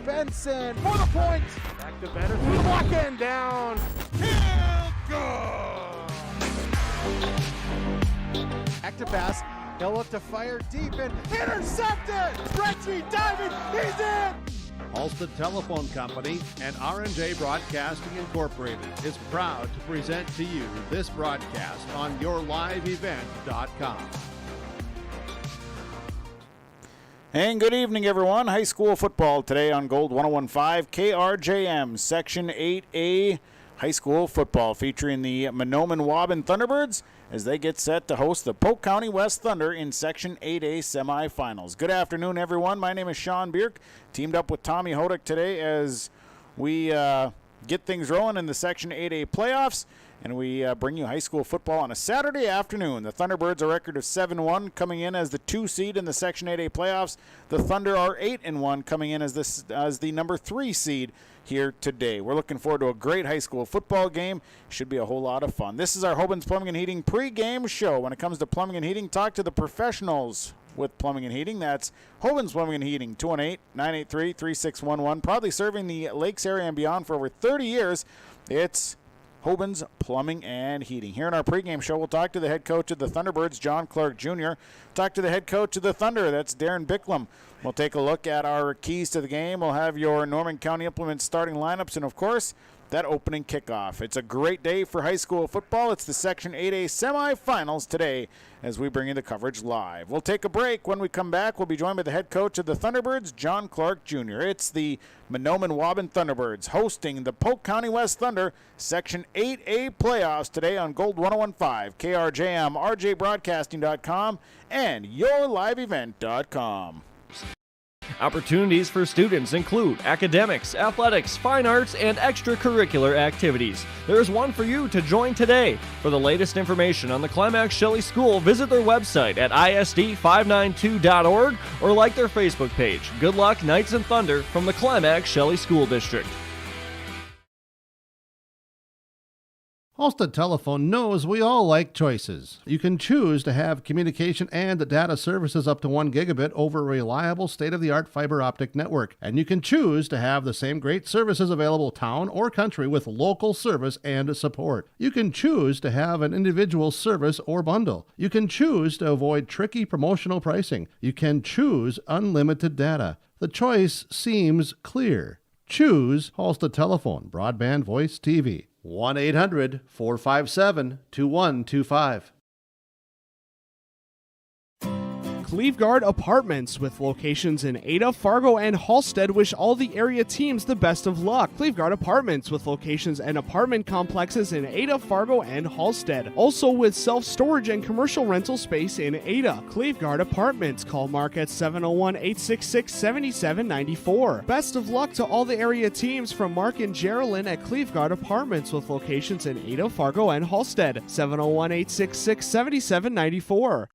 Benson for the point. Back to Benner through the block and down. Field goal. Back to pass. He'll look to fire deep and intercepted. Stretchy diving. He's in. Halstead Telephone Company and R&J Broadcasting Incorporated is proud to present to you this broadcast on yourliveevent.com. And good evening, everyone. High school football today on Gold 101.5 KRJM, Section 8A high school football, featuring the Mahnomen Waubun Thunderbirds as they get set to host the Polk County West Thunder in Section 8A semifinals. Good afternoon, everyone. My name is Sean Bierk, teamed up with Tommy Hodick today as we get things rolling in the Section 8A playoffs, and we bring you high school football on a Saturday afternoon. The Thunderbirds are a record of 7-1, coming in as the 2 seed in the Section 8A playoffs. The Thunder are 8-1, coming in as the number 3 seed here today. We're looking forward to a great high school football game. Should be a whole lot of fun. This is our Waubun's Plumbing and Heating pregame show. When it comes to plumbing and heating, talk to the professionals with plumbing and heating. That's Waubun's Plumbing and Heating, 218-983-3611. Proudly serving the Lakes area and beyond for over 30 years. It's Waubun's Plumbing and Heating. Here in our pregame show, we'll talk to the head coach of the Thunderbirds, John Clark Jr. Talk to the head coach of the Thunder, that's Darren Bicklum. We'll take a look at our keys to the game. We'll have your Norman County Implements starting lineups, and of course, that opening kickoff. It's a great day for high school football. It's the Section 8A semifinals today as we bring you the coverage live. We'll take a break. When we come back, we'll be joined by the head coach of the Thunderbirds, John Clark Jr. It's the Mahnomen Waubun Thunderbirds hosting the Polk County West Thunder Section 8A playoffs today on Gold 101.5, KRJM, RJBroadcasting.com, and yourliveevent.com. Opportunities for students include academics, athletics, fine arts, and extracurricular activities. There is one for you to join today. For the latest information on the Climax Shelley School, visit their website at isd592.org or like their Facebook page. Good luck, Knights and Thunder, from the Climax Shelley School District. Halstead Telephone knows we all like choices. You can choose to have communication and data services up to 1 gigabit over a reliable state-of-the-art fiber optic network. And you can choose to have the same great services available town or country with local service and support. You can choose to have an individual service or bundle. You can choose to avoid tricky promotional pricing. You can choose unlimited data. The choice seems clear. Choose Halstead Telephone, broadband voice TV. 1-800-457-2125. Cleveguard Apartments, with locations in Ada, Fargo, and Halstead, wish all the area teams the best of luck. Cleveguard Apartments, with locations and apartment complexes in Ada, Fargo, and Halstead. Also with self-storage and commercial rental space in Ada. Cleveguard Apartments. Call Mark at 701-866-7794. Best of luck to all the area teams from Mark and Geraldine at Cleveguard Apartments, with locations in Ada, Fargo, and Halstead. 701-866-7794.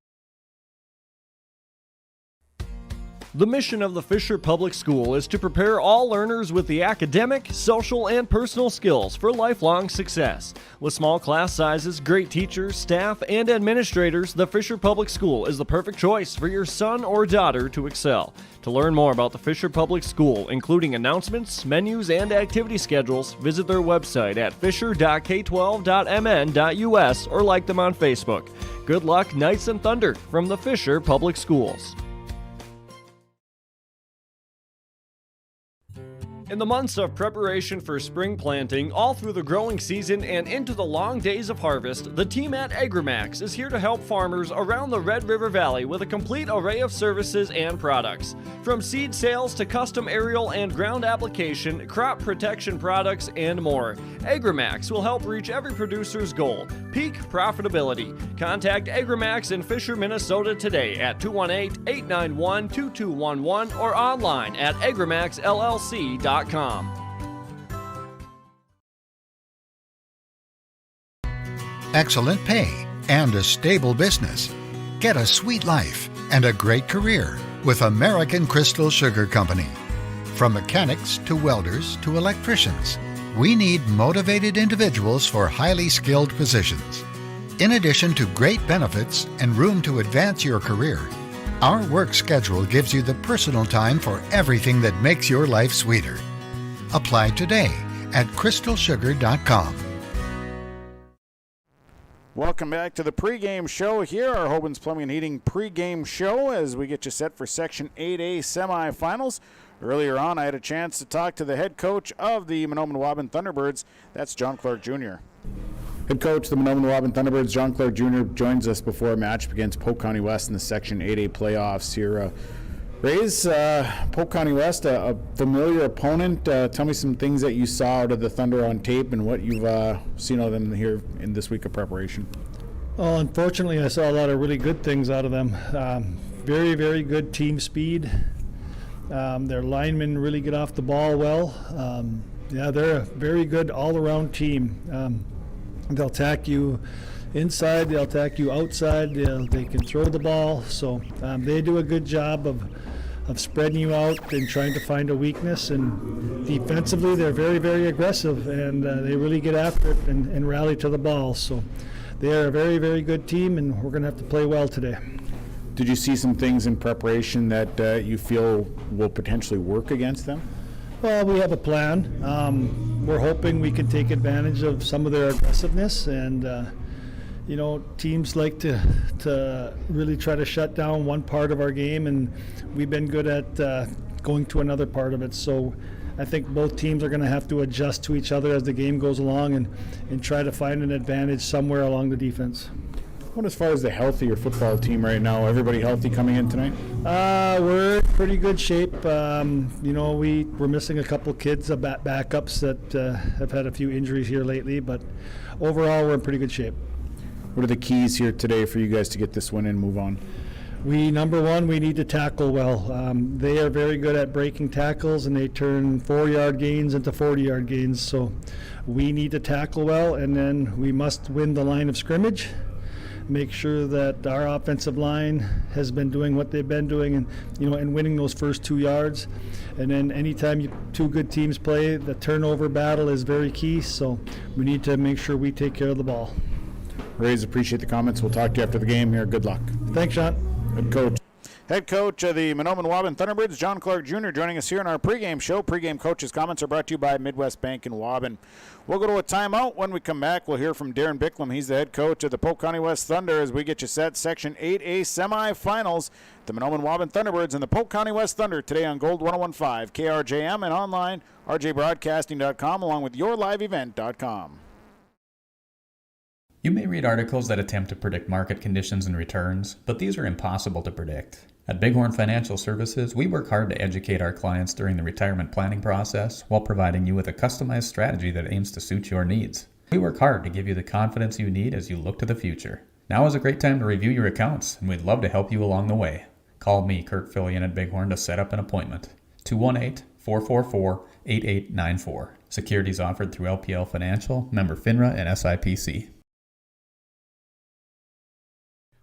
The mission of the Fisher Public School is to prepare all learners with the academic, social, and personal skills for lifelong success. With small class sizes, great teachers, staff, and administrators, the Fisher Public School is the perfect choice for your son or daughter to excel. To learn more about the Fisher Public School, including announcements, menus, and activity schedules, visit their website at fisher.k12.mn.us or like them on Facebook. Good luck, Knights and Thunder, from the Fisher Public Schools. In the months of preparation for spring planting, all through the growing season and into the long days of harvest, the team at Agrimax is here to help farmers around the Red River Valley with a complete array of services and products. From seed sales to custom aerial and ground application, crop protection products, and more, Agrimax will help reach every producer's goal, peak profitability. Contact Agrimax in Fisher, Minnesota today at 218-891-2211 or online at agrimaxllc.com. Excellent pay and a stable business. Get a sweet life and a great career with American Crystal Sugar Company. From mechanics to welders to electricians, we need motivated individuals for highly skilled positions. In addition to great benefits and room to advance your career, our work schedule gives you the personal time for everything that makes your life sweeter. Apply today at crystalsugar.com. Welcome back to the pregame show here, our Waubun's Plumbing and Heating pregame show, as we get you set for Section 8A semifinals. Earlier on, I had a chance to talk to the head coach of the Mahnomen Waubun Thunderbirds. That's John Clark Jr. Head coach of the Mahnomen Waubun Thunderbirds, John Clark Jr., joins us before a match against Polk County West in the Section 8A playoffs here. Rays, Polk County West, a familiar opponent. Tell me some things that you saw out of the Thunder on tape and what you've seen of them here in this week of preparation. Well, unfortunately, I saw a lot of really good things out of them. Very, very good team speed. Their linemen really get off the ball well. They're a very good all-around team. They'll attack you inside, they'll attack you outside, they can throw the ball. So they do a good job of spreading you out and trying to find a weakness. And defensively, they're very, very aggressive, and they really get after it and rally to the ball. So they are a very, very good team, and we're going to have to play well today. Did you see some things in preparation that you feel will potentially work against them? Well, we have a plan. We're hoping we can take advantage of some of their aggressiveness, and teams like to really try to shut down one part of our game, and we've been good at going to another part of it. So I think both teams are going to have to adjust to each other as the game goes along and try to find an advantage somewhere along the defense. What as far as the healthier football team right now? Everybody healthy coming in tonight? We're in pretty good shape. We're missing a couple kids, backups that have had a few injuries here lately, but overall we're in pretty good shape. What are the keys here today for you guys to get this win and move on? Number one, we need to tackle well. They are very good at breaking tackles, and they turn 4-yard gains into 40-yard gains. So we need to tackle well, and then we must win the line of scrimmage. Make sure that our offensive line has been doing what they've been doing, and winning those first 2 yards. And then anytime two good teams play, the turnover battle is very key. So we need to make sure we take care of the ball. Rays, appreciate the comments. We'll talk to you after the game here. Good luck. Thanks, Sean. Head coach of the Mahnomen Waubun Thunderbirds, John Clark Jr., joining us here in our pregame show. Pregame coaches' comments are brought to you by Midwest Bank in Waubun. We'll go to a timeout. When we come back, we'll hear from Darren Bicklem. He's the head coach of the Polk County West Thunder as we get you set. Section 8A semifinals. The Mahnomen Waubun Thunderbirds and the Polk County West Thunder today on Gold 101.5, KRJM, and online, rjbroadcasting.com, along with yourliveevent.com. You may read articles that attempt to predict market conditions and returns, but these are impossible to predict. At Bighorn Financial Services, we work hard to educate our clients during the retirement planning process while providing you with a customized strategy that aims to suit your needs. We work hard to give you the confidence you need as you look to the future. Now is a great time to review your accounts, and we'd love to help you along the way. Call me, Kurt Fillion at Bighorn, to set up an appointment. 218-444-8894. Securities offered through LPL Financial, member FINRA and SIPC.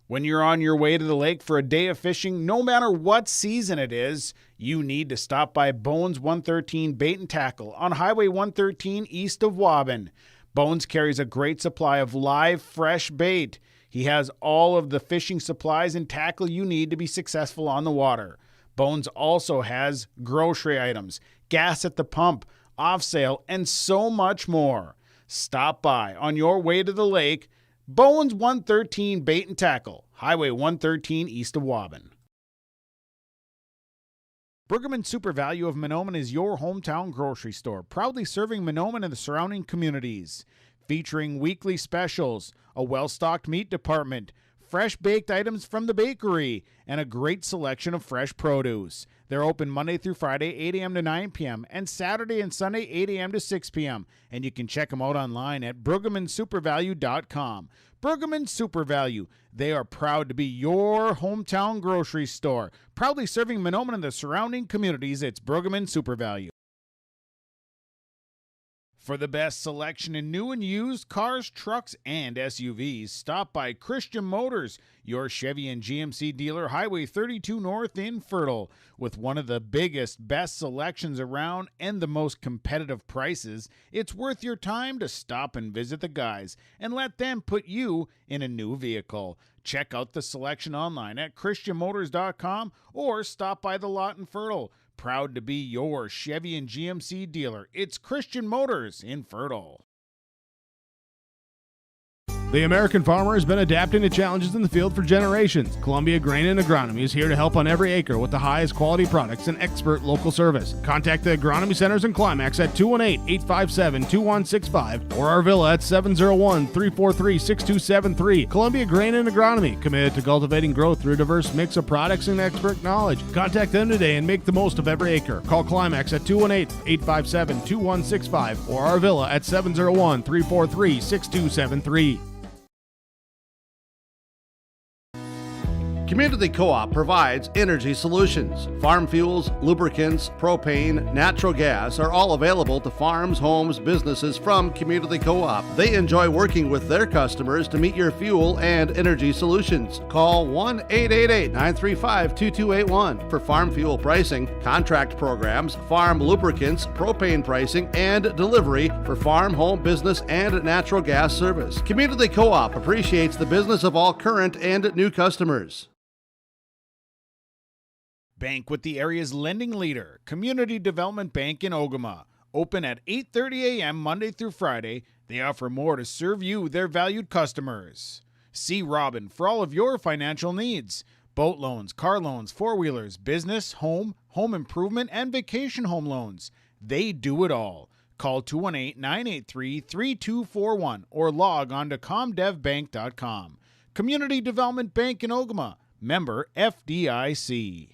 When you're on your way to the lake for a day of fishing, no matter what season it is, you need to stop by Bones 113 Bait and Tackle on Highway 113 east of Waubun. Bones carries a great supply of live, fresh bait. He has all of the fishing supplies and tackle you need to be successful on the water. Bones also has grocery items, gas at the pump, off sale, and so much more. Stop by on your way to the lake. Bones 113 Bait and Tackle, Highway 113 east of Waubun. Pregame Super Value of Mahnomen is your hometown grocery store, proudly serving Mahnomen and the surrounding communities. Featuring weekly specials, a well-stocked meat department, fresh baked items from the bakery, and a great selection of fresh produce. They're open Monday through Friday, 8 a.m. to 9 p.m., and Saturday and Sunday, 8 a.m. to 6 p.m., and you can check them out online at BrueggemannSuperValue.com. Pregame Super Value. They are proud to be your hometown grocery store, proudly serving Mahnomen and the surrounding communities. It's Pregame Super Value. For the best selection in new and used cars, trucks, and SUVs, stop by Christian Motors, your Chevy and GMC dealer, Highway 32 North in Fertile. With one of the biggest, best selections around and the most competitive prices, it's worth your time to stop and visit the guys and let them put you in a new vehicle. Check out the selection online at christianmotors.com or stop by the lot in Fertile. Proud to be your Chevy and GMC dealer. It's Christian Motors in Fertile. The American farmer has been adapting to challenges in the field for generations. Columbia Grain and Agronomy is here to help on every acre with the highest quality products and expert local service. Contact the Agronomy Centers in Climax at 218-857-2165 or our villa at 701-343-6273. Columbia Grain and Agronomy, committed to cultivating growth through a diverse mix of products and expert knowledge. Contact them today and make the most of every acre. Call Climax at 218-857-2165 or our villa at 701-343-6273. Community Co-op provides energy solutions. Farm fuels, lubricants, propane, natural gas are all available to farms, homes, businesses from Community Co-op. They enjoy working with their customers to meet your fuel and energy solutions. Call 1-888-935-2281 for farm fuel pricing, contract programs, farm lubricants, propane pricing, and delivery for farm, home, business, and natural gas service. Community Co-op appreciates the business of all current and new customers. Bank with the area's lending leader, Community Development Bank in Ogama. Open at 8:30 a.m. Monday through Friday. They offer more to serve you, their valued customers. See Robin for all of your financial needs. Boat loans, car loans, four-wheelers, business, home improvement, and vacation home loans. They do it all. Call 218-983-3241 or log on to comdevbank.com. Community Development Bank in Ogama. Member FDIC.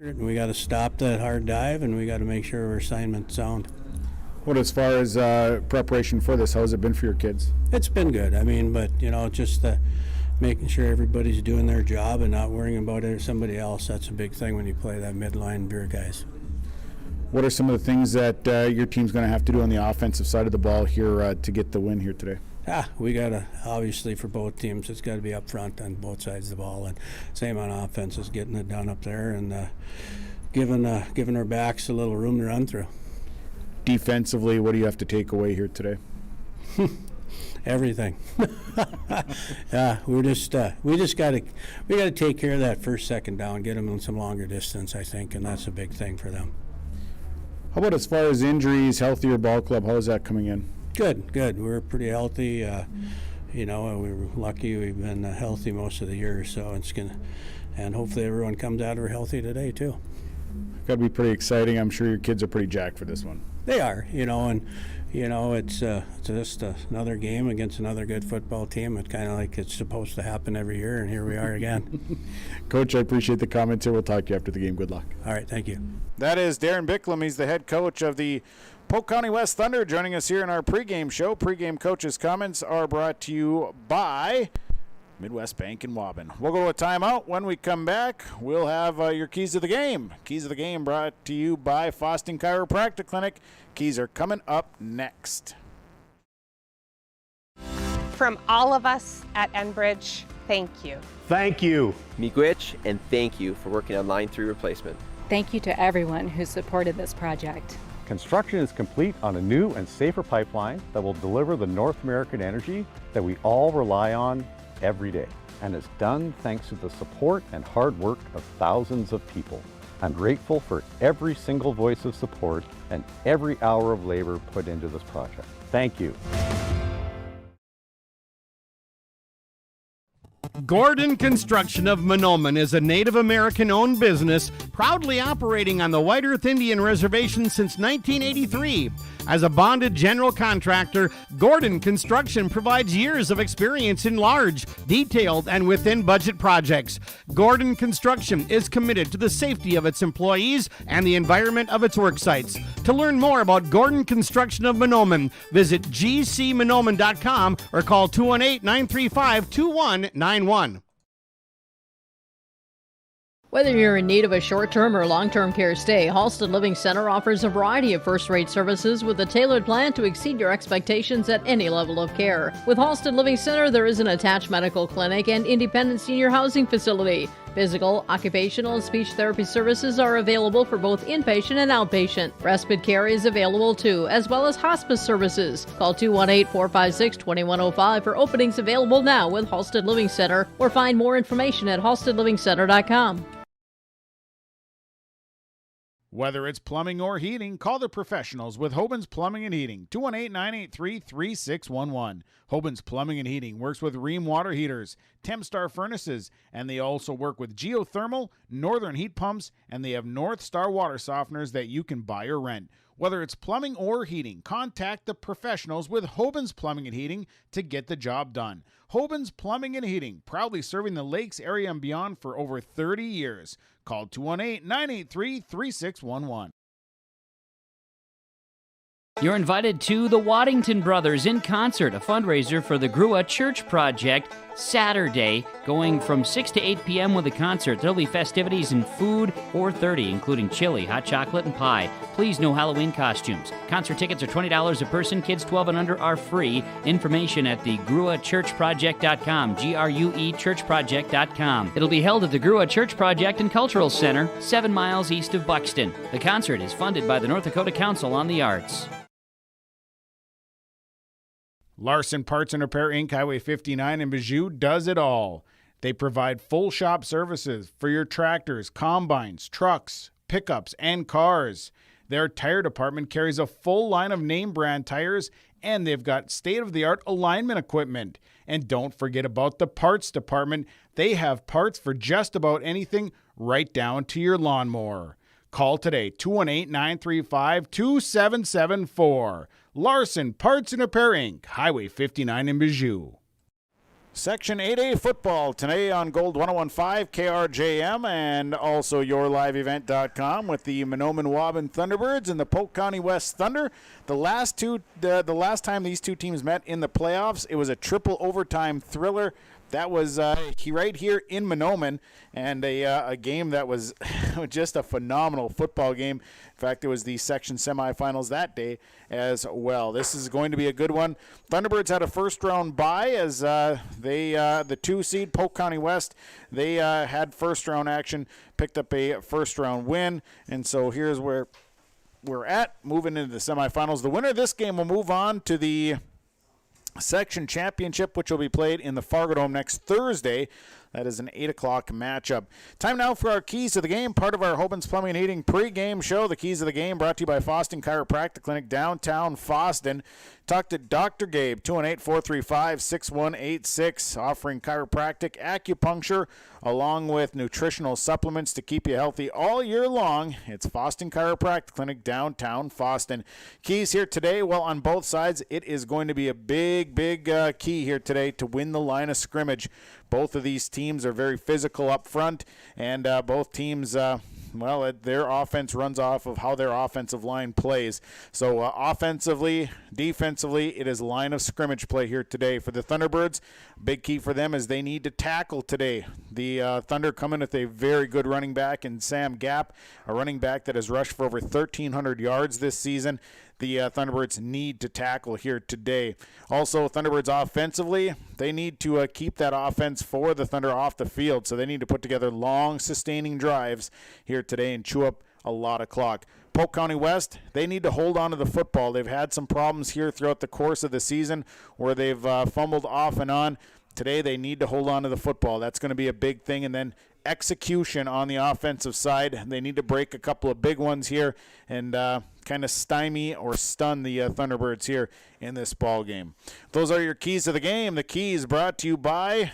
We got to stop that hard dive, and we got to make sure our assignment's sound. What, as far as preparation for this, how has it been for your kids? It's been good. I mean, but, just making sure everybody's doing their job and not worrying about somebody else. That's a big thing when you play that midline beer guys. What are some of the things that your team's going to have to do on the offensive side of the ball here to get the win here today? We got to, obviously for both teams, it's got to be up front on both sides of the ball, and same on offense, is getting it done up there and giving our backs a little room to run through. Defensively, what do you have to take away here today? Everything. We just got to take care of that first, second down, get them in some longer distance, I think, and that's a big thing for them. How about as far as injuries, healthier ball club, how is that coming in? Good. We're pretty healthy. We were lucky. We've been healthy most of the year, so and hopefully everyone comes out of here healthy today too. Got to be pretty exciting. I'm sure your kids are pretty jacked for this one. They are, it's just another game against another good football team. It's kind of like it's supposed to happen every year, and here we are again. Coach, I appreciate the comments here. We'll talk to you after the game. Good luck. All right, thank you. That is Darren Bicklem. He's the head coach of the Polk County West Thunder, joining us here in our pregame show. Pregame coaches' comments are brought to you by Midwest Bank in Waubun. We'll go to a timeout. When we come back, we'll have your keys of the game. Keys of the game brought to you by Fosting Chiropractic Clinic. Keys are coming up next. From all of us at Enbridge, thank you. Thank you. Miigwech, and thank you for working on Line 3 replacement. Thank you to everyone who supported this project. Construction is complete on a new and safer pipeline that will deliver the North American energy that we all rely on every day. And it's done thanks to the support and hard work of thousands of people. I'm grateful for every single voice of support and every hour of labor put into this project. Thank you. Gordon Construction of Mahnomen is a Native American-owned business proudly operating on the White Earth Indian Reservation since 1983. As a bonded general contractor, Gordon Construction provides years of experience in large, detailed, and within-budget projects. Gordon Construction is committed to the safety of its employees and the environment of its work sites. To learn more about Gordon Construction of Mahnomen, visit gcmahnomen.com or call 218-935-2191. Whether you're in need of a short-term or long-term care stay, Halsted Living Center offers a variety of first-rate services with a tailored plan to exceed your expectations at any level of care. With Halsted Living Center, there is an attached medical clinic and independent senior housing facility. Physical, occupational, and speech therapy services are available for both inpatient and outpatient. Respite care is available too, as well as hospice services. Call 218-456-2105 for openings available now with Halsted Living Center, or find more information at halstedlivingcenter.com. Whether it's plumbing or heating, call the professionals with Hoban's Plumbing and Heating, 218-983-3611. Hoban's Plumbing and Heating works with Rheem water heaters, Tempstar furnaces, and they also work with geothermal, northern heat pumps, and they have North Star water softeners that you can buy or rent. Whether it's plumbing or heating, contact the professionals with Hoban's Plumbing and Heating to get the job done. Hoban's Plumbing and Heating, proudly serving the Lakes area and beyond for over 30 years. Call 218-983-3611. You're invited to the Waddington Brothers in Concert, a fundraiser for the Grua Church Project, Saturday, going from 6 to 8 p.m. with a concert. There'll be festivities and food, 4:30, including chili, hot chocolate, and pie. Please, no Halloween costumes. Concert tickets are $20 a person. Kids 12 and under are free. Information at the GruaChurchProject.com, G-R-U-E churchproject.com. It'll be held at the Grua Church Project and Cultural Center, 7 miles east of Buxton. The concert is funded by the North Dakota Council on the Arts. Larson Parts and Repair Inc., Highway 59 in Bijou does it all. They provide full shop services for your tractors, combines, trucks, pickups, and cars. Their tire department carries a full line of name brand tires, and they've got state-of-the-art alignment equipment. And don't forget about the parts department. They have parts for just about anything, right down to your lawnmower. Call today, 218-935-2774. Larson Parts and Repair Inc., Highway 59 in Bijou. Section 8A football today on Gold 101.5 KRJM and also yourliveevent.com with the Mahnomen Waubun Thunderbirds and the Polk County West Thunder. The last time these two teams met in the playoffs, it was a triple overtime thriller. That was right here in Mahnomen, and a game that was just a phenomenal football game. In fact, it was the section semifinals that day as well. This is going to be a good one. Thunderbirds had a first-round bye as the 2-seed Polk County West, they had first-round action, picked up a first-round win, and so here's where we're at, moving into the semifinals. The winner of this game will move on to the section championship, which will be played in the Fargo Dome next Thursday. That is an 8 o'clock matchup. Time now for our keys to the game, part of our Hoban's Plumbing and Heating pregame show. The keys of the game brought to you by Foston Chiropractic Clinic, downtown Foston. Talk to Dr. Gabe, 218-435-6186, offering chiropractic, acupuncture, along with nutritional supplements to keep you healthy all year long. It's Foston Chiropractic Clinic, downtown Foston. Keys here today, well, on both sides, it is going to be a big key here today to win the line of scrimmage. Both of these teams are very physical up front, and both teams, their offense runs off of how their offensive line plays. So offensively, defensively, it is line of scrimmage play here today for the Thunderbirds. Big key for them is they need to tackle today. The Thunder come in with a very good running back in Sam Gap, a running back that has rushed for over 1,300 yards this season. The Thunderbirds need to tackle here today. Also, Thunderbirds offensively, they need to keep that offense for the Thunder off the field. So they need to put together long, sustaining drives here today and chew up a lot of clock. Polk County West, they need to hold on to the football. They've had some problems here throughout the course of the season where they've fumbled off and on. Today they need to hold on to the football. That's going to be a big thing. And then execution on the offensive side. They need to break a couple of big ones here and kind of stymie or stun the Thunderbirds here in this ball game. Those are your keys to the game. The keys brought to you by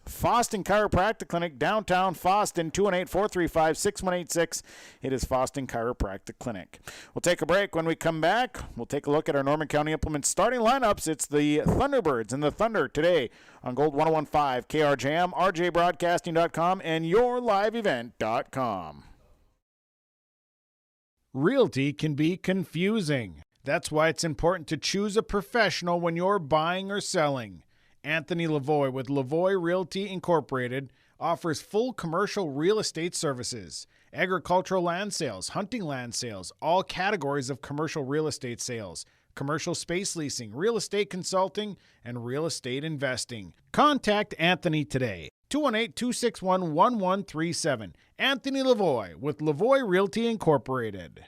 Foston Chiropractic Clinic, downtown Foston, 218-435-6186. It is Foston Chiropractic Clinic. We'll take a break. When we come back, we'll take a look at our Norman County Implement starting lineups. It's the Thunderbirds and the Thunder today on Gold 101.5 KRJM, rjbroadcasting.com, and yourliveevent.com. Realty can be confusing. That's why it's important to choose a professional when you're buying or selling. Anthony Lavoie with Lavoie Realty Incorporated offers full commercial real estate services, agricultural land sales, hunting land sales, all categories of commercial real estate sales, commercial space leasing, real estate consulting, and real estate investing. Contact Anthony today. 218-261-1137. Anthony Lavoie with Lavoie Realty Incorporated.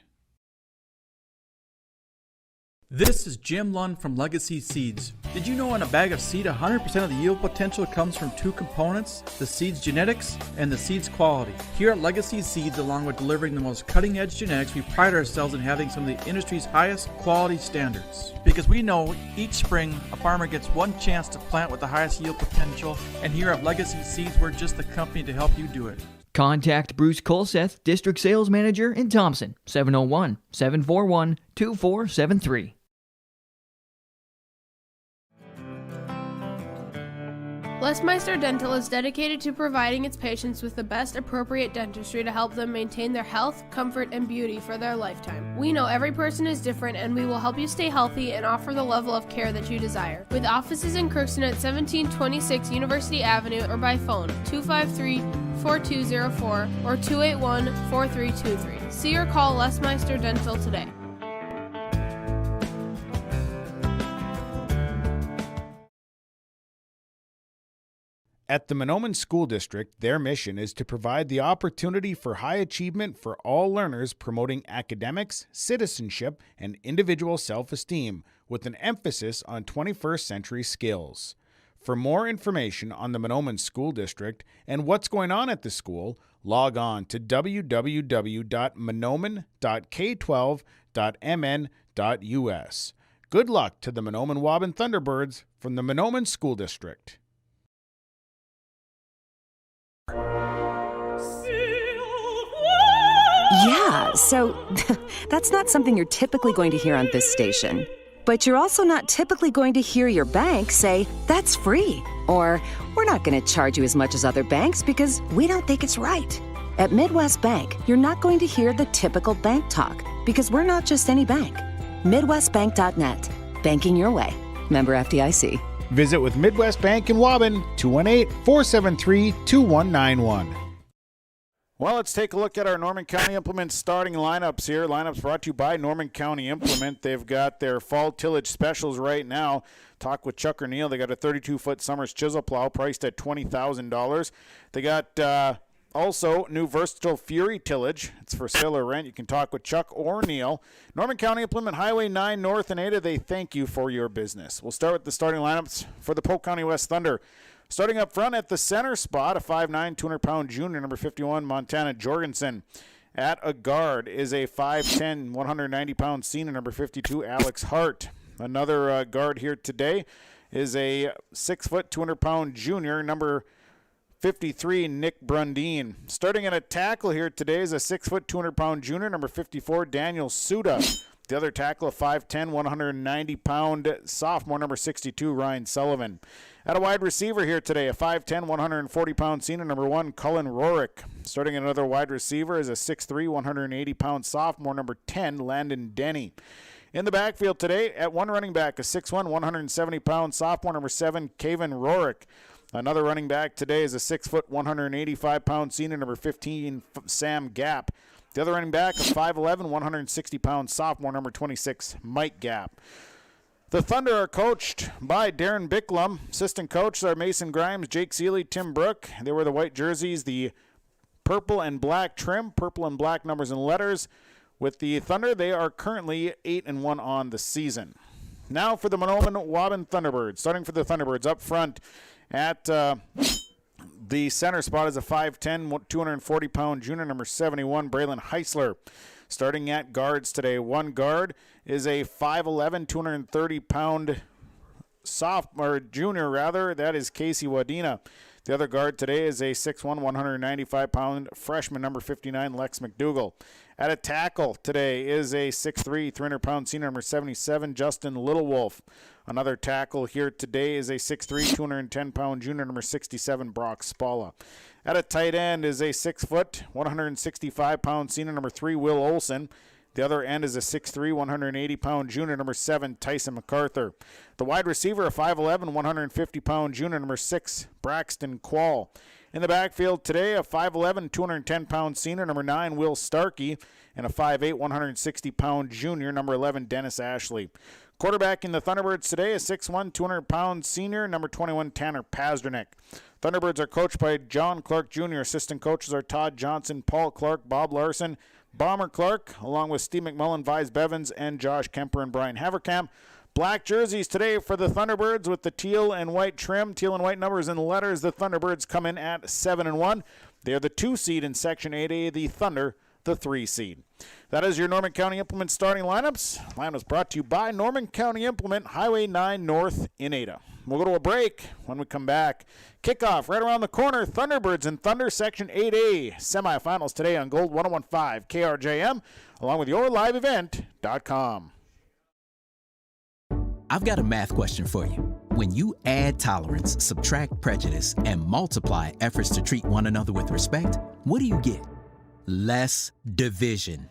This is Jim Lund from Legacy Seeds. Did you know in a bag of seed, 100% of the yield potential comes from two components, the seed's genetics and the seed's quality? Here at Legacy Seeds, along with delivering the most cutting-edge genetics, we pride ourselves in having some of the industry's highest quality standards. Because we know each spring, a farmer gets one chance to plant with the highest yield potential, and here at Legacy Seeds, we're just the company to help you do it. Contact Bruce Colseth, District Sales Manager in Thompson, 701-741-2473. Lesmeister Dental is dedicated to providing its patients with the best appropriate dentistry to help them maintain their health, comfort, and beauty for their lifetime. We know every person is different, and we will help you stay healthy and offer the level of care that you desire. With offices in Crookston at 1726 University Avenue or by phone 253-4204 or 281-4323. See or call Lesmeister Dental today. At the Mahnomen School District, their mission is to provide the opportunity for high achievement for all learners, promoting academics, citizenship, and individual self-esteem, with an emphasis on 21st century skills. For more information on the Mahnomen School District and what's going on at the school, log on to www.mahnomen.k12.mn.us. Good luck to the Mahnomen Waubun Thunderbirds from the Mahnomen School District. Yeah, so that's not something you're typically going to hear on this station. But you're also not typically going to hear your bank say, that's free, or we're not going to charge you as much as other banks because we don't think it's right. At Midwest Bank, you're not going to hear the typical bank talk because we're not just any bank. MidwestBank.net. Banking your way. Member FDIC. Visit with Midwest Bank in Waubun, 218-473-2191. Well, let's take a look at our Norman County Implement starting lineups here. Lineups brought to you by Norman County Implement. They've got their fall tillage specials right now. Talk with Chuck or Neil. They got a 32-foot Summers chisel plow priced at $20,000. They got also new versatile Fury tillage. It's for sale or rent. You can talk with Chuck or Neil. Norman County Implement, Highway 9 North and Ada. They thank you for your business. We'll start with the starting lineups for the Polk County West Thunder. Starting up front at the center spot, a 5'9", 200-pound junior, number 51, Montana Jorgensen. At a guard is a 5'10", 190-pound senior, number 52, Alex Hart. Another guard here today is a 6', 200-pound junior, number 53, Nick Brundeen. Starting at a tackle here today is a 6', 200-pound junior, number 54, Daniel Suda. The other tackle, a 5'10", 190-pound sophomore, number 62, Ryan Sullivan. At a wide receiver here today, a 5'10", 140-pound senior, number 1, Cullen Rorick. Starting another wide receiver is a 6'3", 180-pound sophomore, number 10, Landon Denny. In the backfield today, at one running back, a 6'1", 170-pound sophomore, number 7, Kaven Rorick. Another running back today is a 6', 185-pound senior, number 15, Sam Gap. The other running back, a 5'11", 160-pound sophomore, number 26, Mike Gap. The Thunder are coached by Darren Bicklum. Assistant coaches are Mason Grimes, Jake Seeley, Tim Brook. They wear the white jerseys, the purple and black trim, purple and black numbers and letters. With the Thunder, they are currently 8-1 on the season. Now for the Mahnomen Waubun Thunderbirds. Starting for the Thunderbirds up front at the center spot is a 5'10", 240-pound junior, number 71, Braylon Heisler. Starting at guards today, one guard is a 5'11", 230-pound sophomore, junior rather. That is Casey Wadena. The other guard today is a 6'1", 195-pound freshman, number 59, Lex McDougall. At a tackle today is a 6'3", 300-pound senior, number 77, Justin Littlewolf. Another tackle here today is a 6'3", 210-pound junior, number 67, Brock Spalla. At a tight end is a 6', 165-pound senior, number 3, Will Olson. The other end is a 6'3", 180-pound junior, number 7, Tyson MacArthur. The wide receiver, a 5'11", 150-pound junior, number 6, Braxton Quall. In the backfield today, a 5'11", 210-pound senior, number 9, Will Starkey, and a 5'8", 160-pound junior, number 11, Dennis Ashley. Quarterbacking the Thunderbirds today, a 6'1", 200-pound senior, number 21, Tanner Pasternak. Thunderbirds are coached by John Clark Jr. Assistant coaches are Todd Johnson, Paul Clark, Bob Larson, Bomber Clark, along with Steve McMullen, Vise Bevins, and Josh Kemper and Brian Haverkamp. Black jerseys today for the Thunderbirds with the teal and white trim, teal and white numbers and letters. The Thunderbirds come in at 7-1. They are the 2 seed in Section 8A, the Thunder, the 3 seed. That is your Norman County Implement starting lineups. Line was brought to you by Norman County Implement, Highway 9 North in Ada. We'll go to a break. When we come back, kickoff right around the corner. Thunderbirds and Thunder Section 8A semifinals today on Gold 101.5 KRJM, along with YourLiveEvent.com. I've got a math question for you. When you add tolerance, subtract prejudice, and multiply efforts to treat one another with respect, what do you get? Less division.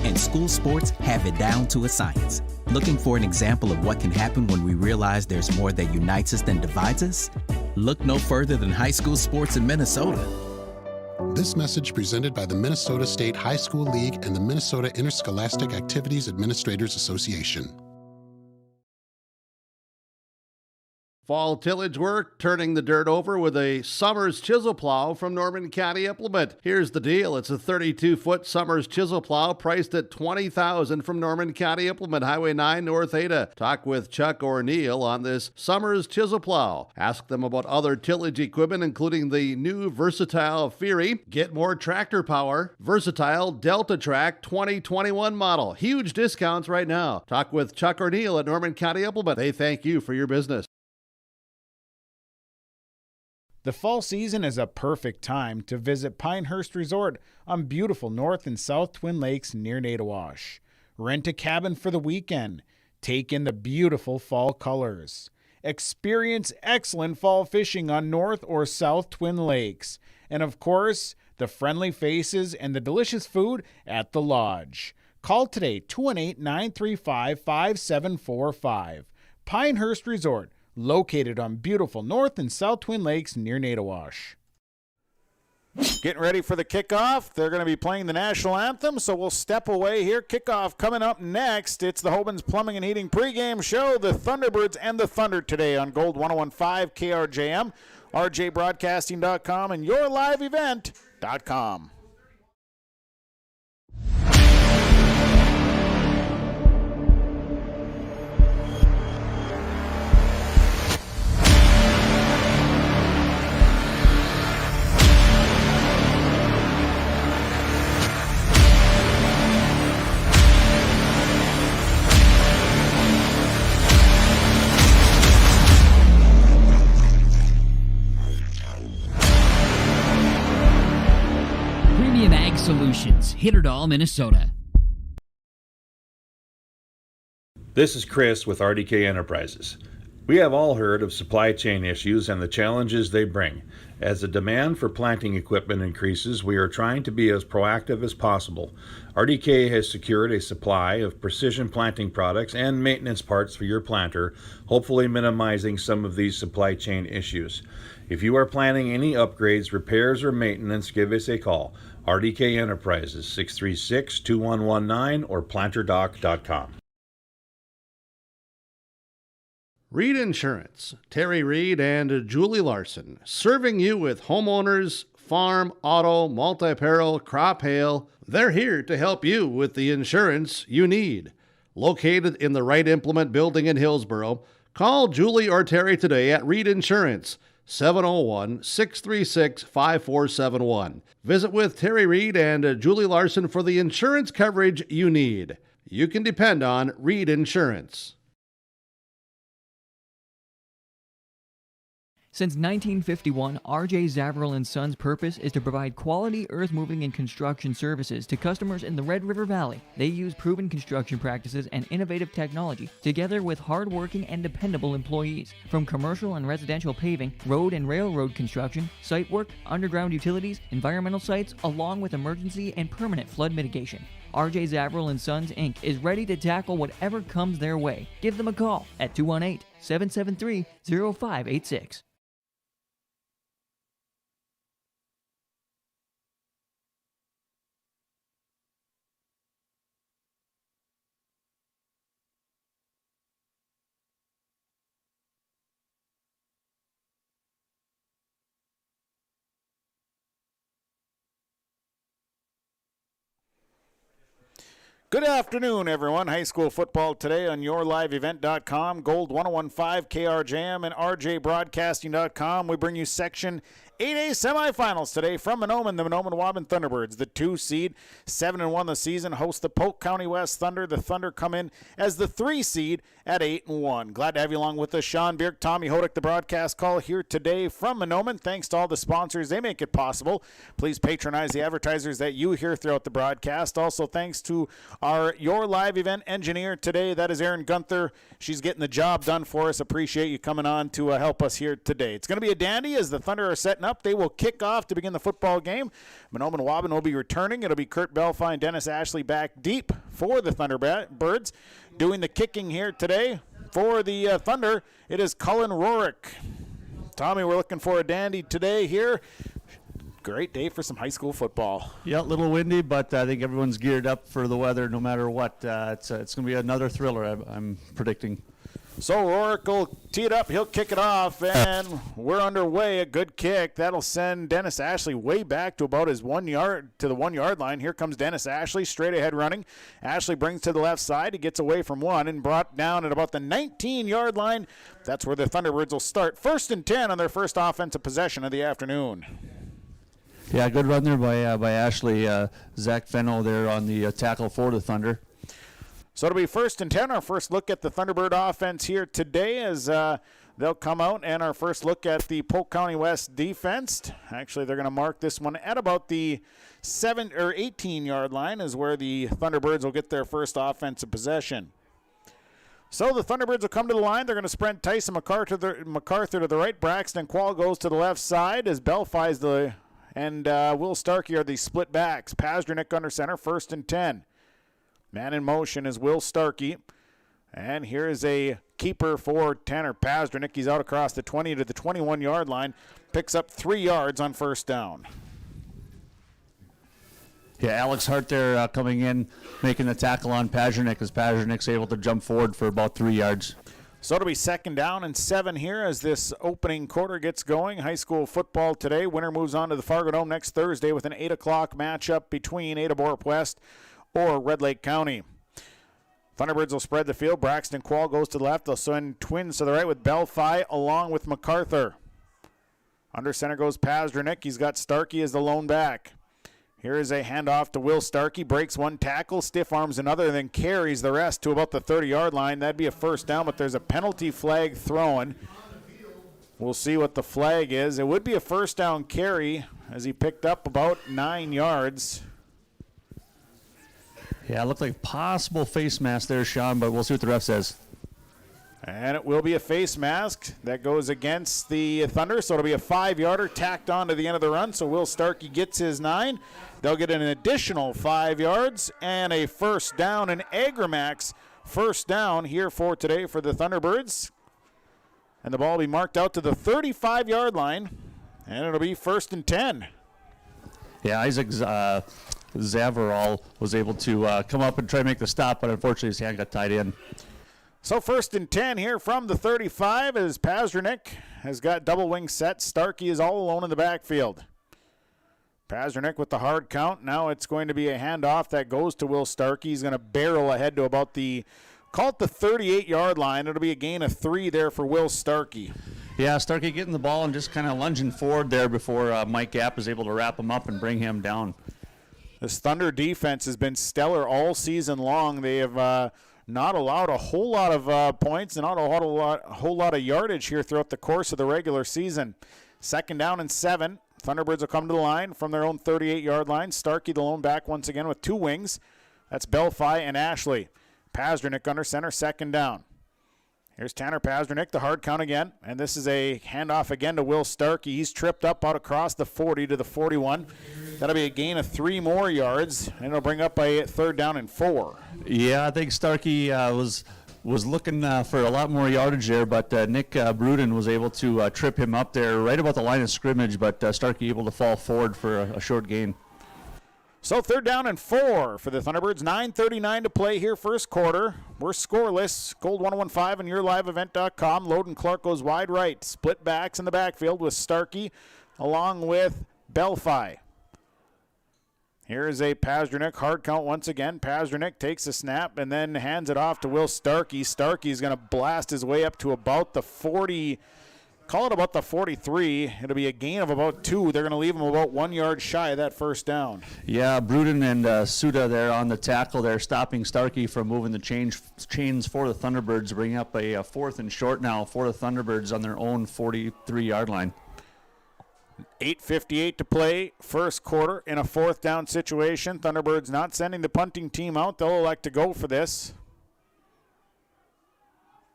And school sports have it down to a science. Looking for an example of what can happen when we realize there's more that unites us than divides us? Look no further than high school sports in Minnesota. This message presented by the Minnesota State High School League and the Minnesota Interscholastic Activities Administrators Association. Fall tillage work, turning the dirt over with a Summers chisel plow from Norman County Implement. Here's the deal. It's a 32-foot Summers chisel plow priced at $20,000 from Norman County Implement, Highway 9 North Ada. Talk with Chuck O'Neill on this Summers chisel plow. Ask them about other tillage equipment, including the new Versatile Fury. Get more tractor power. Versatile Delta Track 2021 model. Huge discounts right now. Talk with Chuck O'Neill at Norman County Implement. They thank you for your business. The fall season is a perfect time to visit Pinehurst Resort on beautiful North and South Twin Lakes near Nadawash. Rent a cabin for the weekend. Take in the beautiful fall colors. Experience excellent fall fishing on North or South Twin Lakes. And of course, the friendly faces and the delicious food at the lodge. Call today, 218-935-5745. Pinehurst Resort, located on beautiful North and South Twin Lakes near Nadawash. Getting ready for the kickoff. They're going to be playing the national anthem, so we'll step away here. Kickoff coming up next. It's the Hoban's Plumbing and Heating pregame show. The Thunderbirds and the Thunder today on Gold 101.5 KRJM, rjbroadcasting.com, and YourLiveEvent.com. Solutions, Hitterdall, Minnesota. This is Chris with RDK Enterprises. We have all heard of supply chain issues and the challenges they bring. As the demand for planting equipment increases, we are trying to be as proactive as possible. RDK has secured a supply of precision planting products and maintenance parts for your planter, hopefully minimizing some of these supply chain issues. If you are planning any upgrades, repairs, or maintenance, give us a call. RDK Enterprises, 636-2119 or planterdoc.com. Reed Insurance, Terry Reed and Julie Larson, serving you with homeowners, farm, auto, multi-peril, crop hail. They're here to help you with the insurance you need. Located in the Wright Implement Building in Hillsboro, call Julie or Terry today at Reed Insurance, 701-636-5471. Visit with Terry Reed and Julie Larson for the insurance coverage you need. You can depend on Reed Insurance. Since 1951, R.J. Zaverill & Sons' purpose is to provide quality earth-moving and construction services to customers in the Red River Valley. They use proven construction practices and innovative technology, together with hard-working and dependable employees. From commercial and residential paving, road and railroad construction, site work, underground utilities, environmental sites, along with emergency and permanent flood mitigation. R.J. Zaverill & Sons, Inc. is ready to tackle whatever comes their way. Give them a call at 218-773-0586. Good afternoon, everyone. High school football today on yourliveevent.com, Gold 1015, KRJM, and RJBroadcasting.com. We bring you Section 8A semifinals today from Mahnomen, the Mahnomen Waubun Thunderbirds. The 2 seed, 7-1 the season, host the Polk County West Thunder. The Thunder come in as the 3 seed at 8-1. Glad to have you along with us. Sean Bierk, Tommy Hodak, the broadcast call here today from Mahnomen. Thanks to all the sponsors. They make it possible. Please patronize the advertisers that you hear throughout the broadcast. Also, thanks to our Your Live Event engineer today. That is Erin Gunther. She's getting the job done for us. Appreciate you coming on to help us here today. It's going to be a dandy as the Thunder are setting up. They will kick off to begin the football game. Mahnomen Waubun will be returning. It'll be Kurt Belfi and Dennis Ashley back deep for the Thunderbirds. Doing the kicking here today for the Thunder, it is Cullen Rorick. Tommy, we're looking for a dandy today here. Great day for some high school football. Yeah, a little windy, but I think everyone's geared up for the weather no matter what. It's going to be another thriller, I'm predicting. So Rorick will tee it up. He'll kick it off, and we're underway. A good kick. That'll send Dennis Ashley way back to about his 1 yard, to the 1 yard line. Here comes Dennis Ashley, straight ahead running. Ashley brings to the left side. He gets away from one and brought down at about the 19-yard line. That's where the Thunderbirds will start. 1st and 10 on their first offensive possession of the afternoon. Yeah, good run there by Ashley. Zach Fennell there on the tackle for the Thunder. So it'll be 1st and 10, our first look at the Thunderbird offense here today as they'll come out, and our first look at the Polk County West defense. Actually, they're going to mark this one at about the 18-yard line is where the Thunderbirds will get their first offensive possession. So the Thunderbirds will come to the line. They're going to sprint Tyson MacArthur to the right. Braxton Quall goes to the left side as Belfi's and Will Starkey are the split backs. Pazdernick under center, 1st and 10. Man in motion is Will Starkey. And here is a keeper for Tanner Pazdernick. He's out across the 20 to the 21-yard line. Picks up 3 yards on 1st down. Yeah, Alex Hart there coming in, making the tackle on Pazdernick as Pazdernick's able to jump forward for about 3 yards. So it'll be 2nd down and 7 here as this opening quarter gets going. High school football today. Winner moves on to the Fargo Dome next Thursday with an 8 o'clock matchup between Ada Borup West or Red Lake County. Thunderbirds will spread the field. Braxton Quall goes to the left. They'll send twins to the right with Belfi along with MacArthur. Under center goes Pazdernick. He's got Starkey as the lone back. Here is a handoff to Will Starkey. Breaks one tackle, stiff arms another, and then carries the rest to about the 30-yard line. That'd be a 1st down, but there's a penalty flag thrown. We'll see what the flag is. It would be a 1st down carry as he picked up about 9 yards. Yeah, it looked like possible face mask there, Sean, but we'll see what the ref says. And it will be a face mask that goes against the Thunder, so it'll be a 5-yarder tacked on to the end of the run. So Will Starkey gets his 9. They'll get an additional 5 yards and a 1st down, an Agrimax 1st down here for today for the Thunderbirds. And the ball will be marked out to the 35-yard line, and it'll be 1st and 10. Yeah, Isaac Zavarol was able to come up and try to make the stop, but unfortunately his hand got tied in. So 1st and 10 here from the 35 as Pazdernick has got double wing set. Starkey is all alone in the backfield. Pazdernick with the hard count. Now it's going to be a handoff that goes to Will Starkey. He's going to barrel ahead to about the 38-yard line. It'll be a gain of 3 there for Will Starkey. Yeah, Starkey getting the ball and just kind of lunging forward there before Mike Gapp is able to wrap him up and bring him down. This Thunder defense has been stellar all season long. They have not allowed a whole lot of points and not a whole lot of yardage here throughout the course of the regular season. 2nd down and 7. Thunderbirds will come to the line from their own 38-yard line. Starkey, the lone back, once again with 2 wings. That's Belfi and Ashley. Pazdernick under center, 2nd down. Here's Tanner Pazdernick, the hard count again. And this is a handoff again to Will Starkey. He's tripped up out across the 40 to the 41. That'll be a gain of 3 more yards, and it'll bring up a 3rd down and 4. Yeah, I think Starkey was looking for a lot more yardage there, but Nick Bruden was able to trip him up there right about the line of scrimmage, but Starkey able to fall forward for a short gain. So 3rd down and 4 for the Thunderbirds. 9:39 to play here, first quarter. We're scoreless. Gold 1015 on yourliveevent.com. Loden Clark goes wide right. Split backs in the backfield with Starkey along with Belfi. Here's a Pazdernick hard count once again. Pazdernick takes a snap and then hands it off to Will Starkey. Starkey's going to blast his way up to about the 40. Call it about the 43. It'll be a gain of about 2. They're going to leave him about 1 yard shy of that first down. Yeah, Bruden and Suda there on the tackle there, stopping Starkey from moving the chains for the Thunderbirds, bringing up a 4th and short now for the Thunderbirds on their own 43-yard line. 8:58 to play, first quarter in a 4th down situation. Thunderbirds not sending the punting team out. They'll elect to go for this.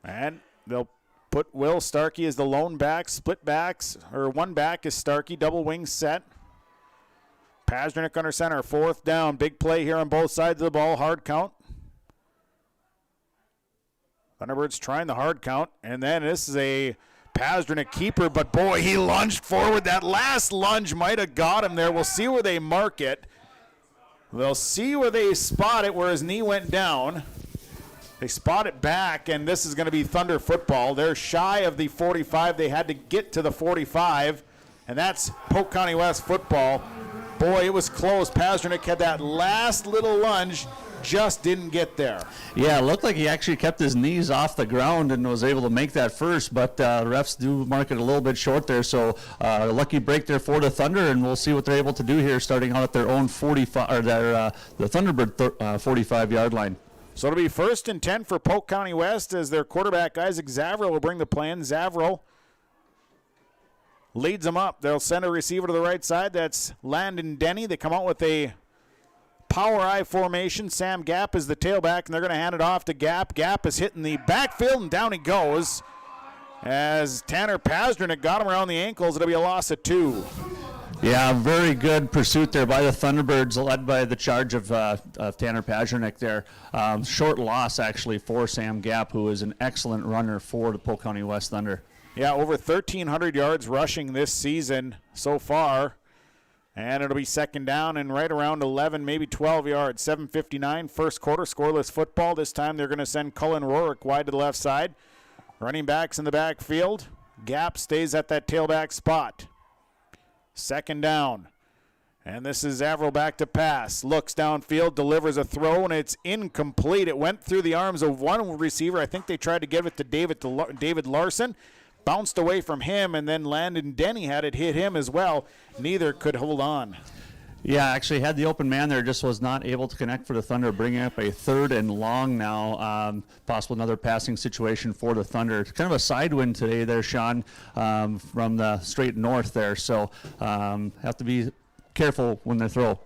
And they'll put Will Starkey as the lone back, split backs, or one back is Starkey, double wing set. Pazdernick under center, 4th down. Big play here on both sides of the ball, hard count. Thunderbirds trying the hard count, and then this is a Pazdernick keeper, but boy, he lunged forward. That last lunge might have got him there. We'll see where they mark it. They'll see where they spot it, where his knee went down. They spot it back, and this is going to be Thunder football. They're shy of the 45. They had to get to the 45, and that's Polk County West football. Boy, it was close. Pazdernick had that last little lunge, just didn't get there. Yeah, it looked like he actually kept his knees off the ground and was able to make that first, but refs do mark it a little bit short there, so a lucky break there for the Thunder, and we'll see what they're able to do here starting out at their own 45, or the Thunderbird 45-yard line. So it'll be 1st and 10 for Polk County West as their quarterback, Isaac Zavril, will bring the play in. Zavril leads them up. They'll send a receiver to the right side. That's Landon Denny. They come out with a power I formation. Sam Gap is the tailback, and they're going to hand it off to Gap. Gap is hitting the backfield, and down he goes. As Tanner Pazdernick got him around the ankles, it'll be a loss of 2. Yeah, very good pursuit there by the Thunderbirds, led by the charge of Tanner Pazdernick there. Short loss, actually, for Sam Gap, who is an excellent runner for the Polk County West Thunder. Yeah, over 1,300 yards rushing this season so far. And it'll be 2nd down and right around 11, maybe 12 yards. 7:59, first quarter, scoreless football. This time they're going to send Cullen Rorick wide to the left side. Running backs in the backfield. Gap stays at that tailback spot. 2nd down. And this is Avril back to pass. Looks downfield, delivers a throw, and it's incomplete. It went through the arms of one receiver. I think they tried to give it to David Larson. Bounced away from him, and then Landon Denny had it hit him as well. Neither could hold on. Yeah, actually had the open man there, just was not able to connect for the Thunder, bringing up a 3rd and long now. Possible another passing situation for the Thunder. It's kind of a side wind today there, Sean, from the straight north there. So have to be careful when they throw.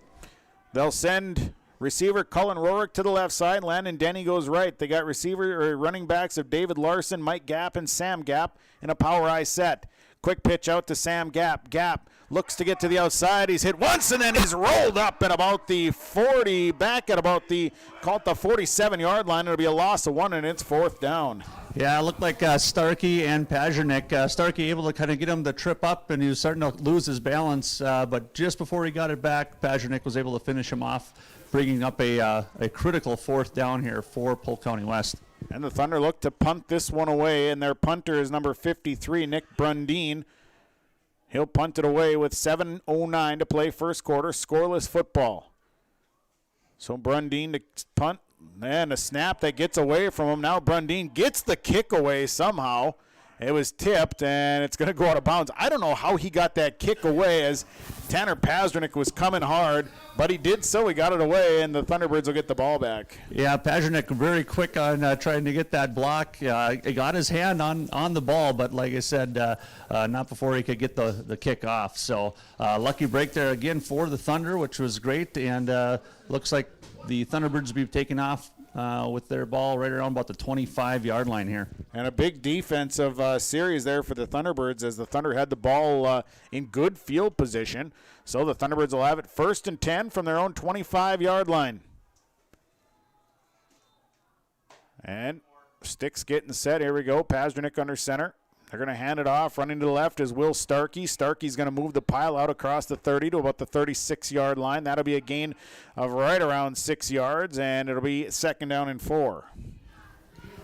They'll send receiver Cullen Rorick to the left side. Landon Denny goes right. They got running backs of David Larson, Mike Gap, and Sam Gap in a power I set. Quick pitch out to Sam Gap. Gap looks to get to the outside. He's hit once, and then he's rolled up at about the 40, back at about the 47-yard line. It'll be a loss of 1, and it's 4th down. Yeah, it looked like Starkey and Pazdernick. Starkey able to kind of get him to trip up, and he was starting to lose his balance. But just before he got it back, Pazdernick was able to finish him off, bringing up a critical 4th down here for Polk County West. And the Thunder look to punt this one away, and their punter is number 53, Nick Brundeen. He'll punt it away with 7:09 to play first quarter, scoreless football. So Brundeen to punt, and a snap that gets away from him. Now Brundeen gets the kick away somehow. It was tipped, and it's going to go out of bounds. I don't know how he got that kick away, as Tanner Pazdernik was coming hard, but he did so. He got it away, and the Thunderbirds will get the ball back. Yeah, Pazdernik very quick on trying to get that block. He got his hand on the ball, but like I said, not before he could get the kick off. So lucky break there again for the Thunder, which was great, and looks like the Thunderbirds will be taking off with their ball right around about the 25-yard line here. And a big defensive series there for the Thunderbirds as the Thunder had the ball in good field position. So the Thunderbirds will have it 1st and 10 from their own 25-yard line. And Sticks getting set. Here we go. Pazdernik under center. They're going to hand it off. Running to the left is Will Starkey. Starkey's going to move the pile out across the 30 to about the 36-yard line. That'll be a gain of right around 6 yards, and it'll be 2nd down and 4.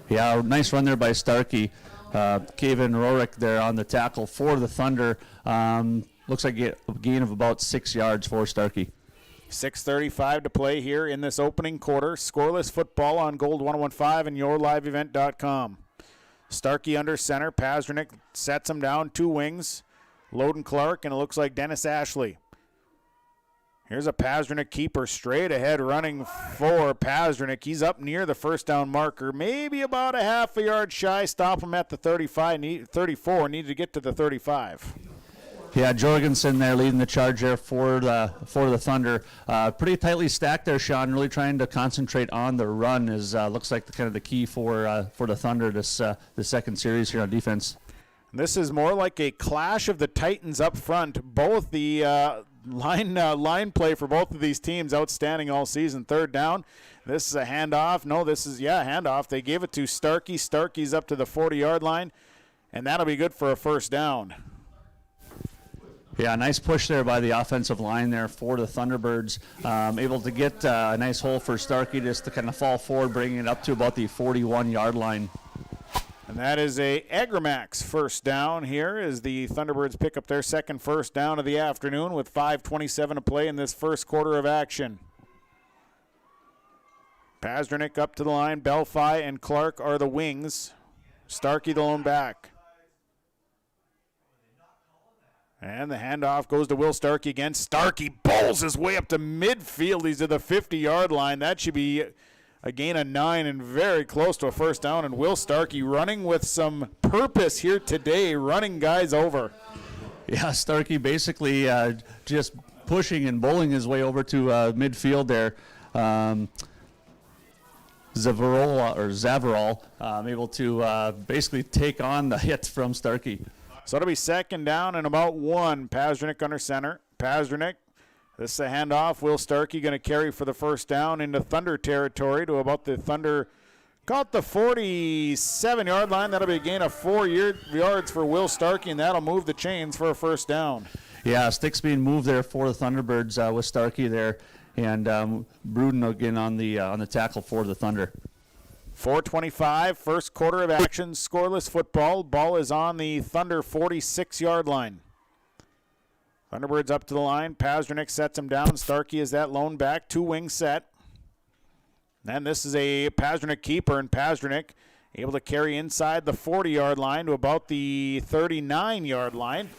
Yeah, nice run there by Starkey. Kevin Rorick there on the tackle for the Thunder. Looks like a gain of about 6 yards for Starkey. 6:35 to play here in this opening quarter. Scoreless football on Gold 101.5 and yourliveevent.com. Starkey under center. Pazdernik sets him down. 2 wings. Loden Clark, and it looks like Dennis Ashley. Here's a Pazdernik keeper straight ahead running for Pazdernik. He's up near the 1st down marker, maybe about a half a yard shy. Stop him at the 34. Needed to get to the 35. Yeah, Jorgensen there leading the charge there for the Thunder. Pretty tightly stacked there, Sean. Really trying to concentrate on the run is looks like the key for the Thunder the second series here on defense. This is more like a clash of the Titans up front. Both the line play for both of these teams outstanding all season. 3rd down. This is a handoff. No, this is handoff. They gave it to Starkey. Starkey's up to the 40-yard line, and that'll be good for a 1st down. Yeah, nice push there by the offensive line there for the Thunderbirds. Able to get a nice hole for Starkey just to kind of fall forward, bringing it up to about the 41-yard line. And that is a Agramax 1st down here as the Thunderbirds pick up their second 1st down of the afternoon with 5:27 to play in this first quarter of action. Pazdernik up to the line. Belfi and Clark are the wings. Starkey the lone back. And the handoff goes to Will Starkey again. Starkey bowls his way up to midfield. He's at the 50-yard line. That should be a gain of 9 and very close to a 1st down. And Will Starkey running with some purpose here today, running guys over. Yeah, Starkey basically just pushing and bowling his way over to midfield there. Zavarol able to basically take on the hit from Starkey. So it'll be 2nd down and about 1. Pazdernik under center. Pazdernik, this is a handoff. Will Starkey going to carry for the 1st down into Thunder territory to about the Thunder, call it the 47-yard line. That'll be a gain of 4 yards for Will Starkey, and that'll move the chains for a 1st down. Yeah, sticks being moved there for the Thunderbirds with Starkey there, and Bruden again on the tackle for the Thunder. 4:25, first quarter of action, scoreless football. Ball is on the Thunder 46-yard line. Thunderbirds up to the line. Pazdernik sets him down. Starkey is that lone back. 2-wing set. And this is a Pazdernik keeper, and Pazdernik able to carry inside the 40-yard line to about the 39-yard line.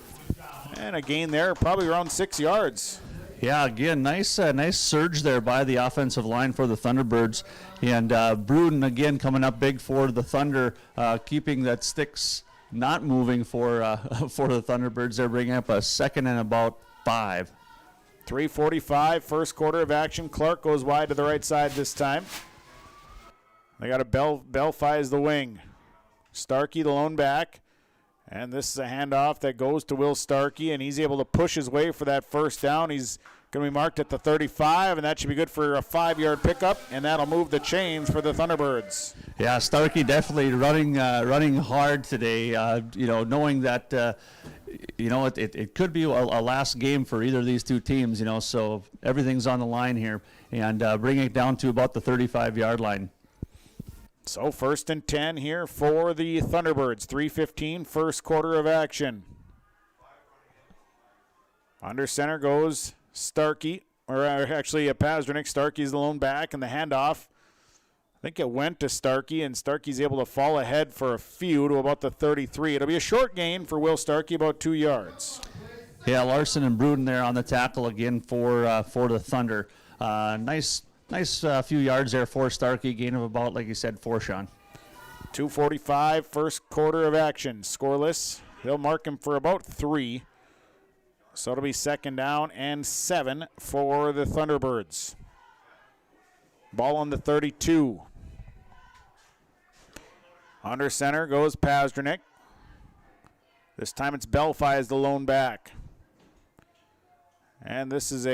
And a gain there, probably around 6 yards. Yeah, again, nice surge there by the offensive line for the Thunderbirds. And Bruden, again, coming up big for the Thunder, keeping that sticks not moving for the Thunderbirds. They're bringing up a 2nd and about 5. 3:45, first quarter of action. Clark goes wide to the right side this time. They got a Belfi as the wing. Starkey, the lone back. And this is a handoff that goes to Will Starkey, and he's able to push his way for that 1st down. He's going to be marked at the 35, and that should be good for a 5-yard pickup, and that'll move the chains for the Thunderbirds. Yeah, Starkey definitely running hard today, knowing that, it could be a last game for either of these two teams, so everything's on the line here, and bringing it down to about the 35-yard line. So 1st and 10 here for the Thunderbirds. 3:15, first quarter of action. Under center goes Starkey, or actually Pazdernik. Starkey's the lone back, and the handoff, I think it went to Starkey, and Starkey's able to fall ahead for a few to about the 33. It'll be a short gain for Will Starkey, about 2 yards. Yeah, Larson and Bruden there on the tackle again for the Thunder. Nice few yards there for Starkey. Gain of about, like you said, 4, Sean. 2:45, first quarter of action. Scoreless. They'll mark him for about 3. So it'll be 2nd down and 7 for the Thunderbirds. Ball on the 32. Under center goes Pasternak. This time it's Belfi as the lone back. And this is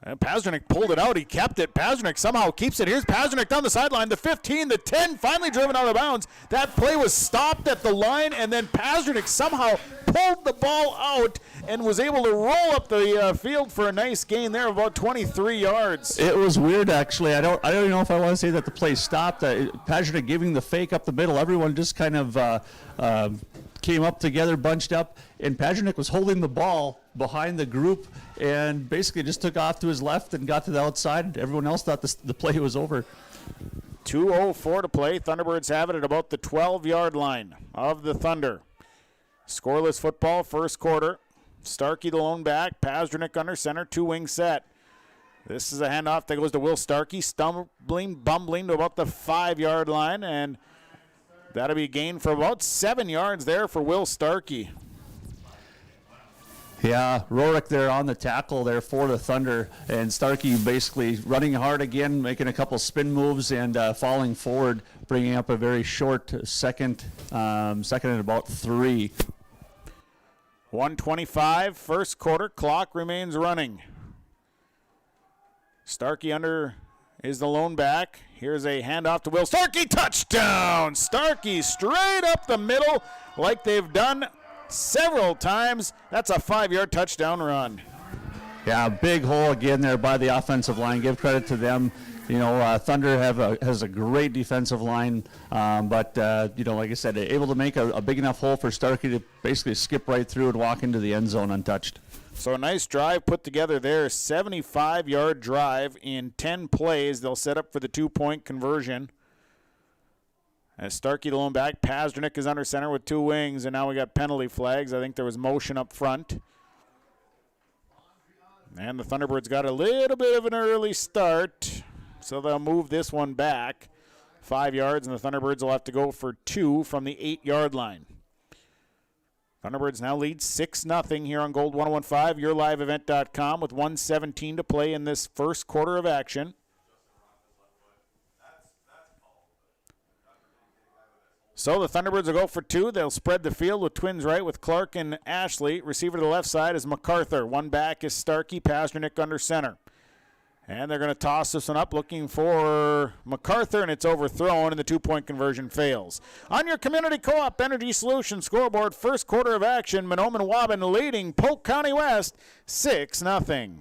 Pasternak pulled it out. He kept it. Pasternak somehow keeps it. Here's Pasternak down the sideline. The 15, the 10, finally driven out of bounds. That play was stopped at the line, and then Pasternak somehow pulled the ball out and was able to roll up the field for a nice gain there of about 23 yards. It was weird, actually. I don't even know if I want to say that the play stopped. Pasternak giving the fake up the middle. Everyone just kind of came up together, bunched up, and Pasternak was holding the ball behind the group and basically just took off to his left and got to the outside. Everyone else thought the play was over. 2:04 to play. Thunderbirds have it at about the 12-yard line of the Thunder. Scoreless football, first quarter. Starkey the lone back. Pasternak under center, 2-wing set. This is a handoff that goes to Will Starkey, bumbling to about the 5-yard line, and that'll be a gain for about 7 yards there for Will Starkey. Yeah, Rourke there on the tackle there for the Thunder, and Starkey basically running hard again, making a couple spin moves and falling forward, bringing up a very short second and about 3. 1:25, first quarter, clock remains running. Starkey under is the lone back. Here's a handoff to Will Starkey, touchdown! Starkey straight up the middle like they've done several times. That's a 5-yard touchdown run. Yeah, big hole again there by the offensive line. Give credit to them. Thunder has a great defensive line, but like I said, able to make a big enough hole for Starkey to basically skip right through and walk into the end zone untouched. So a nice drive put together there, 75-yard drive in 10 plays. They'll set up for the 2-point conversion. As Starkey the lone back, Pasternak is under center with 2 wings, and now we got penalty flags. I think there was motion up front. And the Thunderbirds got a little bit of an early start, so they'll move this one back 5 yards, and the Thunderbirds will have to go for 2 from the 8-yard line. Thunderbirds now lead 6-0 here on Gold 101.5, yourliveevent.com, with 1:17 to play in this first quarter of action. So the Thunderbirds will go for 2. They'll spread the field with twins right with Clark and Ashley. Receiver to the left side is MacArthur. One back is Starkey, Pasternak under center. And they're going to toss this one up looking for MacArthur, and it's overthrown, and the 2-point conversion fails. On your Community Co-op Energy Solutions scoreboard, first quarter of action, Mahnomen Waubun leading Polk County West 6-0.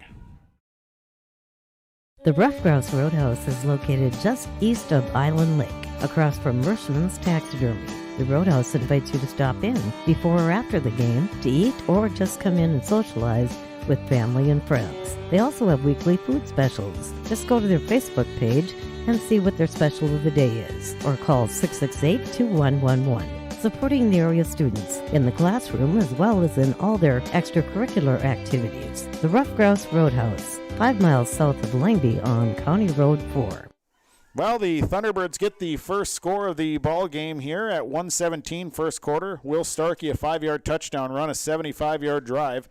The Rough Grouse Roadhouse is located just east of Island Lake, across from Mershman's Taxidermy. The Roadhouse invites you to stop in before or after the game to eat or just come in and socialize with family and friends. They also have weekly food specials. Just go to their Facebook page and see what their special of the day is, or call 668-2111. Supporting the area students in the classroom as well as in all their extracurricular activities. The Rough Grouse Roadhouse, 5 miles south of Langby on County Road 4. Well, the Thunderbirds get the first score of the ball game here at 1:17 first quarter. Will Starkey, a 5-yard touchdown run, a 75-yard drive.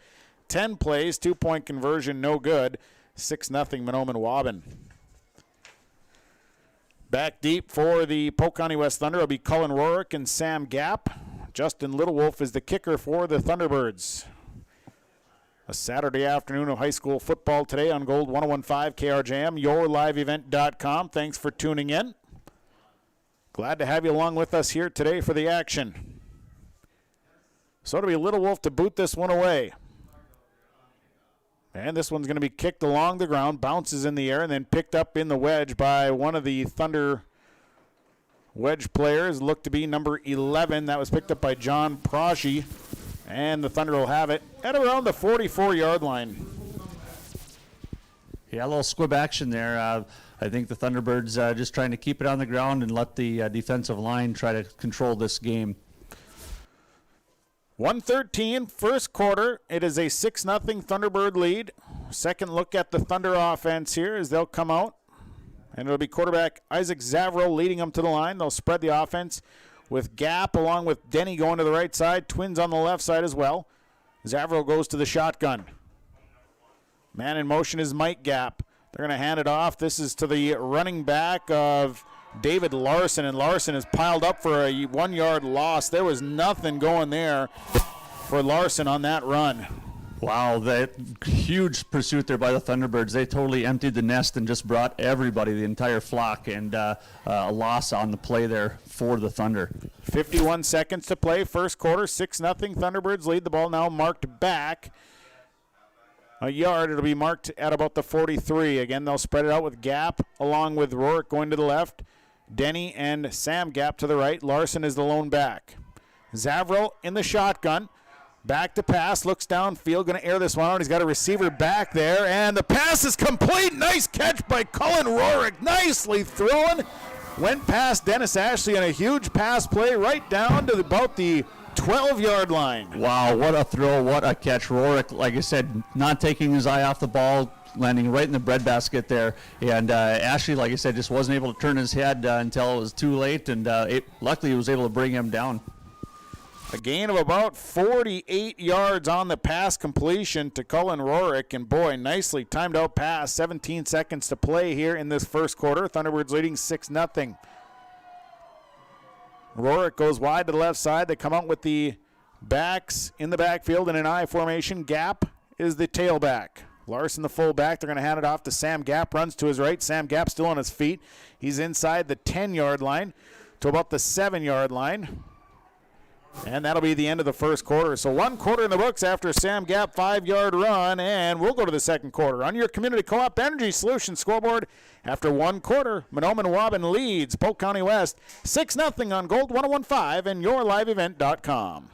10 plays, 2-point conversion, no good. 6-0 Mahnomen Waubun. Back deep for the Polk County West Thunder will be Cullen Rourke and Sam Gap. Justin Littlewolf is the kicker for the Thunderbirds. A Saturday afternoon of high school football today on Gold 101.5 KRJM, yourliveevent.com. Thanks for tuning in. Glad to have you along with us here today for the action. So it'll be Littlewolf to boot this one away. And this one's going to be kicked along the ground, bounces in the air, and then picked up in the wedge by one of the Thunder wedge players. Looked to be number 11. That was picked up by John Proshy. And the Thunder will have it at around the 44-yard line. Yeah, a little squib action there. I think the Thunderbirds just trying to keep it on the ground and let the defensive line try to control this game. 1:13, first quarter. It is a 6-0 Thunderbird lead. Second look at the Thunder offense here as they'll come out. And it'll be quarterback Isaac Zavro leading them to the line. They'll spread the offense with Gap along with Denny going to the right side. Twins on the left side as well. Zavro goes to the shotgun. Man in motion is Mike Gap. They're going to hand it off. This is to the running back of David Larson, and Larson is piled up for a 1-yard loss. There was nothing going there for Larson on that run. Wow, that huge pursuit there by the Thunderbirds. They totally emptied the nest and just brought everybody, the entire flock, and a loss on the play there for the Thunder. 51 seconds to play, first quarter, 6-0 Thunderbirds lead. The ball now marked back a yard. It'll be marked at about the 43. Again, they'll spread it out with Gap along with Rourke going to the left. Denny and Sam Gap to the right. Larson is the lone back. Zavro in the shotgun. Back to pass, looks downfield, going to air this one out. He's got a receiver back there, and the pass is complete. Nice catch by Cullen Rourke. Nicely thrown. Went past Dennis Ashley on a huge pass play right down to about the 12-yard line. Wow, what a throw, what a catch. Rourke, like I said, not taking his eye off the ball, landing right in the breadbasket there. And Ashley, like I said, just wasn't able to turn his head until it was too late, and luckily he was able to bring him down. A gain of about 48 yards on the pass completion to Cullen Rourke, and boy, nicely timed out pass. 17 seconds to play here in this first quarter. Thunderbirds leading 6-0. Rourke goes wide to the left side. They come out with the backs in the backfield in an I formation. Gap is the tailback. Larson the fullback. They're going to hand it off to Sam Gap. Runs to his right. Sam Gap still on his feet. He's inside the 10-yard line to about the 7-yard line. And that'll be the end of the first quarter. So 1 quarter in the books after Sam Gap 5-yard run, and we'll go to the second quarter. On your Community Co-op Energy Solutions scoreboard, after 1 quarter, Mahnomen Waubun leads Polk County West 6-0 on Gold 101.5 and yourliveevent.com.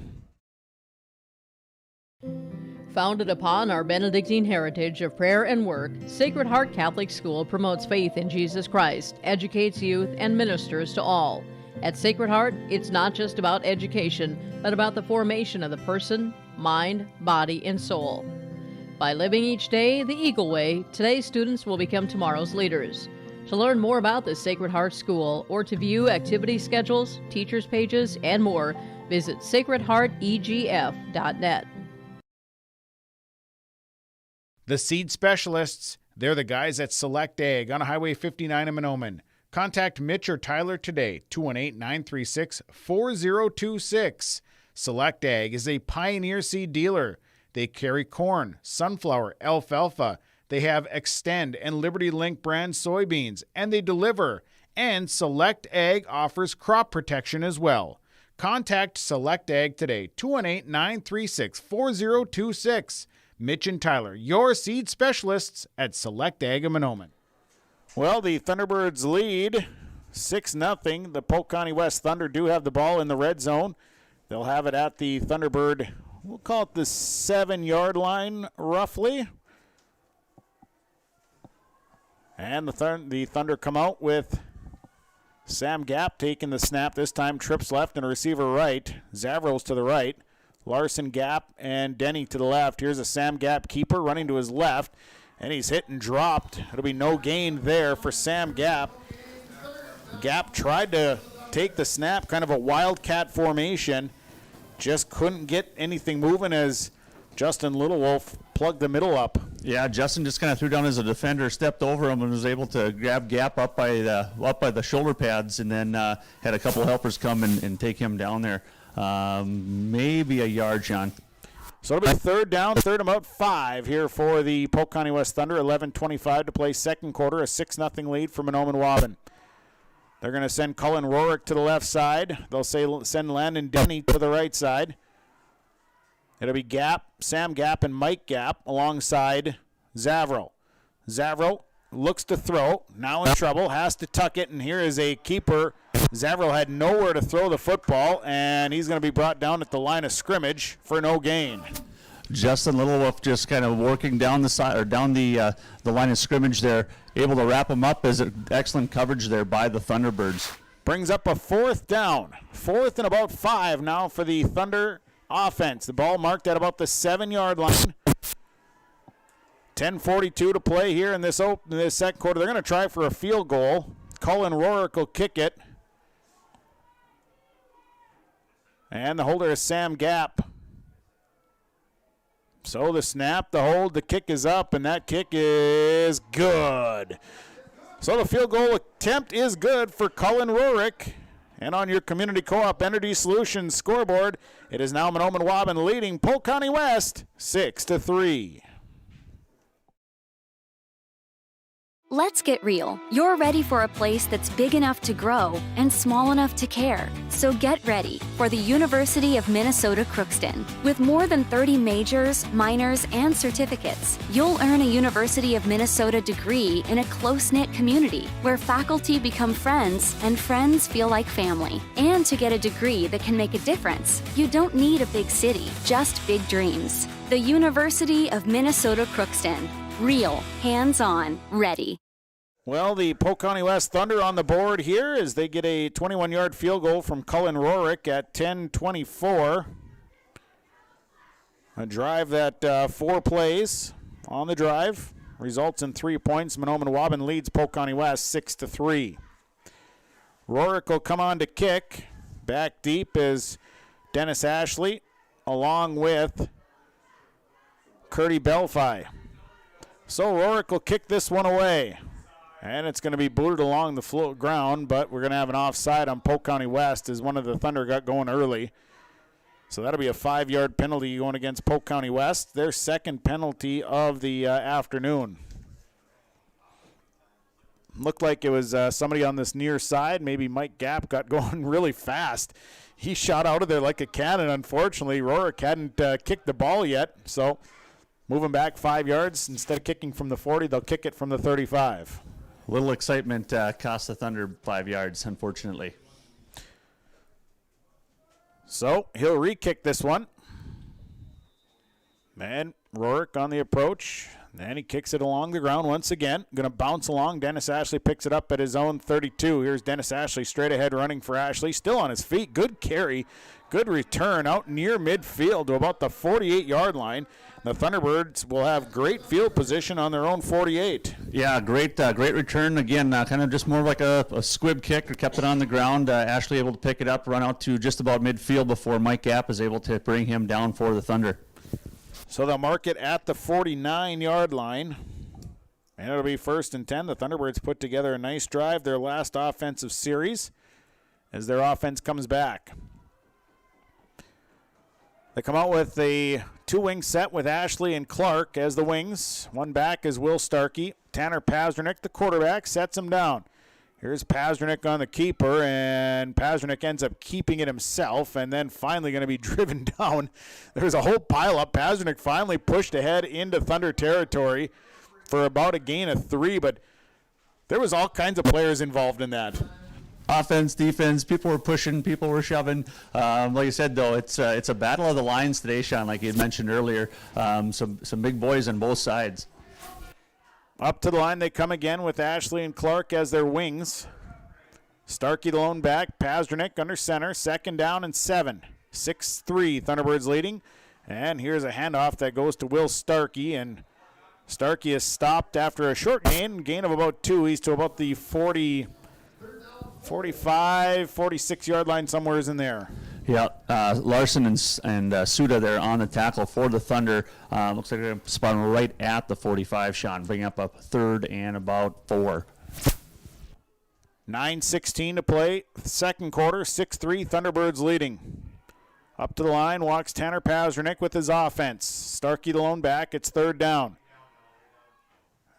Founded upon our Benedictine heritage of prayer and work, Sacred Heart Catholic School promotes faith in Jesus Christ, educates youth, and ministers to all. At Sacred Heart, it's not just about education, but about the formation of the person, mind, body, and soul. By living each day the Eagle Way, today's students will become tomorrow's leaders. To learn more about the Sacred Heart School or to view activity schedules, teachers' pages, and more, visit sacredheartegf.net. The seed specialists, they're the guys at Select Ag on Highway 59 in Mahnomen. Contact Mitch or Tyler today, 218-936-4026. Select Ag is a Pioneer seed dealer. They carry corn, sunflower, alfalfa. They have Extend and Liberty Link brand soybeans, and they deliver. And Select Ag offers crop protection as well. Contact Select Ag today, 218-936-4026. Mitch and Tyler, your seed specialists at Select Ag in Mahnomen. Well, the Thunderbirds lead 6-0. The Polk County West Thunder do have the ball in the red zone. They'll have it at the Thunderbird, we'll call it the 7-yard line, roughly. And the Thunder come out with Sam Gap taking the snap. This time trips left and a receiver right. Zavros to the right. Larson, Gap, and Denny to the left. Here's a Sam Gap keeper running to his left. And he's hit and dropped. It'll be no gain there for Sam Gap. Gap tried to take the snap, kind of a wildcat formation. Just couldn't get anything moving as Justin Littlewolf plugged the middle up. Yeah, Justin just kind of threw down as a defender, stepped over him, and was able to grab Gap up by the shoulder pads, and then had a couple helpers come and take him down there. Maybe a yard, John. So it'll be third down, third about 5 here for the Polk County West Thunder. 11:25 to play second quarter, a 6-0 lead for Mahnomen Waubun. They're going to send Cullen Rourke to the left side. They'll send Landon Denny to the right side. It'll be Gap, Sam Gap, and Mike Gap alongside Zavro. Zavro looks to throw, now in trouble, has to tuck it, and here is a keeper. Zavro had nowhere to throw the football, and he's going to be brought down at the line of scrimmage for no gain. Justin Littlewolf just kind of working down the side or down the line of scrimmage there, able to wrap him up. As excellent coverage there by the Thunderbirds. Brings up a fourth down. Fourth and about 5 now for the Thunder offense. The ball marked at about the 7-yard line. 10:42 to play here in this second quarter. They're going to try for a field goal. Cullen Rorick will kick it. And the holder is Sam Gap. So the snap, the hold, the kick is up, and that kick is good. So the field goal attempt is good for Cullen Rorick. And on your Community Co-op Energy Solutions scoreboard, it is now Mahnomen Waubun leading Polk County West 6-3. Let's get real. You're ready for a place that's big enough to grow and small enough to care. So get ready for the University of Minnesota Crookston. With more than 30 majors, minors, and certificates, you'll earn a University of Minnesota degree in a close-knit community where faculty become friends and friends feel like family. And to get a degree that can make a difference, you don't need a big city, just big dreams. The University of Minnesota Crookston. Real, hands-on, ready. Well, the Polk County West Thunder on the board here as they get a 21-yard field goal from Cullen Rorick at 10:24. A drive that 4 plays on the drive results in 3 points. Mahnomen Waubun leads Polk County West 6-3. Rorick will come on to kick. Back deep is Dennis Ashley along with Curdy Belfi. So Rorick will kick this one away. And it's going to be booted along the ground, but we're going to have an offside on Polk County West as one of the Thunder got going early. So that'll be a 5-yard penalty going against Polk County West, their second penalty of the afternoon. Looked like it was somebody on this near side. Maybe Mike Gap got going really fast. He shot out of there like a cannon. Unfortunately, Rorick hadn't kicked the ball yet, so moving back 5 yards. Instead of kicking from the 40, they'll kick it from the 35. A little excitement cost the Thunder 5 yards, unfortunately. So he'll re-kick this one. And Rorick on the approach. Then he kicks it along the ground once again. Going to bounce along. Dennis Ashley picks it up at his own 32. Here's Dennis Ashley straight ahead running for Ashley. Still on his feet. Good carry. Good return out near midfield to about the 48-yard line. The Thunderbirds will have great field position on their own 48. Yeah, great return. Again, kind of just more like a squib kick, or kept it on the ground. Ashley able to pick it up, run out to just about midfield before Mike Gap is able to bring him down for the Thunder. So they'll mark it at the 49-yard line. And it'll be 1st and 10. The Thunderbirds put together a nice drive, their last offensive series, as their offense comes back. They come out with a 2-wing set with Ashley and Clark as the wings. One back is Will Starkey. Tanner Pazernick, the quarterback, sets him down. Here's Pazernick on the keeper, and Pazernick ends up keeping it himself and then finally going to be driven down. There's a whole pileup. Pazernick finally pushed ahead into Thunder territory for about a gain of 3, but there was all kinds of players involved in that. Offense, defense, people were pushing, people were shoving. Like you said, though, it's a battle of the lines today, Sean, like you had mentioned earlier. Some big boys on both sides. Up to the line they come again with Ashley and Clark as their wings. Starkey the lone back, Pazernick under center, 2nd down and 7. 6-3, Thunderbirds leading. And here's a handoff that goes to Will Starkey, and Starkey is stopped after a short gain of about 2. He's to about the 45, 46-yard line, somewhere is in there. Yeah, Larson and Suda there on the tackle for the Thunder. Looks like they're going to spot him right at the 45, Sean, bringing up a 3rd and about 4. 9:16 to play, second quarter, 6-3, Thunderbirds leading. Up to the line walks Tanner Pazernick with his offense. Starkey the lone back, it's 3rd down.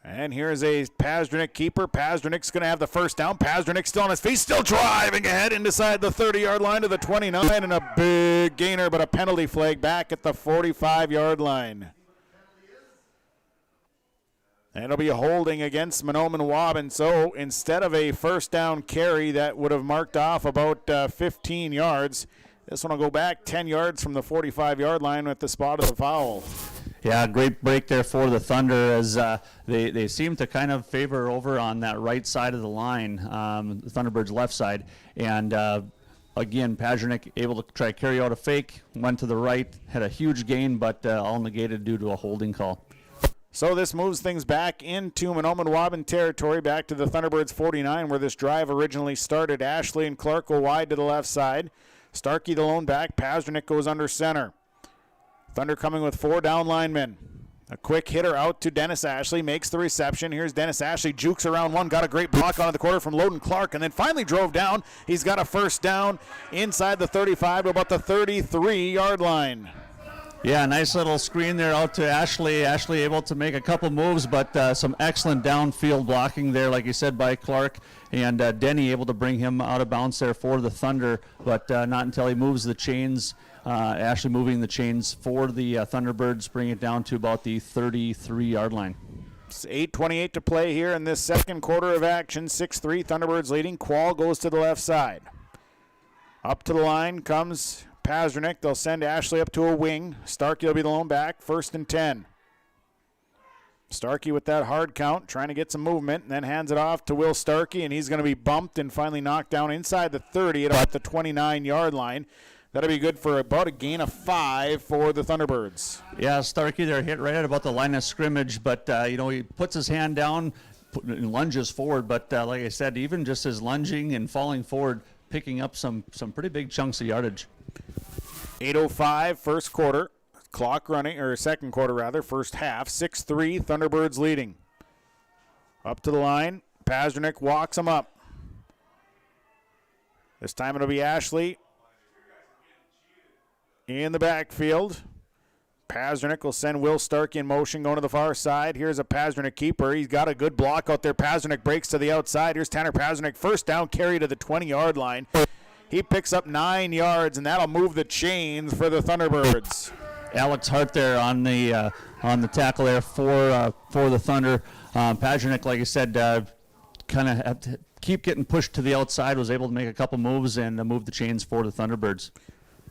And here's a Pazernick keeper. Pazernick's going to have the 1st down. Pazernick still on his feet, still driving ahead inside the 30-yard line to the 29, and a big gainer, but a penalty flag back at the 45-yard line. And it'll be a holding against Mahnomen Waubun. So instead of a 1st down carry that would have marked off about 15 yards, this one will go back 10 yards from the 45-yard line with the spot of the foul. Yeah, great break there for the Thunder as they seem to kind of favor over on that right side of the line, the Thunderbirds' left side, and again, Pasternak able to try to carry out a fake, went to the right, had a huge gain, but all negated due to a holding call. So this moves things back into Mahnomen Waubun territory, back to the Thunderbirds 49, where this drive originally started. Ashley and Clark go wide to the left side. Starkey the lone back. Pasternak goes under center. Thunder coming with 4 down linemen. A quick hitter out to Dennis Ashley, makes the reception. Here's Dennis Ashley, jukes around one, got a great block onto the quarter from Loden Clark, and then finally drove down. He's got a first down inside the 35 to about the 33-yard line. Yeah, nice little screen there out to Ashley. Ashley able to make a couple moves, but some excellent downfield blocking there, like you said, by Clark. And Denny able to bring him out of bounds there for the Thunder, but not until he moves the chains. Ashley moving the chains for the Thunderbirds, bring it down to about the 33-yard line. It's 8:28 to play here in this second quarter of action. 6-3, Thunderbirds leading. Quall goes to the left side. Up to the line comes Pasternak. They'll send Ashley up to a wing. Starkey will be the lone back. 1st and 10. Starkey with that hard count, trying to get some movement, and then hands it off to Will Starkey, and he's going to be bumped and finally knocked down inside the 30 at about the 29-yard line. That'll be good for about a gain of 5 for the Thunderbirds. Yeah, Starkey there hit right at about the line of scrimmage, but he puts his hand down and lunges forward. But like I said, even just his lunging and falling forward, picking up some pretty big chunks of yardage. 8:05, first quarter. Clock running, or second quarter rather, first half. 6-3, Thunderbirds leading. Up to the line, Pasternak walks him up. This time it'll be Ashley in the backfield. Pasternak will send Will Starkey in motion going to the far side. Here's a Pasternak keeper. He's got a good block out there. Pasternak breaks to the outside. Here's Tanner Pasternak, first down carry to the 20-yard line. He picks up 9 yards, and that'll move the chains for the Thunderbirds. Alex Hart there on the tackle there for the Thunder. Pasternak, like I said, kind of had to keep getting pushed to the outside, was able to make a couple moves and move the chains for the Thunderbirds.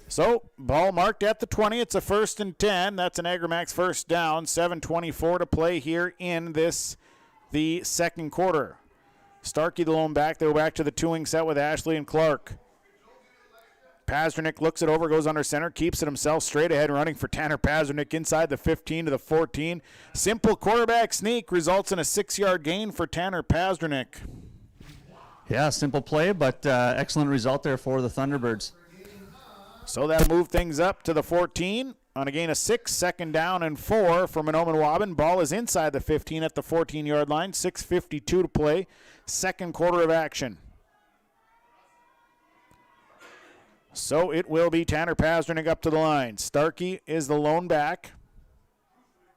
So, ball marked at the 20. It's a 1st and 10. That's an Agramax first down. 7:24 to play here in the second quarter. Starkey the lone back. They go back to the 2-wing set with Ashley and Clark. Pasternak looks it over, goes under center, keeps it himself, straight ahead running for Tanner Pasternak inside the 15 to the 14. Simple quarterback sneak results in a 6-yard gain for Tanner Pasternak. Yeah, simple play, but excellent result there for the Thunderbirds. So that'll move things up to the 14 on a gain of 6, 2nd down and 4 for Mahnomen Waubun. Ball is inside the 15 at the 14-yard line. 6:52 to play, second quarter of action. So it will be Tanner Pasternak up to the line. Starkey is the lone back.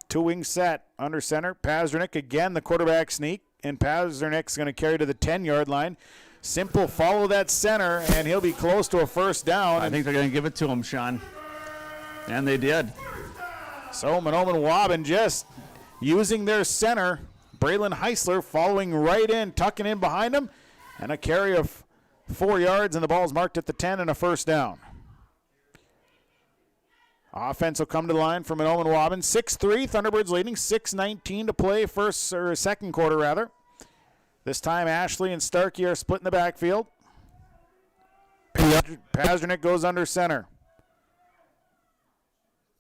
2-wing set under center. Pasternak again, the quarterback sneak, and Pasternak's going to carry to the 10-yard line. Simple follow that center, and he'll be close to a first down. I think they're going to give it to him, Sean. And they did. So Mahnomen Waubun just using their center. Braylon Heisler following right in, tucking in behind him, and a carry of 4 yards, and the ball's marked at the 10 and a first down. Offense will come to the line for Mahnomen Waubun. 6-3, Thunderbirds leading. 6:19 to play, second quarter rather. This time Ashley and Starkey are split in the backfield. Pasternak goes under center.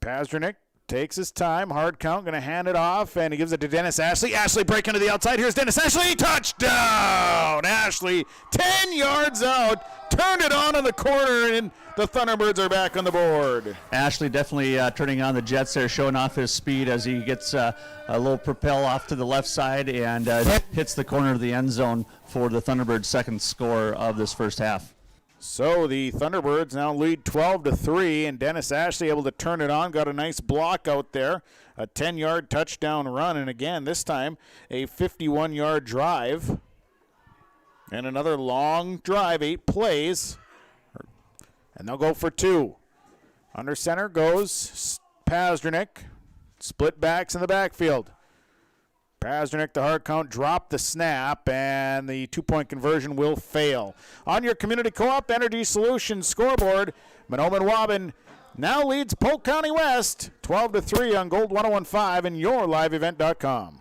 Pasternak takes his time, hard count, going to hand it off, and he gives it to Dennis Ashley. Ashley breaking to the outside. Here's Dennis Ashley, touchdown! Ashley, 10 yards out, turned it on in the corner, and the Thunderbirds are back on the board. Ashley definitely turning on the jets there, showing off his speed as he gets a little propel off to the left side and hits the corner of the end zone for the Thunderbirds' second score of this first half. So the Thunderbirds now lead 12-3, and Dennis Ashley able to turn it on. Got a nice block out there, a 10-yard touchdown run, and again, this time a 51-yard drive. And another long drive, 8 plays, and they'll go for 2. Under center goes Pasternak. Split backs in the backfield. Pasternak, the hard count, dropped the snap, and the 2-point conversion will fail. On your Community Co-op Energy Solutions scoreboard, Mahnomen Waubun now leads Polk County West 12-3 on Gold 101.5 and yourliveevent.com.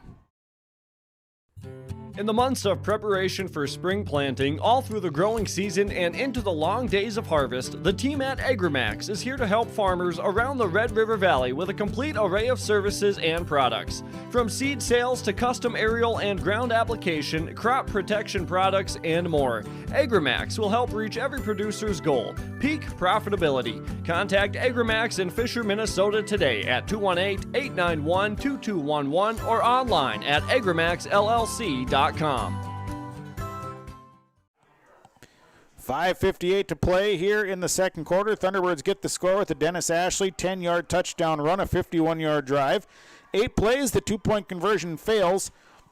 In the months of preparation for spring planting, all through the growing season and into the long days of harvest, the team at AgriMax is here to help farmers around the Red River Valley with a complete array of services and products. From seed sales to custom aerial and ground application, crop protection products, and more, AgriMax will help reach every producer's goal, peak profitability. Contact AgriMax in Fisher, Minnesota today at 218-891-2211 or online at agrimaxllc.com. 5:58 to play here in the second quarter. Thunderbirds get the score with a Dennis Ashley 10-yard touchdown run, a 51-yard drive. 8 plays, the 2-point conversion fails.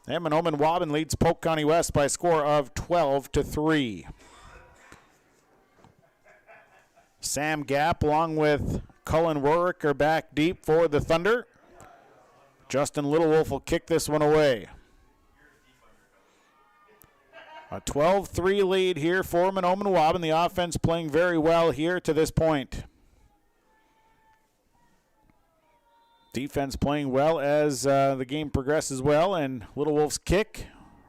And Mahnomen Waubun leads Polk County West by a score of 12-3. Sam Gapp along with Cullen Rorick are back deep for the Thunder. Justin Littlewolf will kick this one away. A 12-3 lead here for Mahnomen Waubun. The offense playing very well here to this point. Defense playing well as the game progresses well. And Littlewolf's kick.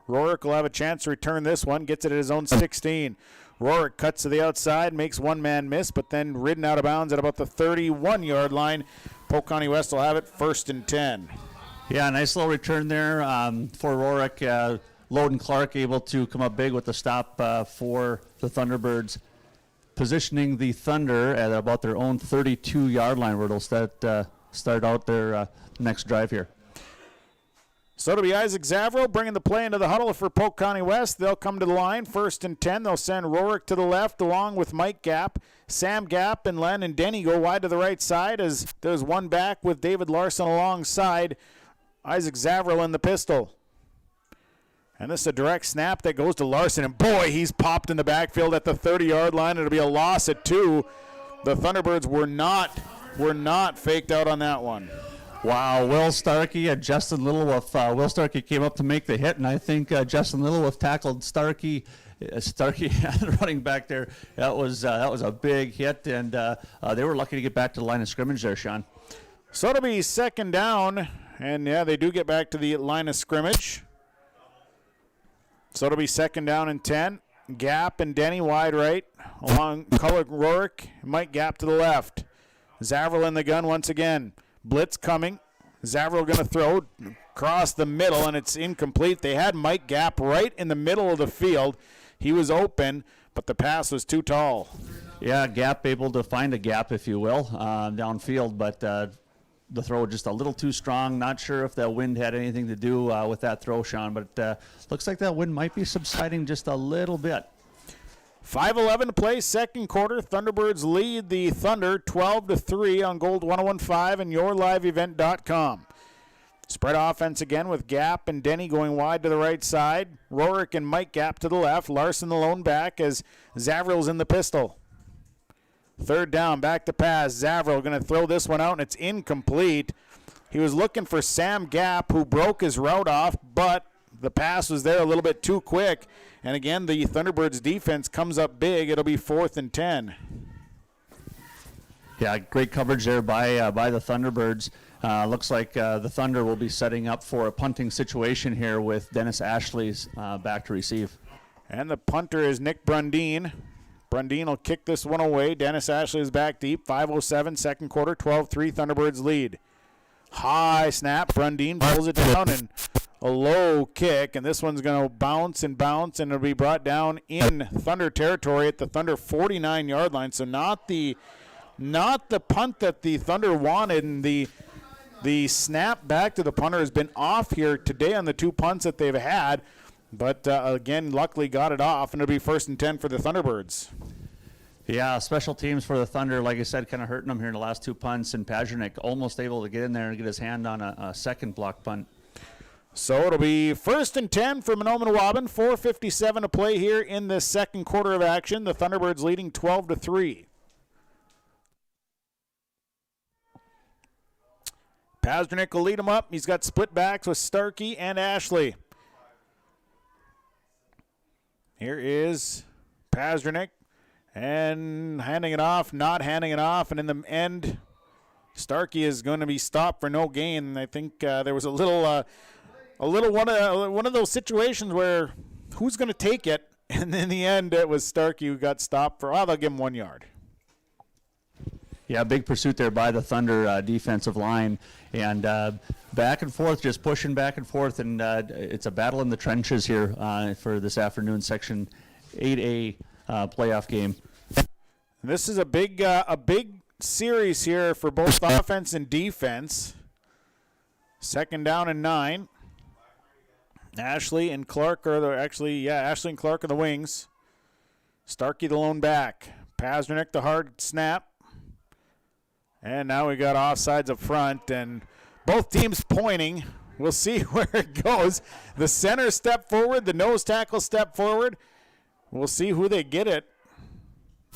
Rorick will have a chance to return this one. Gets it at his own 16. Rorick cuts to the outside, makes one man miss, but then ridden out of bounds at about the 31-yard line. Polk County West will have it 1st and 10. Yeah, nice little return there for Rorick. Loden Clark able to come up big with the stop for the Thunderbirds, positioning the Thunder at about their own 32-yard line where they'll start out their next drive here. So it'll be Isaac Zavro bringing the play into the huddle for Polk County West. They'll come to the line, 1st and 10. They'll send Rorick to the left along with Mike Gapp. Sam Gapp and Len and Denny go wide to the right side as there's one back with David Larson alongside Isaac Zavro in the pistol. And this is a direct snap that goes to Larson. And boy, he's popped in the backfield at the 30-yard line. It'll be a loss at 2. The Thunderbirds were not faked out on that one. Wow, Will Starkey and Justin Littlewolf. Will Starkey came up to make the hit, and I think Justin Littlewolf tackled Starkey running back there. That was a big hit, and they were lucky to get back to the line of scrimmage there, Sean. So it'll be 2nd down, and yeah, they do get back to the line of scrimmage. So it'll be 2nd down and 10. Gapp and Denny wide right, along Cullen Rorick, Mike Gapp to the left. Zavril in the gun once again. Blitz coming. Zavril going to throw across the middle, and it's incomplete. They had Mike Gapp right in the middle of the field. He was open, but the pass was too tall. Yeah, Gapp able to find a gap, if you will, downfield, but the throw just a little too strong. Not sure if that wind had anything to do with that throw, Sean, but looks like that wind might be subsiding just a little bit. 5:11 to play, second quarter. Thunderbirds lead the Thunder 12-3 on Gold 101.5 and YourLiveEvent.com. Spread offense again with Gapp and Denny going wide to the right side. Rorick and Mike Gapp to the left. Larson the lone back as Zavril's in the pistol. 3rd down, back to pass. Zavril going to throw this one out, and it's incomplete. He was looking for Sam Gapp, who broke his route off, but the pass was there a little bit too quick. And again, the Thunderbirds defense comes up big. It'll be 4th and 10. Yeah, great coverage there by the Thunderbirds. Looks like the Thunder will be setting up for a punting situation here with Dennis Ashley's back to receive. And the punter is Nick Brundeen. Brundeen will kick this one away. Dennis Ashley is back deep. 5:07, second quarter, 12-3 Thunderbirds lead. High snap. Brundeen pulls it down and a low kick, and this one's going to bounce, and it'll be brought down in Thunder territory at the Thunder 49-yard line. So not the punt that the Thunder wanted, and the snap back to the punter has been off here today on the 2 punts that they've had, but again, luckily got it off, and it'll be 1st and 10 for the Thunderbirds. Yeah, special teams for the Thunder, like I said, kind of hurting them here in the last 2 punts, and Pajernik almost able to get in there and get his hand on a second block punt. So it'll be 1st and 10 for Mahnomen Waubun. 4:57 to play here in the second quarter of action. The Thunderbirds leading 12-3. Pasternak will lead him up. He's got split backs with Starkey and Ashley. Here is Pasternak, and handing it off, not handing it off, and in the end, Starkey is going to be stopped for no gain. I think there was a little a little one of those situations where who's going to take it? And in the end, it was Starkey who got stopped for, they'll give him 1 yard. Yeah, big pursuit there by the Thunder defensive line. And back and forth, just pushing back and forth. And it's a battle in the trenches here for this afternoon Section 8A playoff game. This is a big series here for both offense and defense. 2nd down and 9. Ashley and Clark are Ashley and Clark are the wings. Starkey the lone back. Pazdernik the hard snap. And now we got offsides up front, and both teams pointing. We'll see where it goes. The center step forward, the nose tackle step forward. We'll see who they get it.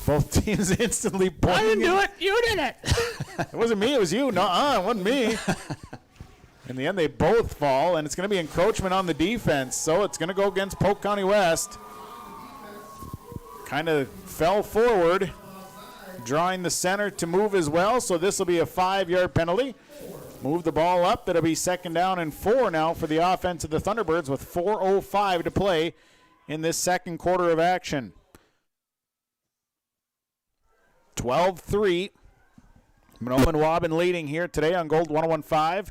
Both teams instantly pointing. I didn't do it. You did it. It wasn't me. It was you. No, it wasn't me. In the end, they both fall, and it's going to be encroachment on the defense. So it's going to go against Polk County West. Kind of fell forward, drawing the center to move as well. So this will be a 5-yard penalty. Move the ball up. That'll be 2nd down and 4 now for the offense of the Thunderbirds with 4:05 to play in this second quarter of action. 12-3. Mahnomen Waubun leading here today on Gold 101.5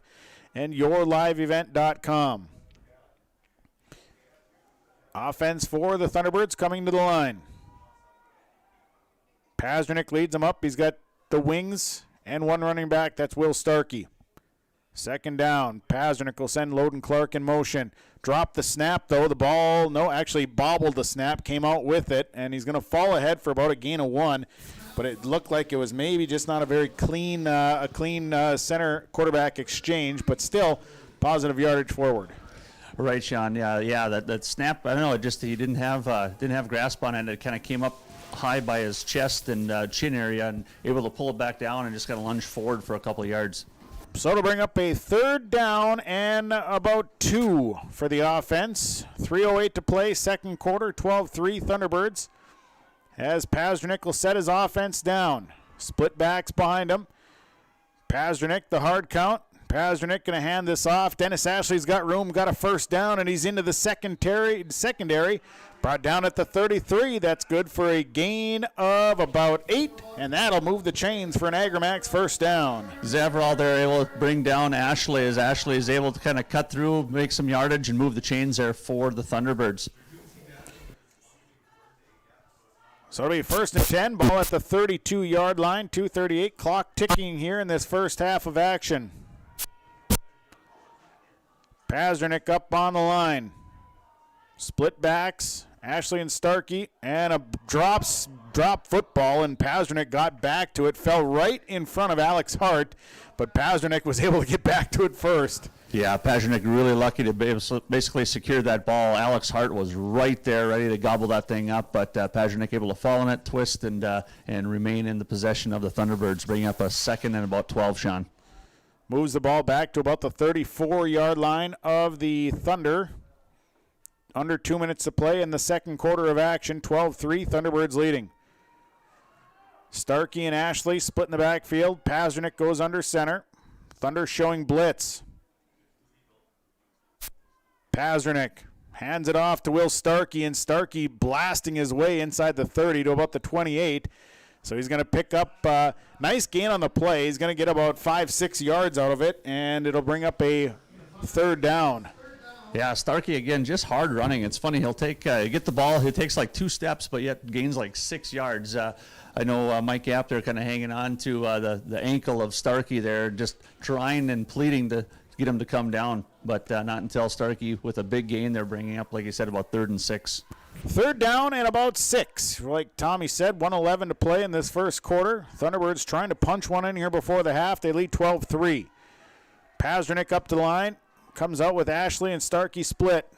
and yourliveevent.com. Offense for the Thunderbirds coming to the line. Pazdernik leads them up. He's got the wings and one running back. That's Will Starkey. 2nd down. Pazdernik will send Loden Clark in motion. Drop the snap, though. The ball, actually bobbled the snap, came out with it, and he's going to fall ahead for about a gain of 1. But it looked like it was maybe just not a very clean center quarterback exchange, but still positive yardage forward. Right, Sean. Yeah. That snap. I don't know. He didn't have grasp on it. It kind of came up high by his chest and chin area, and able to pull it back down and just kind of lunge forward for a couple of yards. So to bring up a 3rd down and about 2 for the offense. 3:08 to play, second quarter. 12-3 Thunderbirds. As Pazdernik will set his offense down. Split backs behind him. Pazdernik, the hard count. Pazdernik going to hand this off. Dennis Ashley's got room, got a 1st down, and he's into the secondary. Brought down at the 33. That's good for a gain of about 8, and that'll move the chains for an Agrimax 1st down. Zavrall there able to bring down Ashley as Ashley is able to kind of cut through, make some yardage, and move the chains there for the Thunderbirds. So it'll be 1st and 10, ball at the 32-yard line, 2:38, clock ticking here in this first half of action. Pazdernik up on the line. Split backs, Ashley and Starkey, and a drop football, and Pazdernik got back to it, fell right in front of Alex Hart, but Pazdernik was able to get back to it first. Yeah, Pazdernik really lucky to be able to basically secure that ball. Alex Hart was right there, ready to gobble that thing up, but Pazdernik able to fall in it, twist, and remain in the possession of the Thunderbirds, bringing up a 2nd and about 12, Sean. Moves the ball back to about the 34-yard line of the Thunder. Under 2 minutes to play in the second quarter of action. 12-3, Thunderbirds leading. Starkey and Ashley split in the backfield. Pazdernik goes under center. Thunder showing blitz. Pazdernik hands it off to Will Starkey, and Starkey blasting his way inside the 30 to about the 28. So he's going to pick up a nice gain on the play. He's going to get about 5-6 yards out of it, and it'll bring up a 3rd down. Yeah, Starkey again, just hard running. It's funny, he'll get the ball, he takes like 2 steps, but yet gains like 6 yards. I know Mike App there kind of hanging on to the ankle of Starkey there, just trying and pleading to get him to come down, but not until Starkey with a big gain they're bringing up, like you said, about 3rd and 6. 3rd down and about 6. Like Tommy said, 1:11 to play in this first quarter. Thunderbirds trying to punch one in here before the half. They lead 12-3. Pazdernik up to the line. Comes out with Ashley and Starkey split.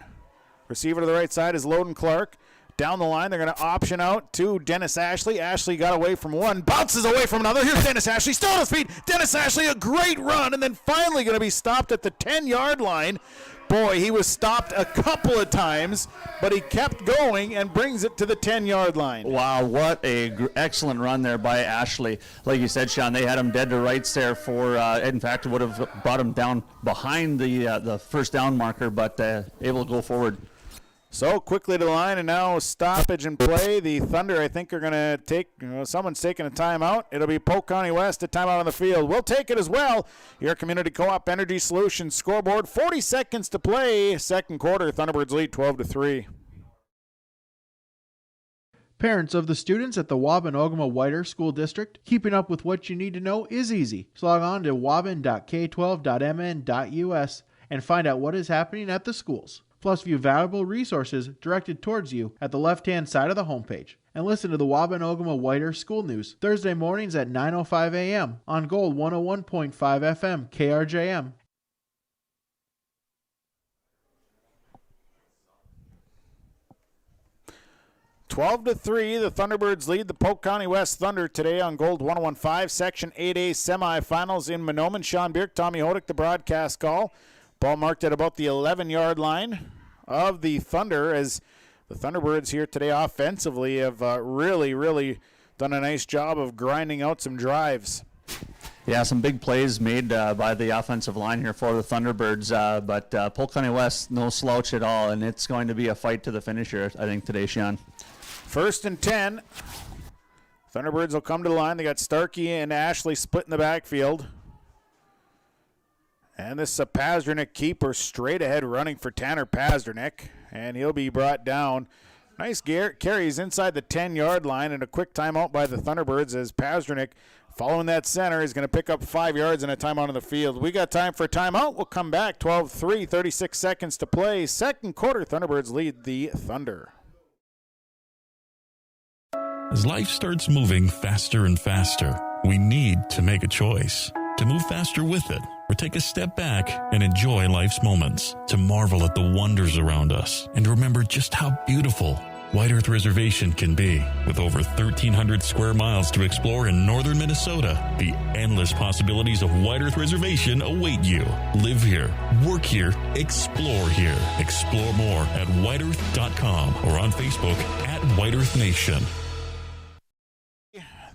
Receiver to the right side is Loden Clark. Down the line, they're going to option out to Dennis Ashley. Ashley got away from one, bounces away from another. Here's Dennis Ashley, still on his feet. Dennis Ashley, a great run, and then finally going to be stopped at the 10-yard line boy, he was stopped a couple of times, but he kept going and brings it to the 10-yard line. Wow, what a excellent run there by Ashley. Like you said, Sean, they had him dead to rights there for, in fact, it would have brought him down behind the first down marker, but able to go forward. So quickly to the line, and now stoppage and play. The Thunder, I think, are going to take, someone's taking a timeout. It'll be Polk County West, a timeout on the field. We'll take it as well. Your Community Co-op Energy Solutions scoreboard, 40 seconds to play. Second quarter, Thunderbirds lead 12-3. Parents of the students at the Waubun-Ogama-Whiter School District, keeping up with what you need to know is easy. So log on to waubun.k12.mn.us and find out what is happening at the schools. Plus view valuable resources directed towards you at the left-hand side of the homepage. And listen to the Waubun-Ogama-Whiter School News Thursday mornings at 9:05 a.m. on Gold 101.5 FM KRJM. Twelve to 3, the Thunderbirds lead the Polk County West Thunder today on Gold 101.5, Section 8A semifinals in Mahnomen. Sean Bierk, Tommy Hodick, the broadcast call. Ball marked at about the 11-yard line of the Thunder, as the Thunderbirds here today offensively have really done a nice job of grinding out some drives. Yeah, some big plays made by the offensive line here for the Thunderbirds, but Polk County West, no slouch at all, and it's going to be a fight to the finish here, I think, today, Sean. 1st and 10. Thunderbirds will come to the line. They got Starkey and Ashley split in the backfield. And this is a Pazdernick keeper straight ahead running for Tanner Pazdernick, and he'll be brought down. Nice carries inside the 10-yard line, and a quick timeout by the Thunderbirds as Pazdernick, following that center, is going to pick up 5 yards and a timeout on the field. We got time for a timeout. We'll come back. 12-3, 36 seconds to play. Second quarter, Thunderbirds lead the Thunder. As life starts moving faster and faster, we need to make a choice. To move faster with it, or take a step back and enjoy life's moments, to marvel at the wonders around us, and remember just how beautiful White Earth Reservation can be. With over 1,300 square miles to explore in northern Minnesota, the endless possibilities of White Earth Reservation await you. Live here, work here, explore here. Explore more at whiteearth.com or on Facebook at White Earth Nation.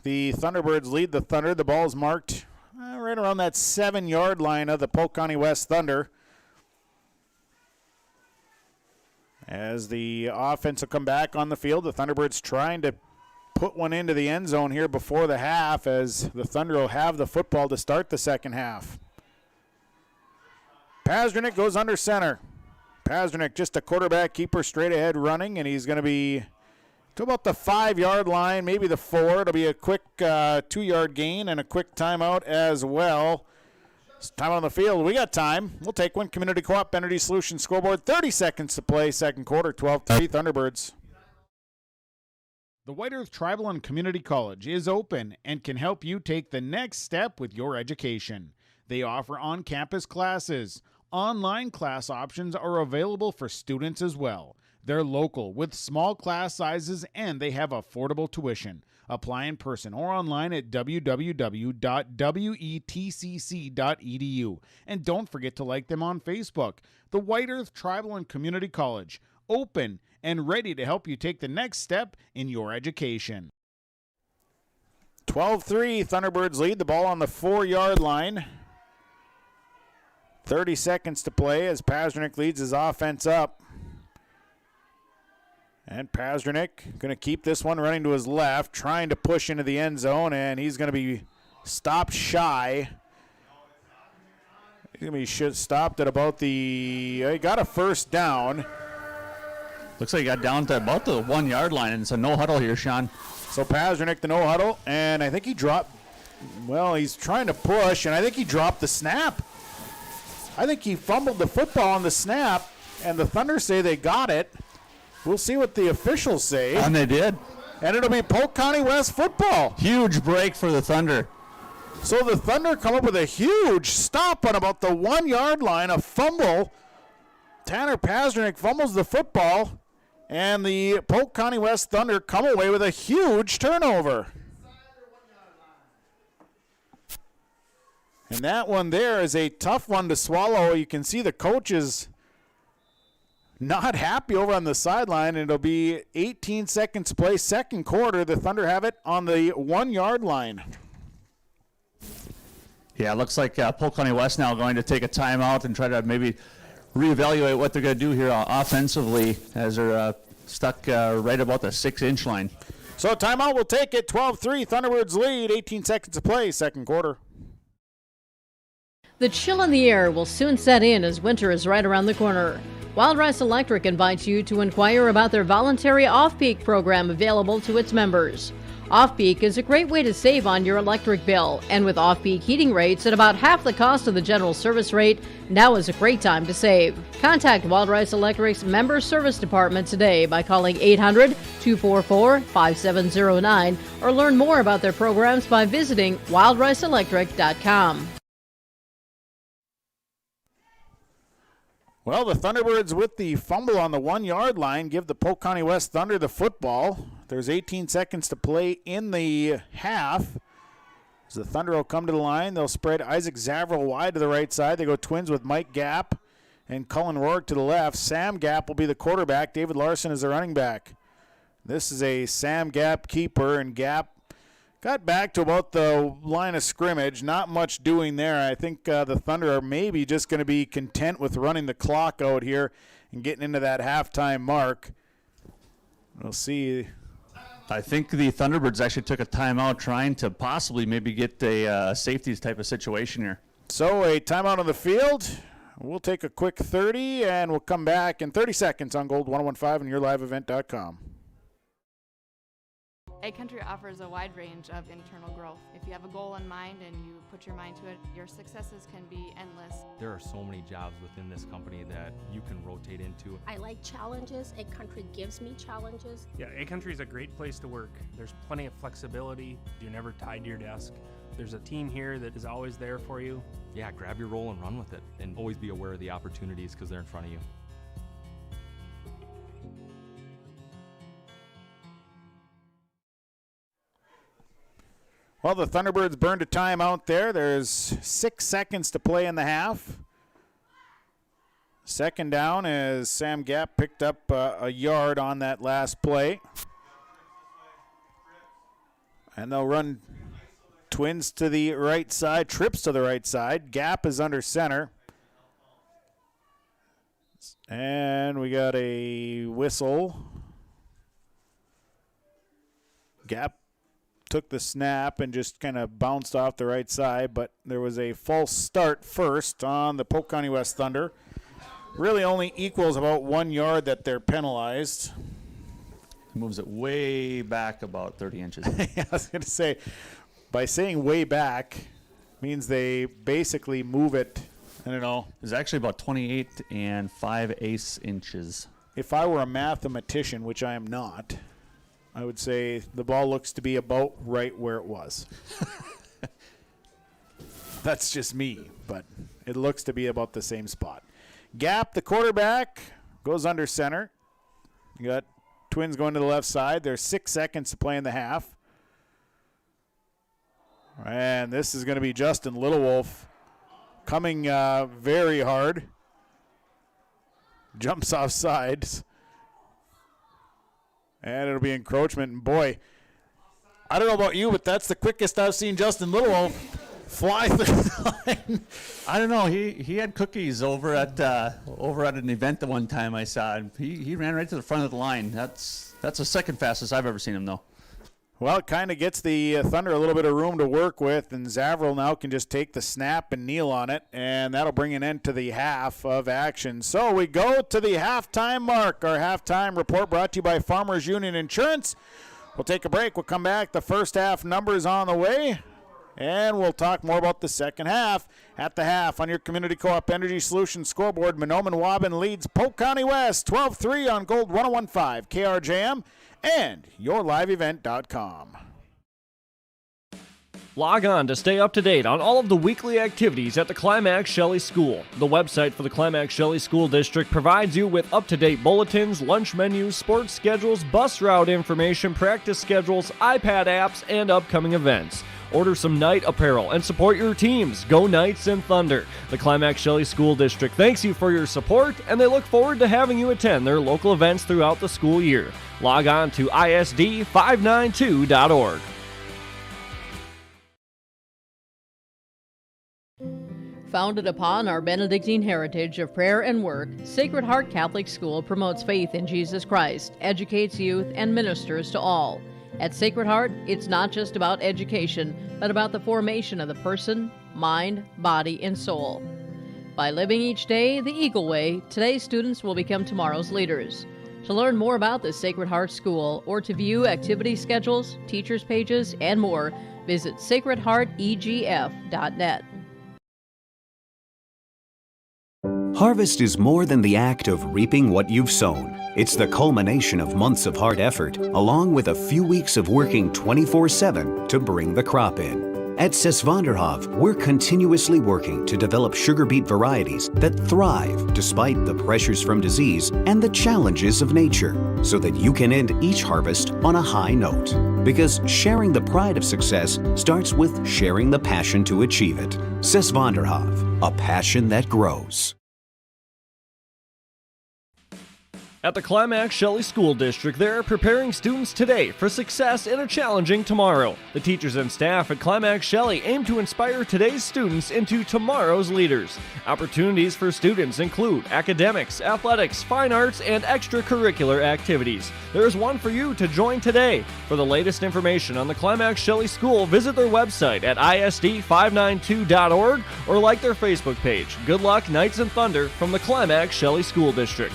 The Thunderbirds lead the Thunder. The ball is marked right around that 7-yard line of the Polk County West Thunder. As the offense will come back on the field, the Thunderbirds trying to put one into the end zone here before the half, as the Thunder will have the football to start the second half. Pazdernick goes under center. Pazdernick, just a quarterback keeper straight ahead running, and he's going to be to about the 5-yard line, maybe the 4. It'll be a quick 2-yard gain and a quick timeout as well. It's time on the field. We got time. We'll take one. Community Co-op Energy Solutions scoreboard. 30 seconds to play. Second quarter, 12-3 Thunderbirds. The White Earth Tribal and Community College is open and can help you take the next step with your education. They offer on-campus classes. Online class options are available for students as well. They're local with small class sizes, and they have affordable tuition. Apply in person or online at www.wetcc.edu. And don't forget to like them on Facebook. The White Earth Tribal and Community College, open and ready to help you take the next step in your education. 12-3, Thunderbirds lead the ball on the 4-yard line. 30 seconds to play as Pazdernick leads his offense up. And Pazdernick going to keep this one running to his left, trying to push into the end zone, and he's going to be stopped shy. He's going to be stopped at about the, he got a first down. Looks like he got down to about the 1-yard line, and it's a no huddle here, Sean. So Pazdernick, the no huddle, and I think he dropped, well, he's trying to push, and I think he dropped the snap. I think he fumbled the football on the snap, and the Thunder say they got it. We'll see what the officials say. And they did. And it'll be Polk County West football. Huge break for the Thunder. So the Thunder come up with a huge stop on about the 1-yard line, a fumble. Tanner Pazdernick fumbles the football, and the Polk County West Thunder come away with a huge turnover. And that one there is a tough one to swallow. You can see the coaches not happy over on the sideline, and it'll be 18 seconds to play, second quarter. The Thunder have it on the 1 yard line. Yeah, it looks like Polk County West now going to take a timeout and try to maybe reevaluate what they're going to do here offensively as they're stuck right about the 6-inch line. So timeout will take it. 12-3, Thunderbirds lead, 18 seconds to play, second quarter. The chill in the air will soon set in as winter is right around the corner. Wild Rice Electric invites you to inquire about their voluntary off-peak program available to its members. Off-peak is a great way to save on your electric bill, and with off-peak heating rates at about half the cost of the general service rate, now is a great time to save. Contact Wild Rice Electric's Member Service Department today by calling 800-244-5709 or learn more about their programs by visiting wildriceelectric.com. Well, the Thunderbirds with the fumble on the 1 yard line give the Polk County West Thunder the football. There's 18 seconds to play in the half. As the Thunder will come to the line, they'll spread Isaac Zavril wide to the right side. They go twins with Mike Gapp and Cullen Rourke to the left. Sam Gapp will be the quarterback. David Larson is the running back. This is a Sam Gapp keeper, and Gapp got back to about the line of scrimmage. Not much doing there. I think the Thunder are maybe just going to be content with running the clock out here and getting into that halftime mark. We'll see. I think the Thunderbirds actually took a timeout trying to possibly maybe get a safeties type of situation here. So a timeout on the field. We'll take a quick 30, and we'll come back in 30 seconds on Gold 101.5 and yourliveevent.com. Ag Country offers a wide range of internal growth. If you have a goal in mind and you put your mind to it, your successes can be endless. There are so many jobs within this company that you can rotate into. I like challenges. Ag Country gives me challenges. Yeah, Ag Country is a great place to work. There's plenty of flexibility. You're never tied to your desk. There's a team here that is always there for you. Yeah, grab your role and run with it, and always be aware of the opportunities because they're in front of you. Well, the Thunderbirds burned a timeout there. There's 6 seconds to play in the half. Second down as Sam Gapp picked up a yard on that last play. And they'll run twins to the right side, trips to the right side. Gapp is under center. And we got a whistle. Gapp took the snap and just kind of bounced off the right side, but there was a false start first on the Polk County West Thunder. Really only equals about 1 yard that they're penalized. Moves it way back about 30 inches. Yeah, I was going to say, by saying way back, means they basically move it, I don't know. It's actually about 28 5/8 inches. If I were a mathematician, which I am not, I would say the ball looks to be about right where it was. That's just me, but it looks to be about the same spot. Gapp, the quarterback, goes under center. You got twins going to the left side. There's 6 seconds to play in the half. And this is going to be Justin Littlewolf coming very hard. Jumps off sides. And it'll be encroachment. And boy, I don't know about you, but that's the quickest I've seen Justin Littlewolf fly through the line. I don't know. He had cookies over at an event the one time I saw. He ran right to the front of the line. That's the second fastest I've ever seen him, though. Well, it kind of gets the Thunder a little bit of room to work with, and Zavril now can just take the snap and kneel on it, and that'll bring an end to the half of action. So we go to the halftime mark. Our halftime report brought to you by Farmers Union Insurance. We'll take a break. We'll come back. The first half numbers on the way, and we'll talk more about the second half. At the half on your Community Co-op Energy Solutions scoreboard, Mahnomen Waubun leads Polk County West 12-3 on Gold 101.5 KRJM and yourliveevent.com. Log on to stay up to date on all of the weekly activities at the Climax Shelley School. The website for the Climax Shelley School District provides you with up-to-date bulletins, lunch menus, sports schedules, bus route information, practice schedules, iPad apps, and upcoming events. Order some night apparel and support your teams. Go Knights and Thunder. The Climax Shelley School District thanks you for your support, and they look forward to having you attend their local events throughout the school year. Log on to isd592.org. Founded upon our Benedictine heritage of prayer and work, Sacred Heart Catholic School promotes faith in Jesus Christ, educates youth, and ministers to all. At Sacred Heart, it's not just about education, but about the formation of the person, mind, body, and soul. By living each day the Eagle Way, today's students will become tomorrow's leaders. To learn more about the Sacred Heart School or to view activity schedules, teachers' pages, and more, visit sacredheartegf.net. Harvest is more than the act of reaping what you've sown. It's the culmination of months of hard effort, along with a few weeks of working 24/7 to bring the crop in. At Sesvanderhof, we're continuously working to develop sugar beet varieties that thrive despite the pressures from disease and the challenges of nature, so that you can end each harvest on a high note. Because sharing the pride of success starts with sharing the passion to achieve it. Sesvanderhof, a passion that grows. At the Climax Shelley School District, they're preparing students today for success in a challenging tomorrow. The teachers and staff at Climax Shelley aim to inspire today's students into tomorrow's leaders. Opportunities for students include academics, athletics, fine arts, and extracurricular activities. There is one for you to join today. For the latest information on the Climax Shelley School, visit their website at isd592.org or like their Facebook page. Good luck, Knights and Thunder, from the Climax Shelley School District.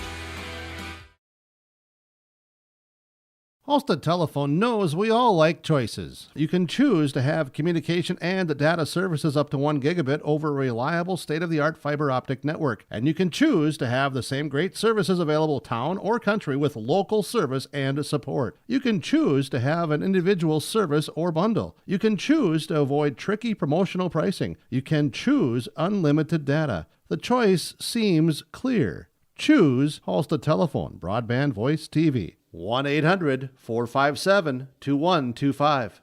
Halstead Telephone knows we all like choices. You can choose to have communication and data services up to 1 gigabit over a reliable state-of-the-art fiber optic network. And you can choose to have the same great services available town or country with local service and support. You can choose to have an individual service or bundle. You can choose to avoid tricky promotional pricing. You can choose unlimited data. The choice seems clear. Choose Halstead Telephone, broadband voice TV. 1-800-457-2125.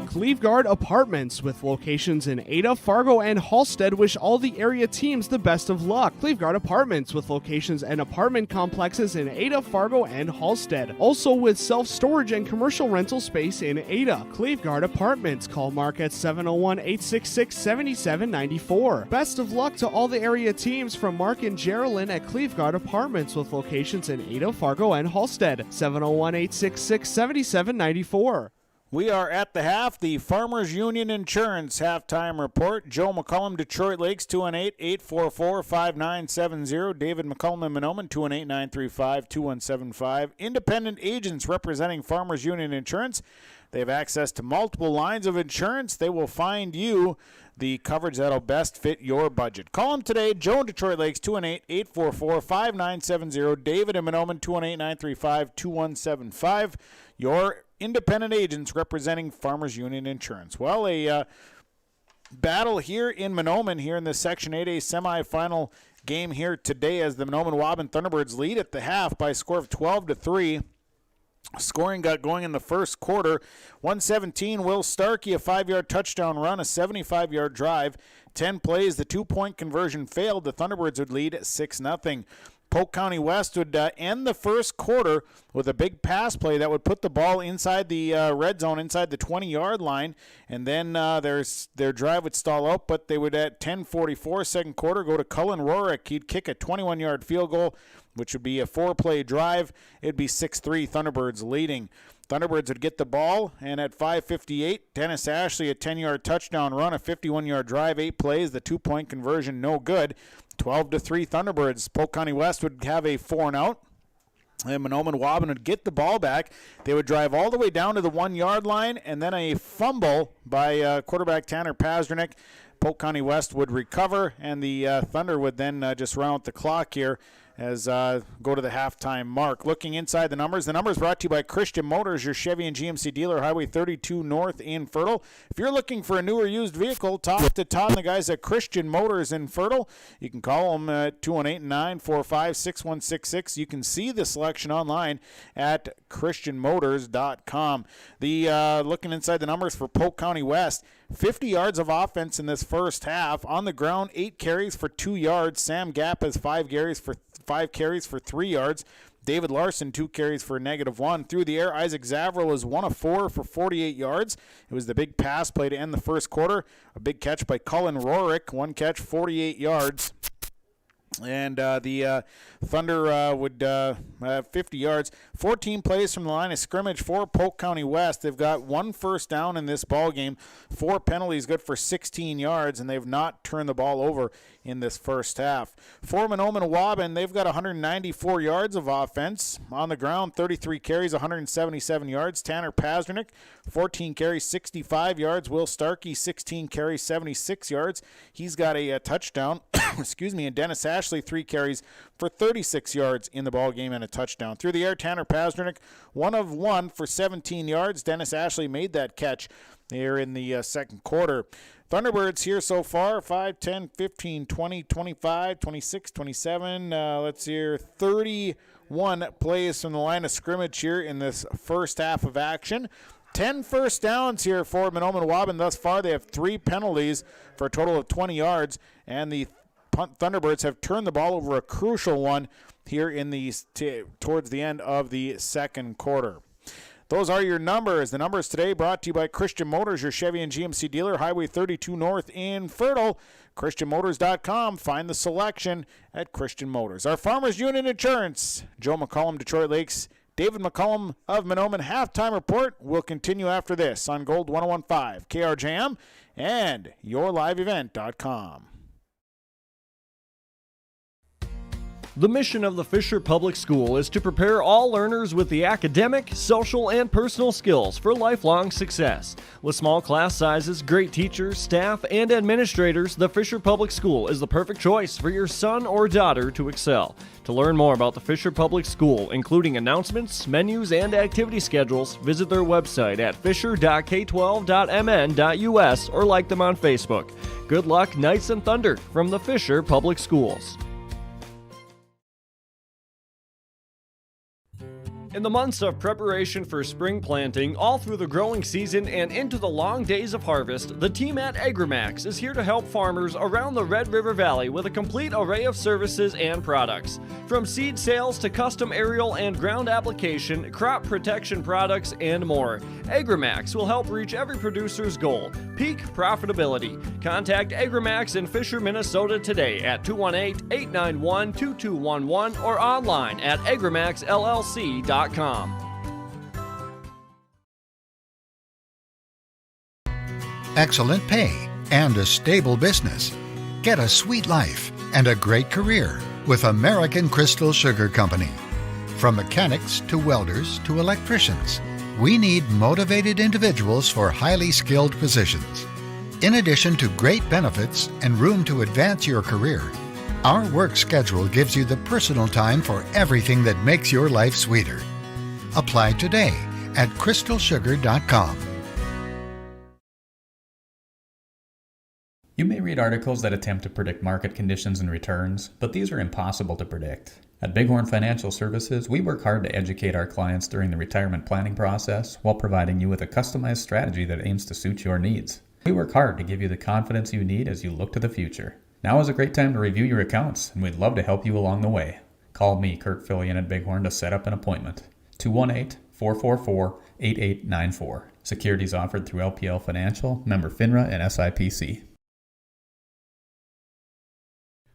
Cleveguard Apartments, with locations in Ada, Fargo, and Halstead, wish all the area teams the best of luck. Cleveguard Apartments, with locations and apartment complexes in Ada, Fargo, and Halstead. Also with self-storage and commercial rental space in Ada. Cleveguard Apartments. Call Mark at 701-866-7794. Best of luck to all the area teams from Mark and Geraldine at Cleveguard Apartments, with locations in Ada, Fargo, and Halstead. 701-866-7794. We are at the half, the Farmers Union Insurance halftime report. Joe McCullum, Detroit Lakes, 218-844-5970. David McCullum in Mahnomen, 218-935-2175. Independent agents representing Farmers Union Insurance. They have access to multiple lines of insurance. They will find you the coverage that'll best fit your budget. Call them today. Joe in Detroit Lakes, 218-844-5970. David in Mahnomen, 218-935-2175. Your independent agents representing Farmers Union Insurance. Well, a battle here in Mahnomen here in the Section 8A semifinal game here today as the Mahnomen Waubun Thunderbirds lead at the half by a score of 12-3. Scoring got going in the first quarter. 117, Will Starkey, a 5-yard touchdown run, a 75-yard drive. 10 plays, the 2-point conversion failed. The Thunderbirds would lead 6-0. Polk County West would end the first quarter with a big pass play that would put the ball inside the red zone, inside the 20-yard line, and then their drive would stall out, but they would at 10:44 second quarter go to Cullen Rorick. He'd kick a 21-yard field goal, which would be a 4-play drive. It'd be 6-3, Thunderbirds leading. Thunderbirds would get the ball, and at 5:58, Dennis Ashley, a 10-yard touchdown run, a 51-yard drive, 8 plays, the 2-point conversion no good. 12-3 Thunderbirds. Polk County West would have a 4-and-out. And Mahnomen Waubun would get the ball back. They would drive all the way down to the 1-yard line, and then a fumble by quarterback Tanner Pazdernick. Polk County West would recover, and the Thunder would then just run out the clock here as go to the halftime mark. Looking inside the numbers brought to you by Christian Motors, your Chevy and GMC dealer, Highway 32 North in Fertile. If you're looking for a new or used vehicle, talk to Todd and the guys at Christian Motors in Fertile. You can call them at 218-945-6166. You can see the selection online at christianmotors.com. Looking inside the numbers for Polk County West, 50 yards of offense in this first half. On the ground, 8 carries for 2 yards. Sam Gapp has 5 carries for 3 yards. David Larson, 2 carries for -1. Through the air, Isaac Zavril is 1 of 4 for 48 yards. It was the big pass play to end the first quarter. A big catch by Cullen Rorick, 1 catch, 48 yards. And the Thunder would have 50 yards. 14 plays from the line of scrimmage for Polk County West. They've got 1 first down in this ball game, 4 penalties, good for 16 yards, and they've not turned the ball over in this first half. For Mahnomen Waubun, they've got 194 yards of offense. On the ground, 33 carries, 177 yards. Tanner Pasternak, 14 carries, 65 yards. Will Starkey, 16 carries, 76 yards. He's got a touchdown. Excuse me. And Dennis Ashley, 3 carries for 36 yards in the ball game and a touchdown. Through the air, Tanner Pasternak, 1 of 1 for 17 yards. Dennis Ashley made that catch there in the second quarter. Thunderbirds here so far, 5, 10, 15, 20, 25, 26, 27, 31 plays from the line of scrimmage here in this first half of action. 10 first downs here for Mahnomen Waubun thus far. They have 3 penalties for a total of 20 yards, and the Thunderbirds have turned the ball over a crucial one here in towards the end of the second quarter. Those are your numbers. The numbers today brought to you by Christian Motors, your Chevy and GMC dealer, Highway 32 North in Fertile. ChristianMotors.com. Find the selection at Christian Motors. Our Farmers Union Insurance, Joe McCollum, Detroit Lakes, David McCollum of Mahnomen. Halftime report will continue after this on Gold 101.5, KRJM, and YourLiveEvent.com. The mission of the Fisher Public School is to prepare all learners with the academic, social, and personal skills for lifelong success. With small class sizes, great teachers, staff, and administrators, the Fisher Public School is the perfect choice for your son or daughter to excel. To learn more about the Fisher Public School, including announcements, menus, and activity schedules, visit their website at fisher.k12.mn.us or like them on Facebook. Good luck, Knights and Thunder, from the Fisher Public Schools. In the months of preparation for spring planting, all through the growing season and into the long days of harvest, the team at Agrimax is here to help farmers around the Red River Valley with a complete array of services and products. From seed sales to custom aerial and ground application, crop protection products, and more, Agrimax will help reach every producer's goal, peak profitability. Contact Agrimax in Fisher, Minnesota today at 218-891-2211 or online at agrimaxllc.com. Excellent pay and a stable business. Get a sweet life and a great career with American Crystal Sugar Company. From mechanics to welders to electricians, we need motivated individuals for highly skilled positions. In addition to great benefits and room to advance your career, our work schedule gives you the personal time for everything that makes your life sweeter. Apply today at crystalsugar.com. You may read articles that attempt to predict market conditions and returns, but these are impossible to predict. At Bighorn Financial Services, we work hard to educate our clients during the retirement planning process while providing you with a customized strategy that aims to suit your needs. We work hard to give you the confidence you need as you look to the future. Now is a great time to review your accounts, and we'd love to help you along the way. Call me, Kurt Fillion at Bighorn, to set up an appointment. 218-444-8894. Securities offered through LPL Financial, member FINRA and SIPC.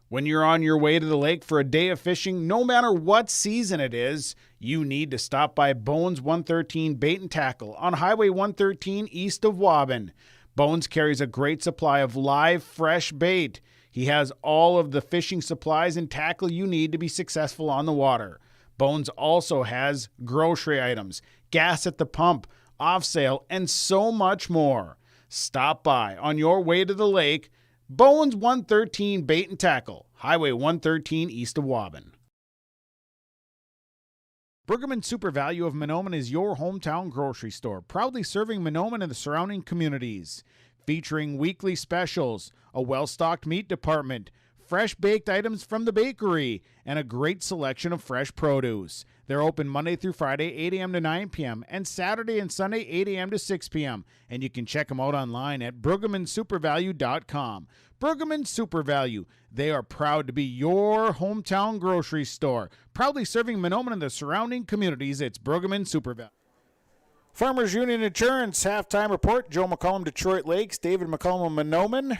When you're on your way to the lake for a day of fishing, no matter what season it is, you need to stop by Bones 113 Bait and Tackle on Highway 113 east of Waubun. Bones carries a great supply of live, fresh bait. He has all of the fishing supplies and tackle you need to be successful on the water. Bones also has grocery items, gas at the pump, off sale, and so much more. Stop by on your way to the lake. Bones 113 Bait and Tackle, Highway 113 east of Waubun. Pregame Super Value of Mahnomen is your hometown grocery store, proudly serving Mahnomen and the surrounding communities. Featuring weekly specials, a well-stocked meat department, fresh baked items from the bakery, and a great selection of fresh produce. They're open Monday through Friday, 8 a.m. to 9 p.m., and Saturday and Sunday, 8 a.m. to 6 p.m. And you can check them out online at BrueggemannSuperValue.com. Brueggemann Super Value. They are proud to be your hometown grocery store, proudly serving Mahnomen and the surrounding communities. It's Brueggemann Super Value. Farmers Union Insurance halftime report. Joe McCollum, Detroit Lakes. David McCollum, Mahnomen.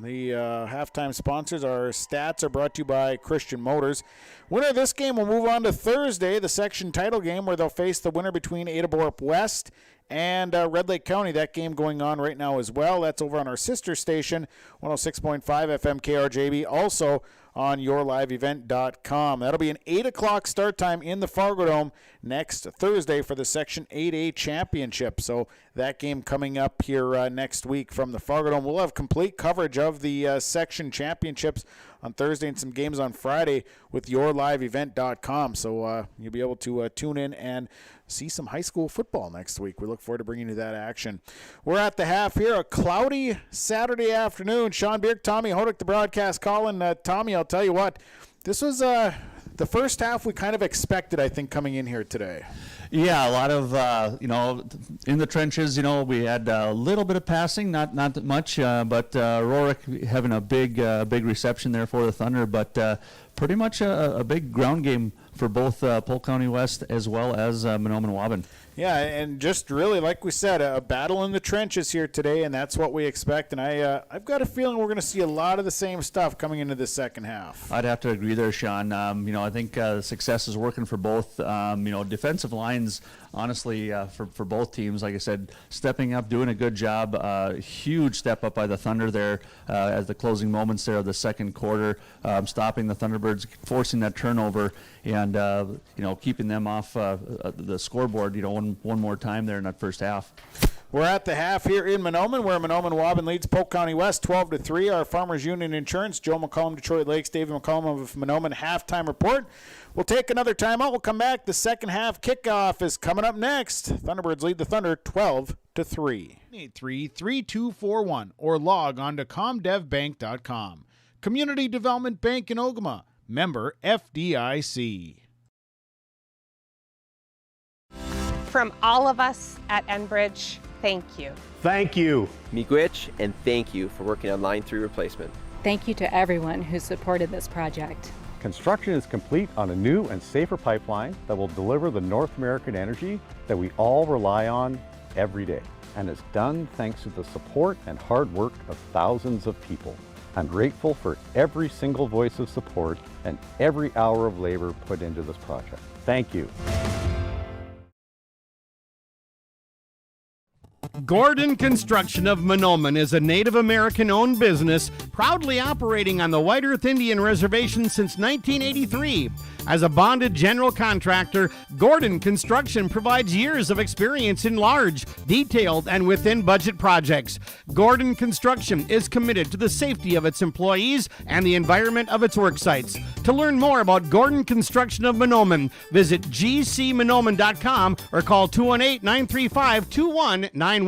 The halftime sponsors, our stats are brought to you by Christian Motors. Winner of this game will move on to Thursday, the section title game, where they'll face the winner between Adaborp West and Red Lake County. That game going on right now as well. That's over on our sister station, 106.5 FM KRJB, also on yourliveevent.com. That'll be an 8 o'clock start time in the Fargo Dome next Thursday for the Section 8A Championship. So that game coming up here next week from the Fargo Dome. We'll have complete coverage of the Section Championships on Thursday and some games on Friday with yourliveevent.com. So you'll be able to tune in and see some high school football next week. We look forward to bringing you that action. We're at the half here, a cloudy Saturday afternoon. Sean Bierk, Tommy Hodak, the broadcast calling. Tommy, I'll tell you what, this was the first half we kind of expected, I think, coming in here today. Yeah, a lot of, in the trenches, we had a little bit of passing, not that much, but Rorick having a big reception there for the Thunder, but pretty much a big ground game for both Polk County West as well as Mahnomen Waubun. Yeah, and just really, like we said, a battle in the trenches here today, and that's what we expect. And I've got a feeling we're going to see a lot of the same stuff coming into the second half. I'd have to agree there, Sean. I think the success is working for both. Defensive lines, honestly, for both teams, like I said, stepping up, doing a good job. Huge step up by the Thunder there at the closing moments there of the second quarter, stopping the Thunderbirds, forcing that turnover, and keeping them off the scoreboard. One more time there in that first half. We're at the half here in Mahnomen, where Mahnomen Waubun leads Polk County West 12-3. Our Farmers Union Insurance, Joe McCollum, Detroit Lakes, David McCollum of Mahnomen halftime report. We'll take another timeout. We'll come back. The second half kickoff is coming up next. Thunderbirds lead the Thunder 12-3. 883-3241 or log on to comdevbank.com. Community Development Bank in Ogama. Member FDIC. From all of us at Enbridge, thank you. Thank you. Miigwech, and thank you for working on Line 3 replacement. Thank you to everyone who supported this project. Construction is complete on a new and safer pipeline that will deliver the North American energy that we all rely on every day. And it's done thanks to the support and hard work of thousands of people. I'm grateful for every single voice of support and every hour of labor put into this project. Thank you. Gordon Construction of Mahnomen is a Native American-owned business proudly operating on the White Earth Indian Reservation since 1983. As a bonded general contractor, Gordon Construction provides years of experience in large, detailed, and within-budget projects. Gordon Construction is committed to the safety of its employees and the environment of its work sites. To learn more about Gordon Construction of Mahnomen, visit gcmahnomen.com or call 218-935-2191.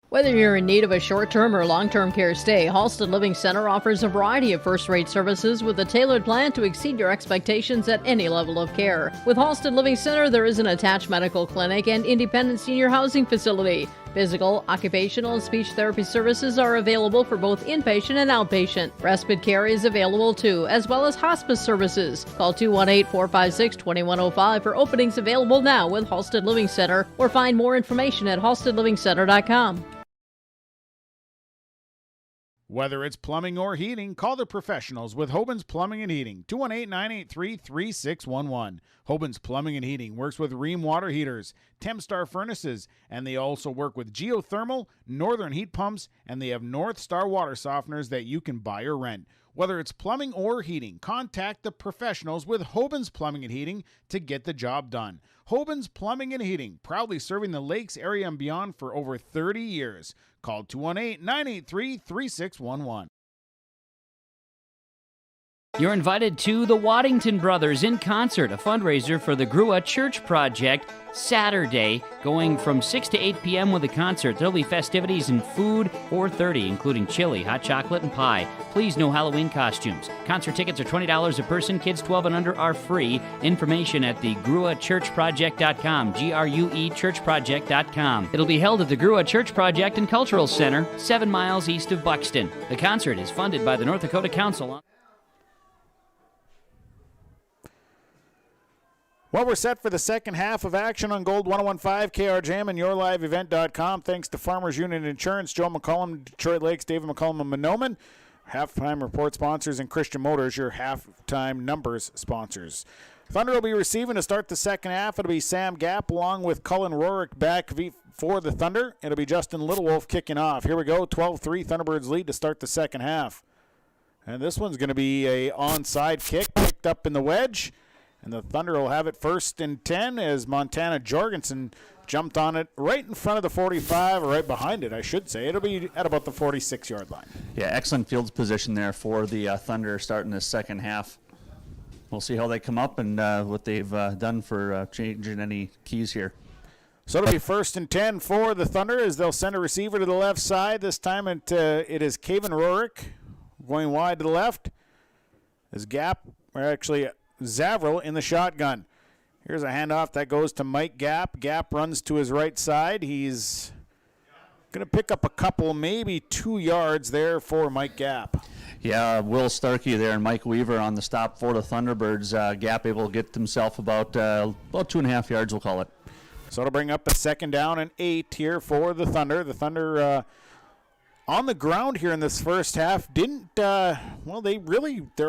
Whether you're in need of a short-term or long-term care stay, Halsted Living Center offers a variety of first-rate services with a tailored plan to exceed your expectations at any level of care. With Halsted Living Center, there is an attached medical clinic and independent senior housing facility. Physical, occupational, and speech therapy services are available for both inpatient and outpatient. Respite care is available too, as well as hospice services. Call 218-456-2105 for openings available now with Halsted Living Center, or find more information at halstedlivingcenter.com. Whether it's plumbing or heating, call the professionals with Hoban's Plumbing and Heating, 218-983-3611. Hoban's Plumbing and Heating works with Rheem water heaters, Tempstar furnaces, and they also work with geothermal, northern heat pumps, and they have North Star water softeners that you can buy or rent. Whether it's plumbing or heating, contact the professionals with Hoban's Plumbing and Heating to get the job done. Hoban's Plumbing and Heating, proudly serving the Lakes area and beyond for over 30 years. Call 218-983-3611. You're invited to the Waddington Brothers in concert, a fundraiser for the Grua Church Project, Saturday, going from 6 to 8 p.m. with a concert. There'll be festivities and food, 4:30, including chili, hot chocolate, and pie. Please, no Halloween costumes. Concert tickets are $20 a person. Kids 12 and under are free. Information at the GruaChurchProject.com, G-R-U-E churchproject.com. It'll be held at the Grua Church Project and Cultural Center, 7 miles east of Buxton. The concert is funded by the North Dakota Council. Well, we're set for the second half of action on Gold 101.5, KRJM, and YourLiveEvent.com. Thanks to Farmers Union Insurance, Joe McCollum, Detroit Lakes, David McCollum, and Mahnomen. Halftime report sponsors, and Christian Motors, your halftime numbers sponsors. Thunder will be receiving to start the second half. It'll be Sam Gapp along with Cullen Rorick back for the Thunder. It'll be Justin Littlewolf kicking off. Here we go, 12-3 Thunderbirds lead to start the second half. And this one's going to be a onside kick picked up in the wedge. And the Thunder will have it 1st and 10 as Montana Jorgensen jumped on it right in front of the 45, or right behind it, I should say. It'll be at about the 46-yard line. Yeah, excellent field position there for the Thunder starting this second half. We'll see how they come up and what they've done for changing any keys here. So it'll be 1st and 10 for the Thunder as they'll send a receiver to the left side. This time it is Caven Rorick going wide to the left. As Zavril in the shotgun. Here's a handoff that goes to Mike Gapp. Gapp runs to his right side. He's going to pick up a couple, maybe 2 yards there for Mike Gapp. Yeah, Will Starkey there and Mike Weaver on the stop for the Thunderbirds. Gapp able to get himself about 2.5 yards, we'll call it. So it'll bring up a 2nd down and 8 here for the Thunder. The Thunder on the ground here in this first half their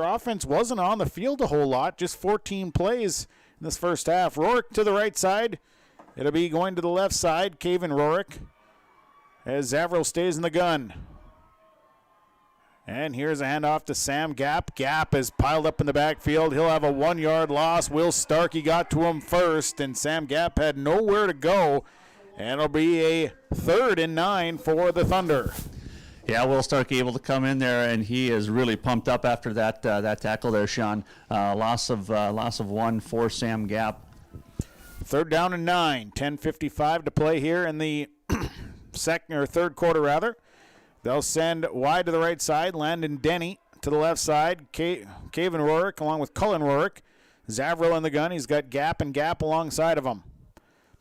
offense wasn't on the field a whole lot, just 14 plays in this first half. Rorick to the right side. It'll be going to the left side, Caven Rorick, as Zavril stays in the gun. And here's a handoff to Sam Gapp. Gapp is piled up in the backfield. He'll have a 1-yard loss. Will Starkey got to him first, and Sam Gapp had nowhere to go. And it'll be a 3rd and 9 for the Thunder. Yeah, Will Starkey able to come in there, and he is really pumped up after that tackle there, Sean. Loss of 1 for Sam Gapp. 3rd down and 9. 10:55 to play here in the third quarter, rather. They'll send wide to the right side. Landon Denny to the left side. Caven Rorick along with Cullen Rorick. Zavril in the gun. He's got Gapp and Gapp alongside of him.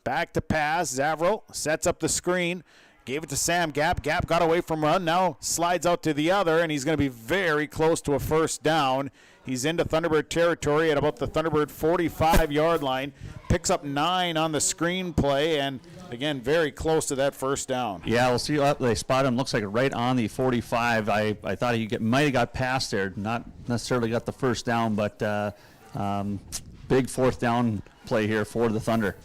Back to pass. Zavril sets up the screen. Gave it to Sam Gapp. Gapp got away from run. Now slides out to the other, and he's going to be very close to a 1st down. He's into Thunderbird territory at about the Thunderbird 45-yard line. Picks up 9 on the screen play, and again, very close to that 1st down. Yeah, we'll see. They spot him. Looks like right on the 45. I thought he might have got past there. Not necessarily got the 1st down, but big 4th down play here for the Thunder.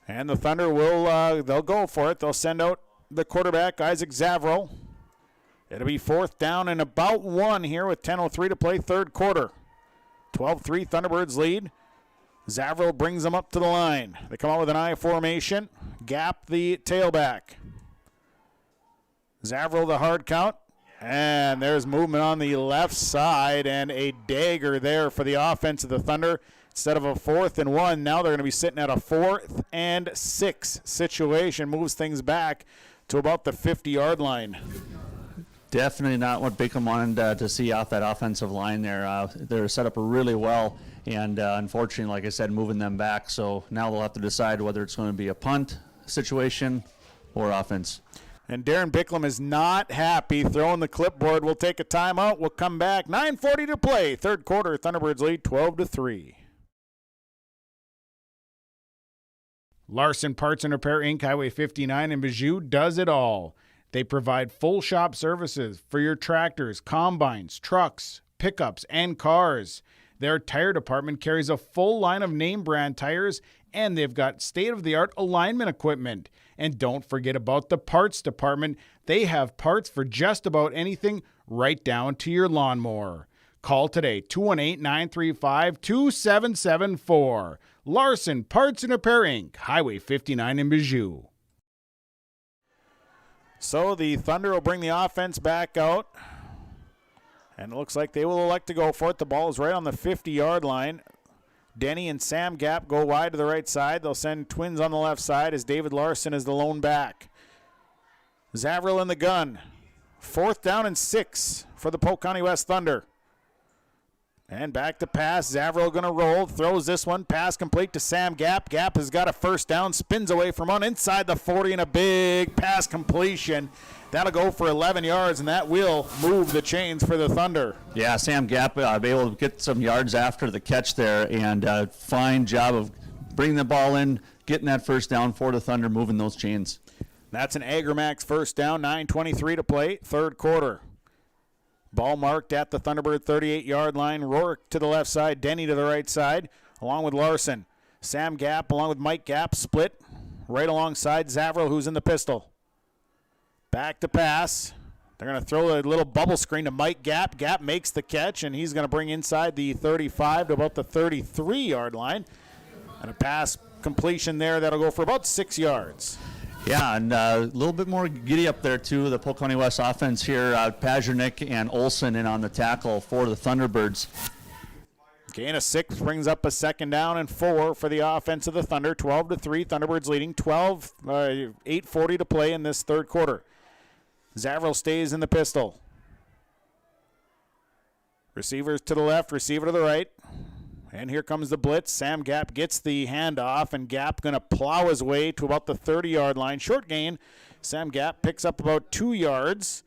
And the Thunder will they'll go for it. They'll send out the quarterback, Isaac Zavril. It'll be 4th down and about 1 here with 10:03 to play, 3rd quarter. 12-3 Thunderbirds lead. Zavril brings them up to the line. They come out with an I formation. Gapp the tailback. Zavril the hard count. And there's movement on the left side and a dagger there for the offense of the Thunder. Instead of a 4th and 1, now they're going to be sitting at a 4th and 6 situation. Moves things back to about the 50-yard line. Definitely not what Bacon wanted to see off that offensive line there. They're set up really well, and unfortunately, like I said, moving them back. So now they'll have to decide whether it's going to be a punt situation or offense. And Darren Bicklem is not happy throwing the clipboard. We'll take a timeout. We'll come back. 9:40 to play. 3rd quarter. Thunderbirds lead 12-3. Larson Parts and Repair Inc., Highway 59 in Bijou does it all. They provide full shop services for your tractors, combines, trucks, pickups, and cars. Their tire department carries a full line of name brand tires, and they've got state-of-the-art alignment equipment. And don't forget about the parts department. They have parts for just about anything, right down to your lawnmower. Call today, 218-935-2774. Larson Parts and Repair Inc., Highway 59 in Bijou. So the Thunder will bring the offense back out And it looks like they will elect to go for it. The ball is right on the 50-yard line. Denny and Sam Gap go wide to the right side. They'll send twins on the left side as David Larson is the lone back. Zavril in the gun. 4th down and 6 for the Polk County West Thunder. And back to pass. Zavril going to roll. Throws this one. Pass complete to Sam Gap. Gap has got a first down. Spins away from one inside the 40 and a big pass completion. That'll go for 11 yards, and that will move the chains for the Thunder. Yeah, Sam Gap be able to get some yards after the catch there, and fine job of bringing the ball in, getting that first down for the Thunder, moving those chains. That's an AgriMax first down, 9:23 to play, third quarter. Ball marked at the Thunderbird 38-yard line. Rourke to the left side, Denny to the right side, along with Larson. Sam Gap along with Mike Gap split right alongside Zavril, who's in the pistol. Back to pass. They're going to throw a little bubble screen to Mike Gap. Gap makes the catch, and he's going to bring inside the 35 to about the 33-yard line. And a pass completion there that'll go for about 6 yards. Yeah, and a little bit more giddy up there, too. The Polk County West offense here. Pazernik and Olson in on the tackle for the Thunderbirds. Gain of 6 brings up a 2nd down and 4 for the offense of the Thunder. 12-3, Thunderbirds leading. 8:40 to play in this third quarter. Zavril stays in the pistol. Receivers to the left, receiver to the right. And here comes the blitz. Sam Gap gets the handoff, and Gap going to plow his way to about the 30-yard line. Short gain. Sam Gap picks up about 2 yards,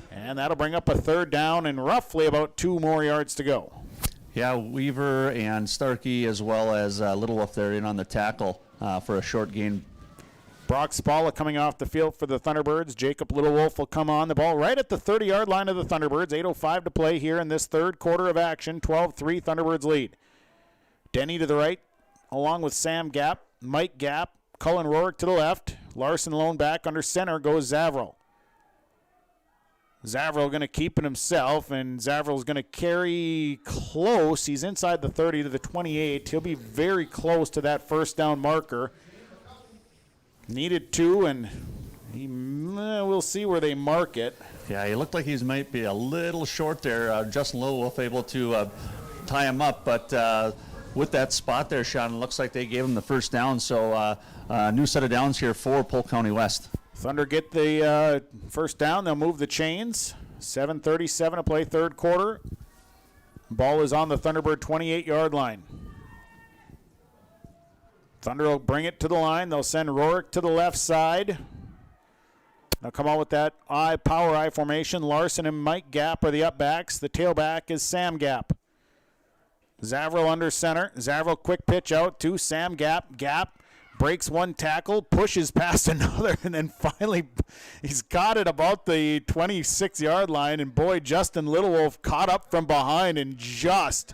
and that'll bring up a 3rd down and roughly about 2 more yards to go. Yeah, Weaver and Starkey as well as Little Wolf there in on the tackle for a short gain. Brock Spalla coming off the field for the Thunderbirds. Jacob Little Wolf will come on the ball right at the 30-yard line of the Thunderbirds. 8:05 to play here in this third quarter of action. 12-3 Thunderbirds lead. Denny to the right, along with Sam Gap, Mike Gap, Cullen Rourke to the left. Larson lone back under center goes Zavril. Zavril going to keep it himself, and Zavril's going to carry close. He's inside the 30 to the 28. He'll be very close to that first down marker. Needed 2, and we'll see where they mark it. Yeah, he looked like he might be a little short there. Justin Little Wolf able to tie him up, but with that spot there, Sean, it looks like they gave him the first down. So new set of downs here for Polk County West. Thunder get the first down. They'll move the chains. 7:37 to play third quarter. Ball is on the Thunderbird 28-yard line. Thunder will bring it to the line. They'll send Rourke to the left side. They'll come out with that power I formation. Larson and Mike Gap are the upbacks. The tailback is Sam Gap. Zavril under center. Zavril quick pitch out to Sam Gap. Gap breaks one tackle, pushes past another, and then finally he's got it about the 26-yard line. And boy, Justin Little Wolf caught up from behind and just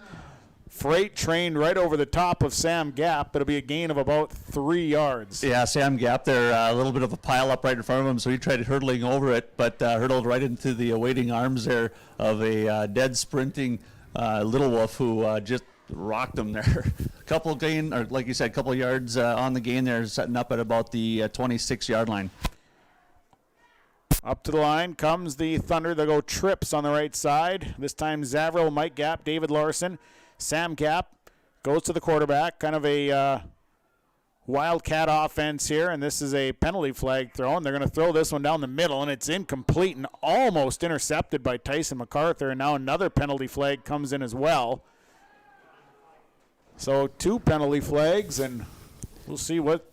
freight trained right over the top of Sam Gap. It'll be a gain of about 3 yards. Yeah, Sam Gap there, a little bit of a pile up right in front of him, so he tried hurdling over it, but hurdled right into the awaiting arms there of a dead sprinting Little Wolf who just rocked him there. Couple gain, or like you said, couple yards on the gain there, setting up at about the 26-yard line. Up to the line comes the Thunder. They'll go trips on the right side. This time Zavril, Mike Gap, David Larson. Sam Gap goes to the quarterback. Kind of a wildcat offense here, and this is a penalty flag throw, and they're going to throw this one down the middle, and it's incomplete and almost intercepted by Tyson MacArthur, and now another penalty flag comes in as well. So 2 penalty flags, and we'll see what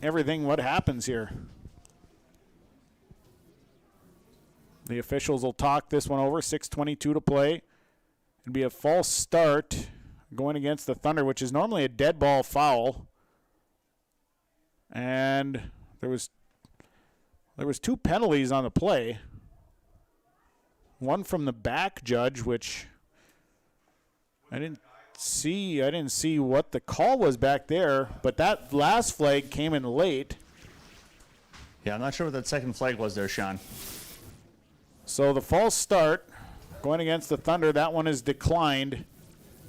happens here. The officials will talk this one over. 6:22 to play. It'd be a false start going against the Thunder, which is normally a dead ball foul. And there was 2 penalties on the play. One from the back judge, which I didn't see what the call was back there, but that last flag came in late. Yeah, I'm not sure what that second flag was there, Sean. So the false start going against the Thunder, that one is declined,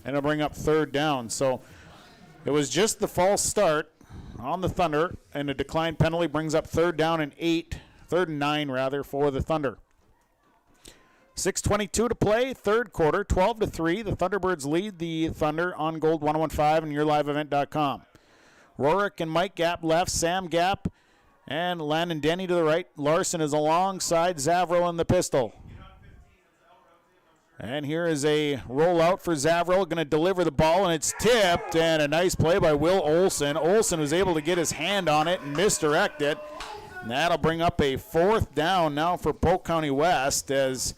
and it'll bring up 3rd down. So it was just the false start on the Thunder, and a declined penalty brings up 3rd down and 9 for the Thunder. 6:22 to play, third quarter, 12-3. The Thunderbirds lead the Thunder on Gold 101.5 and YourLiveEvent.com. Rorick and Mike Gap left, Sam Gap and Landon Denny to the right. Larson is alongside Zavril in the pistol. And here is a rollout for Zavril, going to deliver the ball, and it's tipped, and a nice play by Will Olson. Olson was able to get his hand on it and misdirect it. And that'll bring up a fourth down now for Polk County West as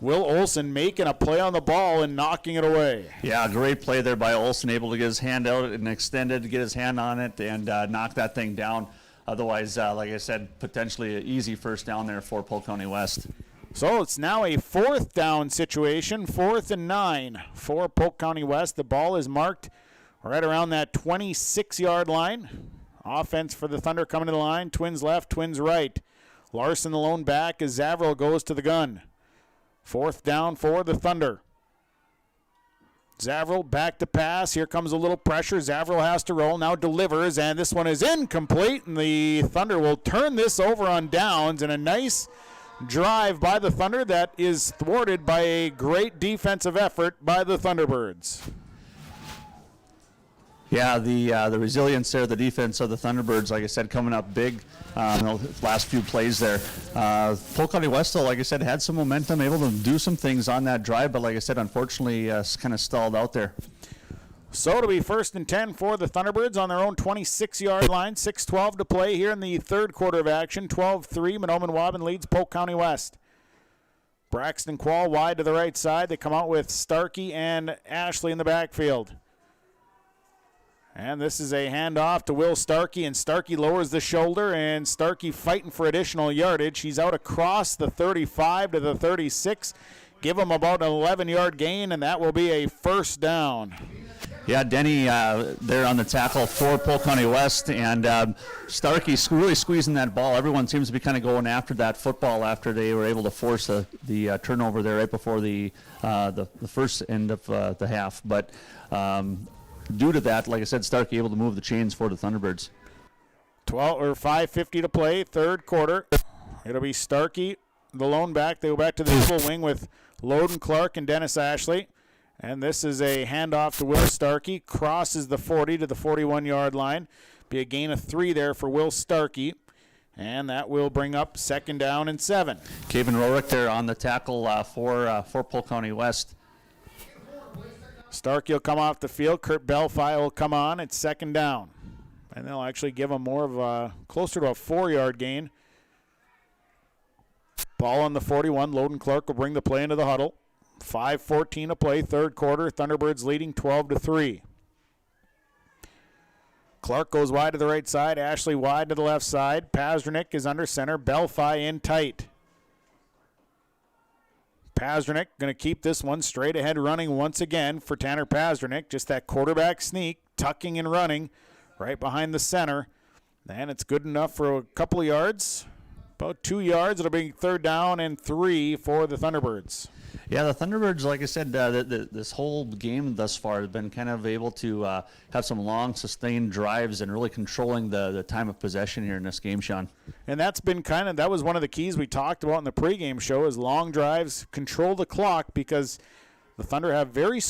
Will Olson making a play on the ball and knocking it away. Yeah, great play there by Olson, able to get his hand out and extended, get his hand on it, and knock that thing down. Otherwise, like I said, potentially an easy first down there for Polk County West. So it's now a fourth down situation, 4th and 9 for Polk County West. The ball is marked right around that 26-yard line. Offense for the Thunder coming to the line. Twins left, Twins right. Larson the lone back as Zavril goes to the gun. 4th down for the Thunder. Zavril back to pass. Here comes a little pressure. Zavril has to roll, now delivers, and this one is incomplete, and the Thunder will turn this over on downs, and a nice drive by the Thunder that is thwarted by a great defensive effort by the Thunderbirds. Yeah, the resilience there, the defense of the Thunderbirds, like I said, coming up big the last few plays there. Polk County West, though, like I said, had some momentum, able to do some things on that drive, but like I said, unfortunately, kind of stalled out there. So it'll be 1st and 10 for the Thunderbirds on their own 26-yard line. 6:12 to play here in the third quarter of action. 12-3, Mahnomen Waubun leads Polk County West. Braxton Quall wide to the right side. They come out with Starkey and Ashley in the backfield. And this is a handoff to Will Starkey, and Starkey lowers the shoulder, and Starkey fighting for additional yardage. He's out across the 35 to the 36. Give him about an 11-yard gain, and that will be a first down. Yeah, Denny there on the tackle for Polk County West, and Starkey really squeezing that ball. Everyone seems to be kind of going after that football after they were able to force the turnover there right before the first end of the half. But due to that, like I said, Starkey able to move the chains for the Thunderbirds. 5:50 to play, third quarter. It'll be Starkey, the lone back. They go back to the double wing with Loden Clark and Dennis Ashley. And this is a handoff to Will Starkey. Crosses the 40 to the 41-yard line. Be a gain of 3 there for Will Starkey. And that will bring up 2nd down and 7. Kevin Rorick there on the tackle for Polk County West. Starkey will come off the field. Kurt Belfi will come on. It's 2nd down. And they'll actually give him more of a, closer to a 4-yard gain. Ball on the 41. Loden Clark will bring the play into the huddle. 5:14 to play, third quarter. Thunderbirds leading 12-3. Clark goes wide to the right side. Ashley wide to the left side. Pazdernick is under center. Belfi in tight. Pazdernick going to keep this one straight ahead running once again for Tanner Pazdernick. Just that quarterback sneak, tucking and running right behind the center. And it's good enough for a couple of yards. About 2 yards. It'll be 3rd down and 3 for the Thunderbirds. Yeah, the Thunderbirds, like I said, this whole game thus far has been kind of able to have some long, sustained drives and really controlling the time of possession here in this game, Sean. And that's been that was one of the keys we talked about in the pregame show is long drives, control the clock, because the Thunder have very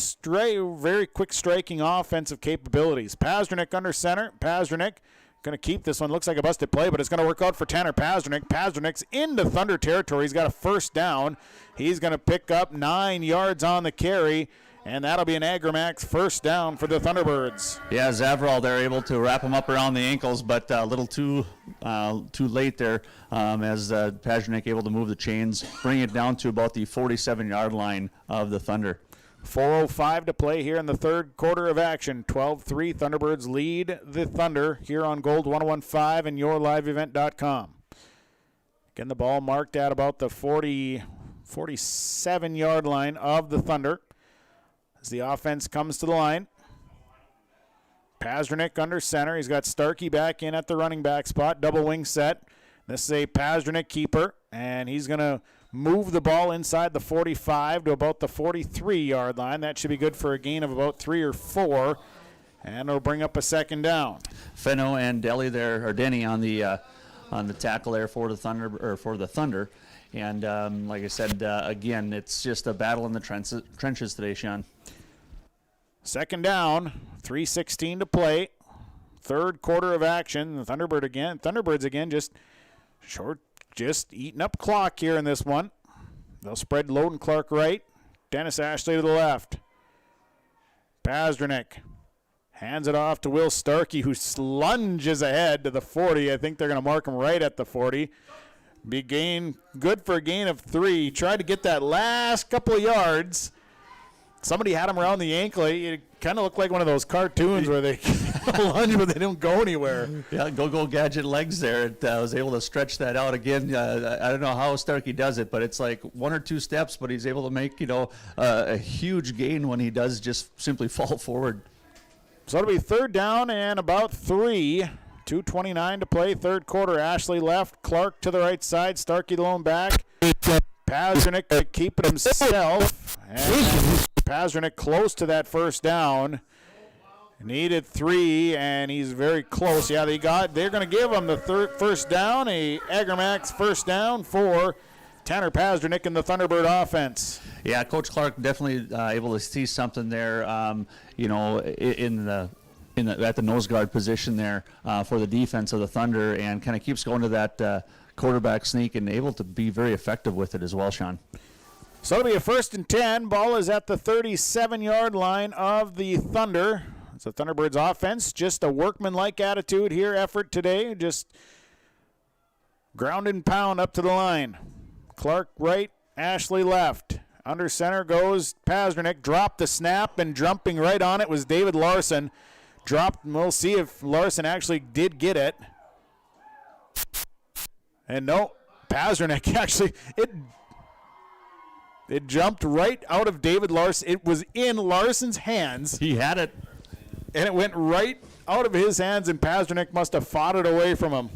quick striking offensive capabilities. Pazdernick under center. Pazdernick going to keep this one. Looks like a busted play, but it's going to work out for Tanner Pazdernick. Pazdernick's into Thunder territory. He's got a first down. He's going to pick up 9 yards on the carry, and that'll be an Agrimax first down for the Thunderbirds. Yeah, Zavril, they're able to wrap him up around the ankles, but a little too late there as Pazdernick able to move the chains, bring it down to about the 47-yard line of the Thunder. 4:05 to play here in the third quarter of action. 12-3, Thunderbirds lead the Thunder here on Gold 101.5 and YourLiveEvent.com. Again, the ball marked at about the 47-yard line of the Thunder as the offense comes to the line. Pazdernick under center. He's got Starkey back in at the running back spot. Double wing set. This is a Pazdernick keeper, and he's going to move the ball inside the 45 to about the 43-yard line. That should be good for a gain of about 3 or 4, and it'll bring up a 2nd down. Fenno and Denny on the tackle there for the Thunder, And like I said, again, it's just a battle in the trenches today, Sean. Second down, 3:16 to play. Third quarter of action. The Thunderbirds again, just eating up clock here in this one. They'll spread Loden Clark right. Dennis Ashley to the left. Pazdernik hands it off to Will Starkey, who lunges ahead to the 40. I think they're going to mark him right at the 40. Good for a gain of 3. Tried to get that last couple of yards. Somebody had him around the ankle. It kind of looked like one of those cartoons where they lunge but they don't go anywhere. Yeah, go gadget legs there. It was able to stretch that out again. I don't know how Starkey does it, but it's like 1 or 2 steps, but he's able to make a huge gain when he does just simply fall forward. So it'll be third down and about 3. 2:29 to play, third quarter. Ashley left, Clark to the right side, Starkey the lone back. Pazdernik to keep it himself. And Pazdernik close to that first down. Needed 3, and he's very close. Yeah, they're going to give him the first down, a Agramax first down for Tanner Pazdernik in the Thunderbird offense. Yeah, Coach Clark definitely able to see something there, at the nose guard position there for the defense of the Thunder, and kind of keeps going to that quarterback sneak and able to be very effective with it as well, Sean. So it'll be a 1st and 10. Ball is at the 37-yard line of the Thunder. It's the Thunderbirds offense. Just a workman-like attitude here, effort today. Just ground and pound up to the line. Clark right, Ashley left. Under center goes Pazdernik. Dropped the snap, and jumping right on it was David Larson. Dropped, and we'll see if Larson actually did get it. And no, Pazdernik actually, it jumped right out of David Larson. It was in Larson's hands. He had it. And it went right out of his hands, and Pazdernik must have fought it away from him.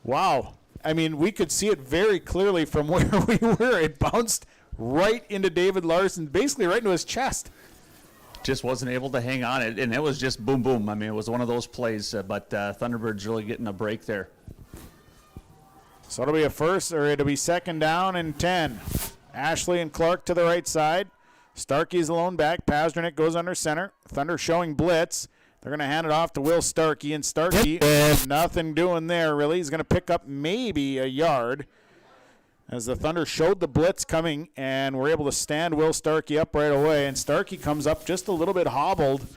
Wow. I mean, we could see it very clearly from where we were. It bounced right into David Larson, basically right into his chest. Just wasn't able to hang on it, and it was just boom, boom. I mean, it was one of those plays, but Thunderbirds really getting a break there. So it'll be second down and 10. Ashley and Clark to the right side. Starkey's alone back. Pazdernik goes under center. Thunder showing blitz. They're going to hand it off to Will Starkey, and Starkey, nothing doing there, really. He's going to pick up maybe a yard as the Thunder showed the blitz coming, and were able to stand Will Starkey up right away. And Starkey comes up just a little bit hobbled.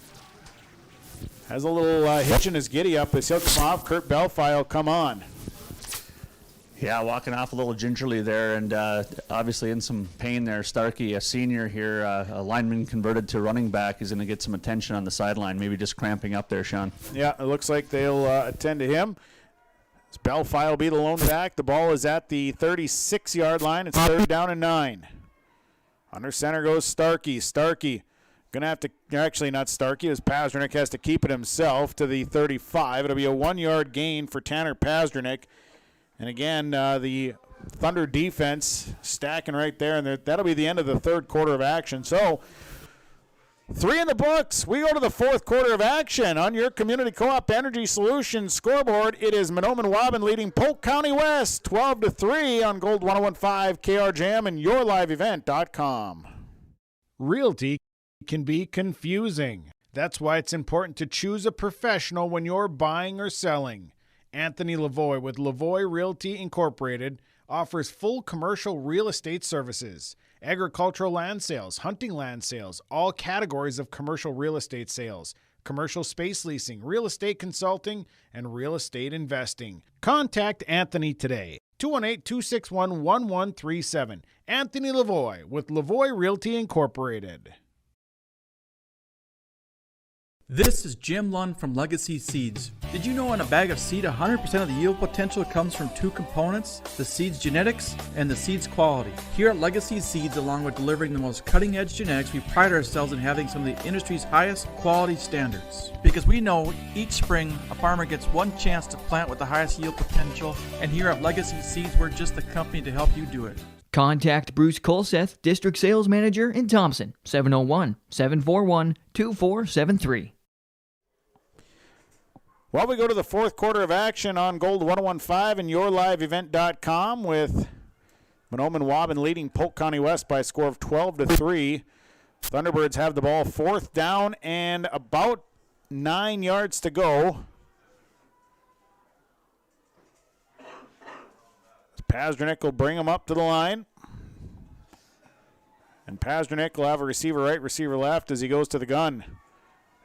Has a little hitch in his giddy-up as he'll come off. Kurt Belfile come on. Yeah, walking off a little gingerly there, and obviously in some pain there. Starkey, a senior here, a lineman converted to running back, is going to get some attention on the sideline, maybe just cramping up there, Sean. Yeah, it looks like they'll attend to him. Belfile will be the lone back. The ball is at the 36-yard line. It's third down and 9. Under center goes Starkey. Starkey going to have to, actually not Starkey, as Pazdernik has to keep it himself to the 35. It'll be a 1-yard gain for Tanner Pazdernik. And again, the Thunder defense stacking right there, and that'll be the end of the third quarter of action. So 3 in the books. We go to the fourth quarter of action on your Community Co-op Energy Solutions scoreboard. It is Mahnomen Waubun leading Polk County West 12-3 on Gold 101.5 KRJM and YourLiveEvent.com. Realty can be confusing. That's why it's important to choose a professional when you're buying or selling. Anthony Lavoie with Lavoie Realty Incorporated offers full commercial real estate services, agricultural land sales, hunting land sales, all categories of commercial real estate sales, commercial space leasing, real estate consulting, and real estate investing. Contact Anthony today, 218-261-1137. Anthony Lavoie with Lavoie Realty Incorporated. This is Jim Lund from Legacy Seeds. Did you know in a bag of seed, 100% of the yield potential comes from 2 components, the seed's genetics and the seed's quality? Here at Legacy Seeds, along with delivering the most cutting-edge genetics, we pride ourselves in having some of the industry's highest quality standards. Because we know each spring, a farmer gets one chance to plant with the highest yield potential, and here at Legacy Seeds, we're just the company to help you do it. Contact Bruce Colseth, District Sales Manager in Thompson, 701-741-2473. Well, we go to the fourth quarter of action on Gold 101.5 and yourliveevent.com with Mahnomen Waubun leading Polk County West by a score of 12-3. Thunderbirds have the ball, fourth down and about 9 yards to go. Pasternak will bring him up to the line. And Pasternak will have a receiver right, receiver left as he goes to the gun.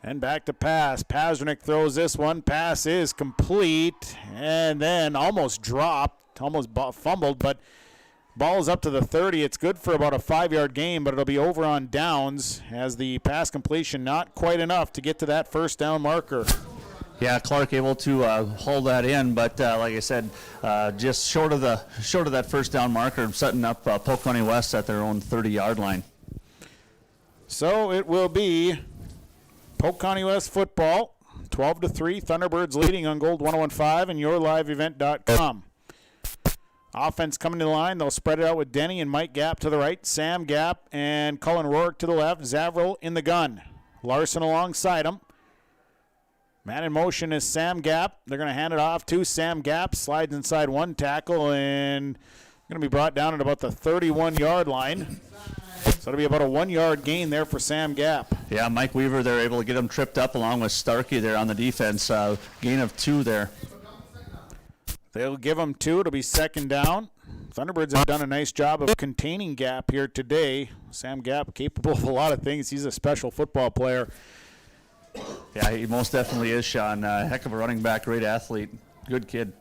And back to pass. Pasternak throws this one. Pass is complete. And then almost dropped, almost fumbled, but ball is up to the 30. It's good for about a 5-yard gain, but it'll be over on downs as the pass completion not quite enough to get to that first down marker. Yeah, Clark able to hold that in, but like I said, just short of that first down marker, setting up Polk County West at their own 30-yard line. So it will be Polk County West football, 12-3. Thunderbirds leading on Gold 101.5 and yourliveevent.com. Offense coming to the line. They'll spread it out with Denny and Mike Gap to the right, Sam Gap and Cullen Rourke to the left, Zavril in the gun. Larson alongside him. Man in motion is Sam Gap. They're going to hand it off to Sam Gap. Slides inside one tackle and going to be brought down at about the 31-yard line. So it'll be about a 1-yard gain there for Sam Gap. Yeah, Mike Weaver, they're able to get him tripped up along with Starkey there on the defense. Gain of 2 there. They'll give him 2. It'll be second down. Thunderbirds have done a nice job of containing Gap here today. Sam Gap capable of a lot of things. He's a special football player. Yeah, he most definitely is, Sean. Heck of a running back, great athlete, good kid.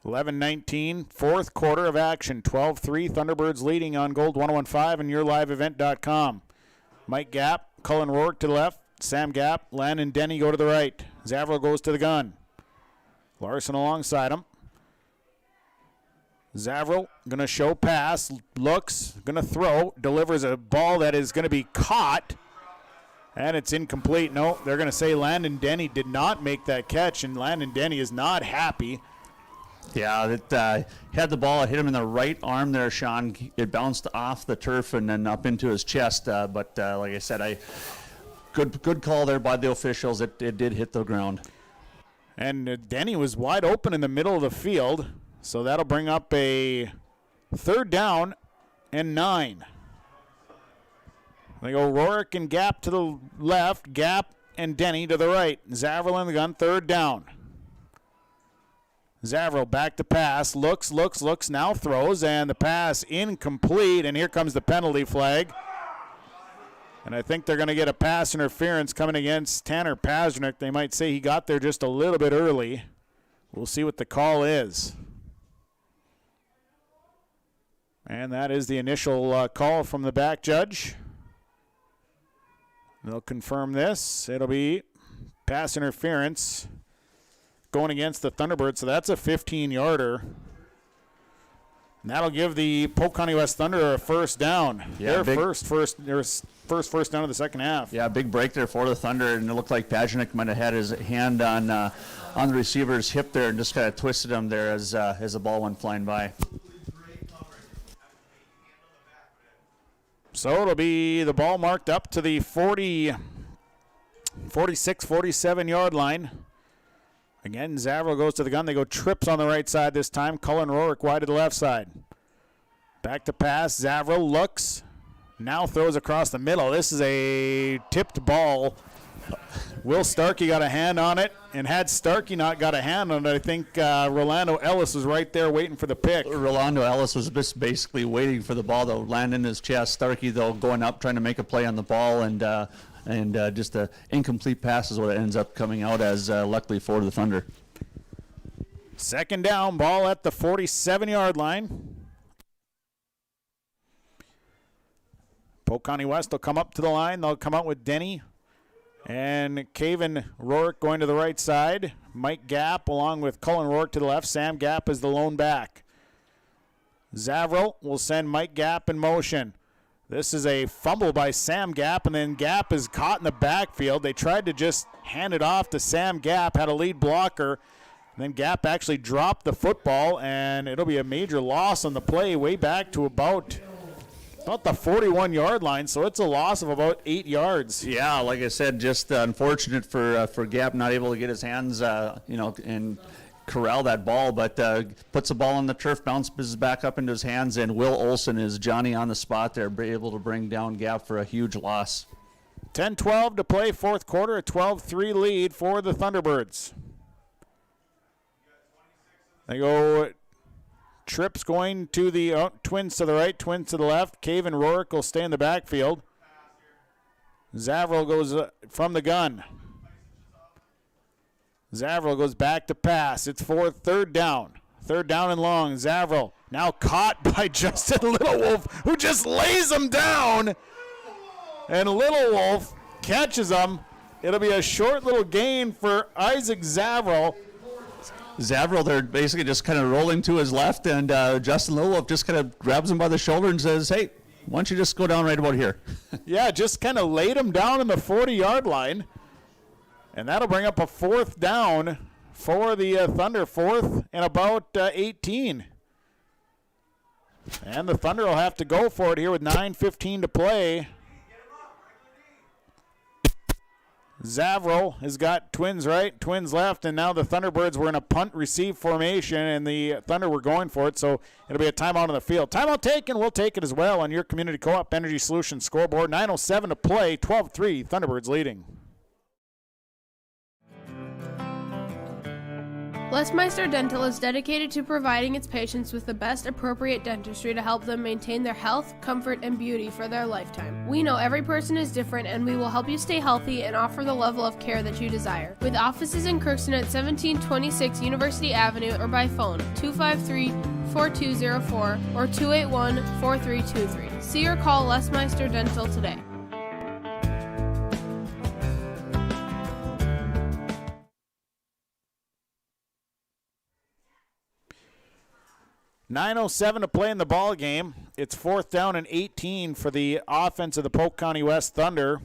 11-19, fourth quarter of action, 12-3. Thunderbirds leading on Gold 101.5 and yourliveevent.com. Mike Gap, Cullen Rourke to the left, Sam Gap, Landon Denny go to the right. Zavril goes to the gun. Larson alongside him. Zavril going to show pass, looks, going to throw, delivers a ball that is going to be caught. And it's incomplete. No, they're going to say Landon Denny did not make that catch, and Landon Denny is not happy. Yeah, it had the ball. It hit him in the right arm there, Sean. It bounced off the turf and then up into his chest. But like I said, good call there by the officials. It did hit the ground. And Denny was wide open in the middle of the field, so that'll bring up a third down and 9. They go Rourke and Gap to the left, Gap and Denny to the right. Zavril in the gun, third down. Zavril back to pass, looks, now throws, and the pass incomplete, and here comes the penalty flag. And I think they're going to get a pass interference coming against Tanner Pasternak. They might say he got there just a little bit early. We'll see what the call is. And that is the initial call from the back judge. They'll confirm this. It'll be pass interference going against the Thunderbirds, so that's a 15-yarder. And that'll give the Polk County West Thunder a first down. Yeah, their first down of the second half. Yeah, big break there for the Thunder, and it looked like Pasternak might have had his hand on the receiver's hip there and just kind of twisted him there as the ball went flying by. So it'll be the ball marked up to the 46, 47-yard line. Again, Zavril goes to the gun. They go trips on the right side this time. Cullen Rourke wide to the left side. Back to pass. Zavril looks. Now throws across the middle. This is a tipped ball. Will Starkey got a hand on it, and had Starkey not got a hand on it, I think Rolando Ellis was right there waiting for the pick. Rolando Ellis was just basically waiting for the ball to land in his chest. Starkey, though, going up, trying to make a play on the ball, and just an incomplete pass is what it ends up coming out as, luckily for the Thunder. Second down, ball at the 47-yard line. Polk County West will come up to the line. They'll come out with Denny and Caven Rourke going to the right side. Mike Gap along with Cullen Rourke to the left. Sam Gap is the lone back. Zavril will send Mike Gap in motion. This is a fumble by Sam Gap, and then Gap is caught in the backfield. They tried to just hand it off to Sam Gap, had a lead blocker. And then Gap actually dropped the football, and it'll be a major loss on the play way back to about about the 41-yard line, so it's a loss of about 8 yards. Yeah, like I said, just unfortunate for Gap not able to get his hands, and corral that ball, but puts the ball on the turf, bounces back up into his hands, and Will Olson is Johnny on the spot there, able to bring down Gap for a huge loss. 10-12 to play, fourth quarter, a 12-3 lead for the Thunderbirds. They go trips going to the Twins to the right, Twins to the left. Cave and Rourke will stay in the backfield. Zavril goes from the gun. Zavril goes back to pass. It's for third down. Third down and long. Zavril now caught by Justin Little Wolf, who just lays him down. And Little Wolf catches him. It'll be a short little gain for Isaac Zavril. Zavril, they're basically just kind of rolling to his left, and Justin Little Wolf just kind of grabs him by the shoulder and says, hey, why don't you just go down right about here? Yeah, just kind of laid him down in the 40-yard line. And that'll bring up a fourth down for the Thunder, fourth and about 18. And the Thunder will have to go for it here with 9:15 to play. Zavril has got Twins right, Twins left, and now the Thunderbirds were in a punt-receive formation, and the Thunder were going for it, so it'll be a timeout on the field. Timeout taken, we'll take it as well on your Community Co-op Energy Solutions scoreboard. 9:07 to play, 12-3, Thunderbirds leading. Lesmeister Dental is dedicated to providing its patients with the best appropriate dentistry to help them maintain their health, comfort, and beauty for their lifetime. We know every person is different, and we will help you stay healthy and offer the level of care that you desire. With offices in Crookston at 1726 University Avenue or by phone 253-4204 or 281-4323. See or call Lesmeister Dental today. .907 to play in the ball game. It's fourth down and 18 for the offense of the Polk County West Thunder.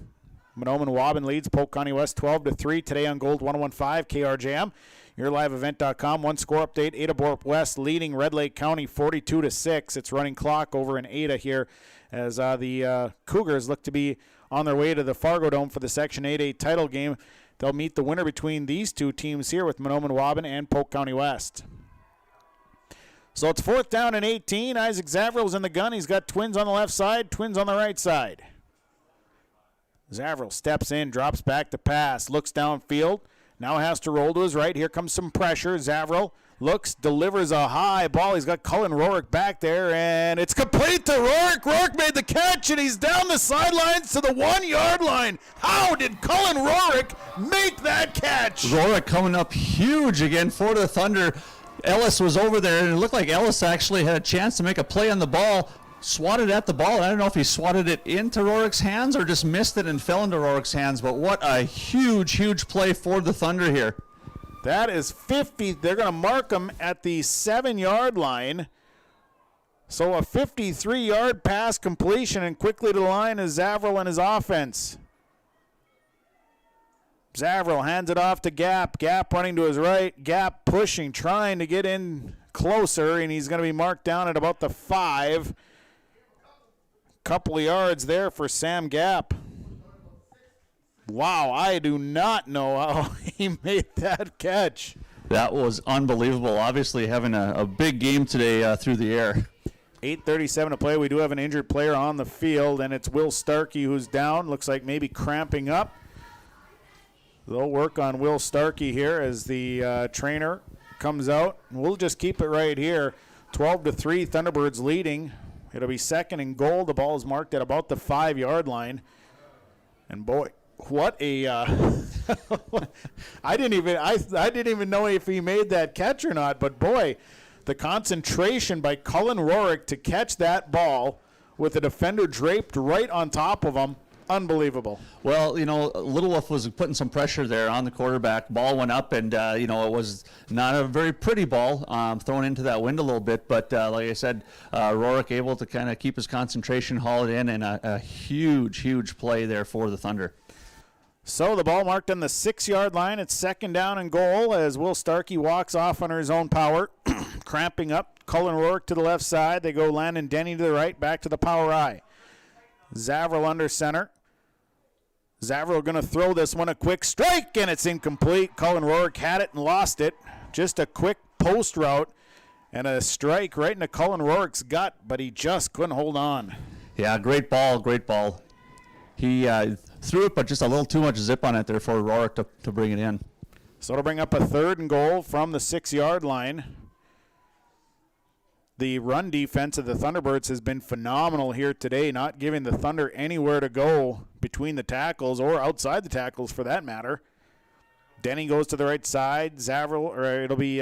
Mahnomen Waubun leads Polk County West 12-3 today on Gold 101.5 KRJM. YourLiveEvent.com. One score update. Ada Borp West leading Red Lake County 42-6. It's running clock over in Ada here as the Cougars look to be on their way to the Fargo Dome for the Section 8A title game. They'll meet the winner between these two teams here with Mahnomen Waubun and Polk County West. So it's fourth down and 18. Isaac Zavril's in the gun. He's got Twins on the left side, Twins on the right side. Zavril steps in, drops back to pass, looks downfield, now has to roll to his right. Here comes some pressure. Zavril looks, delivers a high ball. He's got Cullen Rourke back there, and it's complete to Rourke. Rourke made the catch, and he's down the sidelines to the 1-yard line. How did Cullen Rourke make that catch? Rourke coming up huge again for the Thunder. Ellis was over there, and it looked like Ellis actually had a chance to make a play on the ball, swatted at the ball. I don't know if he swatted it into Rourke's hands or just missed it and fell into Rourke's hands, but what a huge, huge play for the Thunder here. That is 50. They're going to mark him at the 7-yard line. So a 53-yard pass completion, and quickly to the line is Zavril and his offense. Zavril hands it off to Gap. Gap running to his right. Gap pushing, trying to get in closer, and he's going to be marked down at about the 5. Couple of yards there for Sam Gap. Wow, I do not know how he made that catch. That was unbelievable. Obviously having a big game today through the air. 8:37 to play. We do have an injured player on the field, and it's Will Starkey who's down. Looks like maybe cramping up. They'll work on Will Starkey here as the trainer comes out. And we'll just keep it right here. 12-3, Thunderbirds leading. It'll be second and goal. The ball is marked at about the 5-yard line. And boy, what a I didn't even know if he made that catch or not. But boy, the concentration by Cullen Rourke to catch that ball with the defender draped right on top of him. Unbelievable. Well, you know, Little Wolf was putting some pressure there on the quarterback. Ball went up, and, you know, it was not a very pretty ball thrown into that wind a little bit. But like I said, Rourke able to kind of keep his concentration, haul it in, and a huge, huge play there for the Thunder. So the ball marked on the 6-yard line. It's second down and goal as Will Starkey walks off under his own power. Cramping up. Cullen Rourke to the left side. They go Landon Denny to the right, back to the power I. Zavril under center. Zavril going to throw this one a quick strike, and it's incomplete. Cullen Rourke had it and lost it. Just a quick post route and a strike right into Cullen Rourke's gut, but he just couldn't hold on. Yeah, great ball, great ball. He threw it, but just a little too much zip on it there for Rourke to bring it in. So it'll bring up a 3rd and goal from the 6-yard line. The run defense of the Thunderbirds has been phenomenal here today, not giving the Thunder anywhere to go between the tackles or outside the tackles for that matter. Denny goes to the right side. Zavril, or it'll be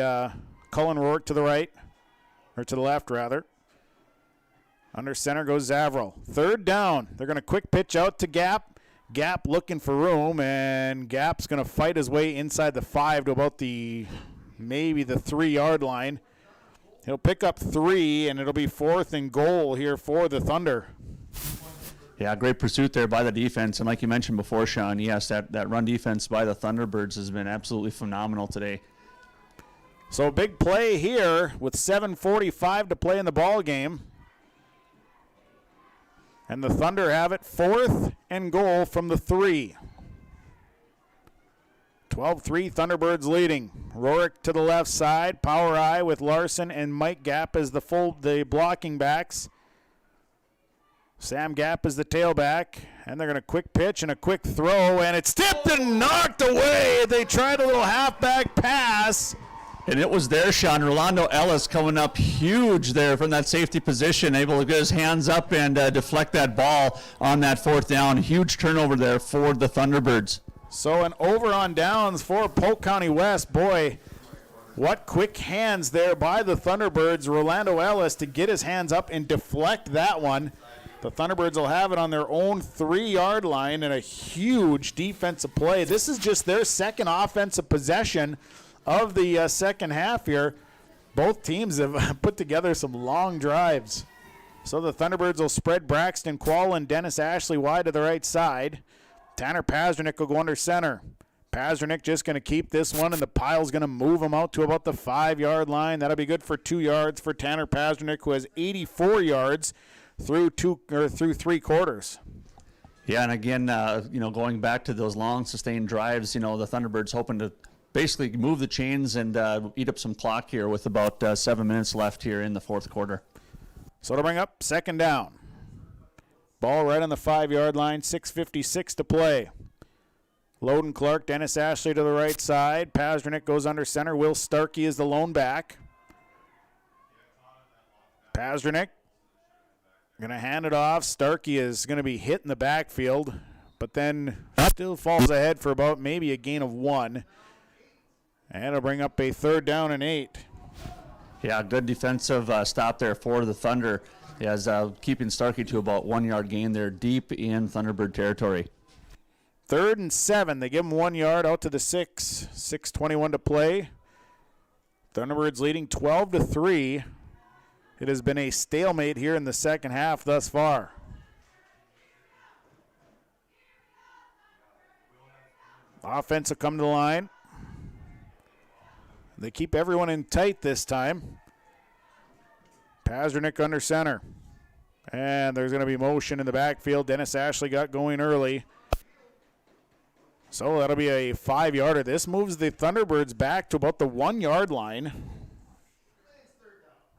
Cullen Rourke to the right, or to the left rather. Under center goes Zavril. 3rd down. They're going to quick pitch out to Gap. Gap looking for room, and Gap's going to fight his way inside the 5 to about maybe the 3-yard line. He'll pick up 3, and it'll be 4th and goal here for the Thunder. Yeah, great pursuit there by the defense. And like you mentioned before, Sean, yes, that run defense by the Thunderbirds has been absolutely phenomenal today. So big play here with 7:45 to play in the ball game. And the Thunder have it 4th and goal from the 3. 12-3 Thunderbirds leading. Rourke to the left side. Power eye with Larson and Mike Gap as the blocking backs. Sam Gap is the tailback. And they're going to quick pitch and a quick throw. And it's tipped and knocked away. They tried a little halfback pass. And it was there, Sean. Rolando Ellis coming up huge there from that safety position, able to get his hands up and deflect that ball on that 4th down. Huge turnover there for the Thunderbirds. So an over on downs for Polk County West. Boy, what quick hands there by the Thunderbirds. Rolando Ellis to get his hands up and deflect that one. The Thunderbirds will have it on their own 3-yard line and a huge defensive play. This is just their second offensive possession of the second half here. Both teams have put together some long drives. So the Thunderbirds will spread Braxton Quall and Dennis Ashley wide to the right side. Tanner Pazernick will go under center. Pazernick just going to keep this one, and the pile's going to move him out to about the 5-yard line. That'll be good for 2 yards for Tanner Pazernick, who has 84 yards through 3 quarters. Yeah, and again, going back to those long sustained drives, the Thunderbirds hoping to basically move the chains and eat up some clock here with about 7 minutes left here in the 4th quarter. So to bring up 2nd down. Ball right on the 5-yard line, 6:56 to play. Loden Clark, Dennis Ashley to the right side. Pazernick goes under center. Will Starkey is the lone back. Pazernick going to hand it off. Starkey is going to be hit in the backfield, but then still falls ahead for about maybe a gain of 1. And it'll bring up a 3rd down and 8. Yeah, good defensive stop there for the Thunder, as keeping Starkey to about 1-yard gain there deep in Thunderbird territory. 3rd and 7. They give him 1 yard out to the 6. 6:21 to play. Thunderbirds leading 12-3. It has been a stalemate here in the second half thus far. Offense will come to the line. They keep everyone in tight this time. Pazernick under center. And there's going to be motion in the backfield. Dennis Ashley got going early. So that'll be a 5-yarder. This moves the Thunderbirds back to about the 1-yard line.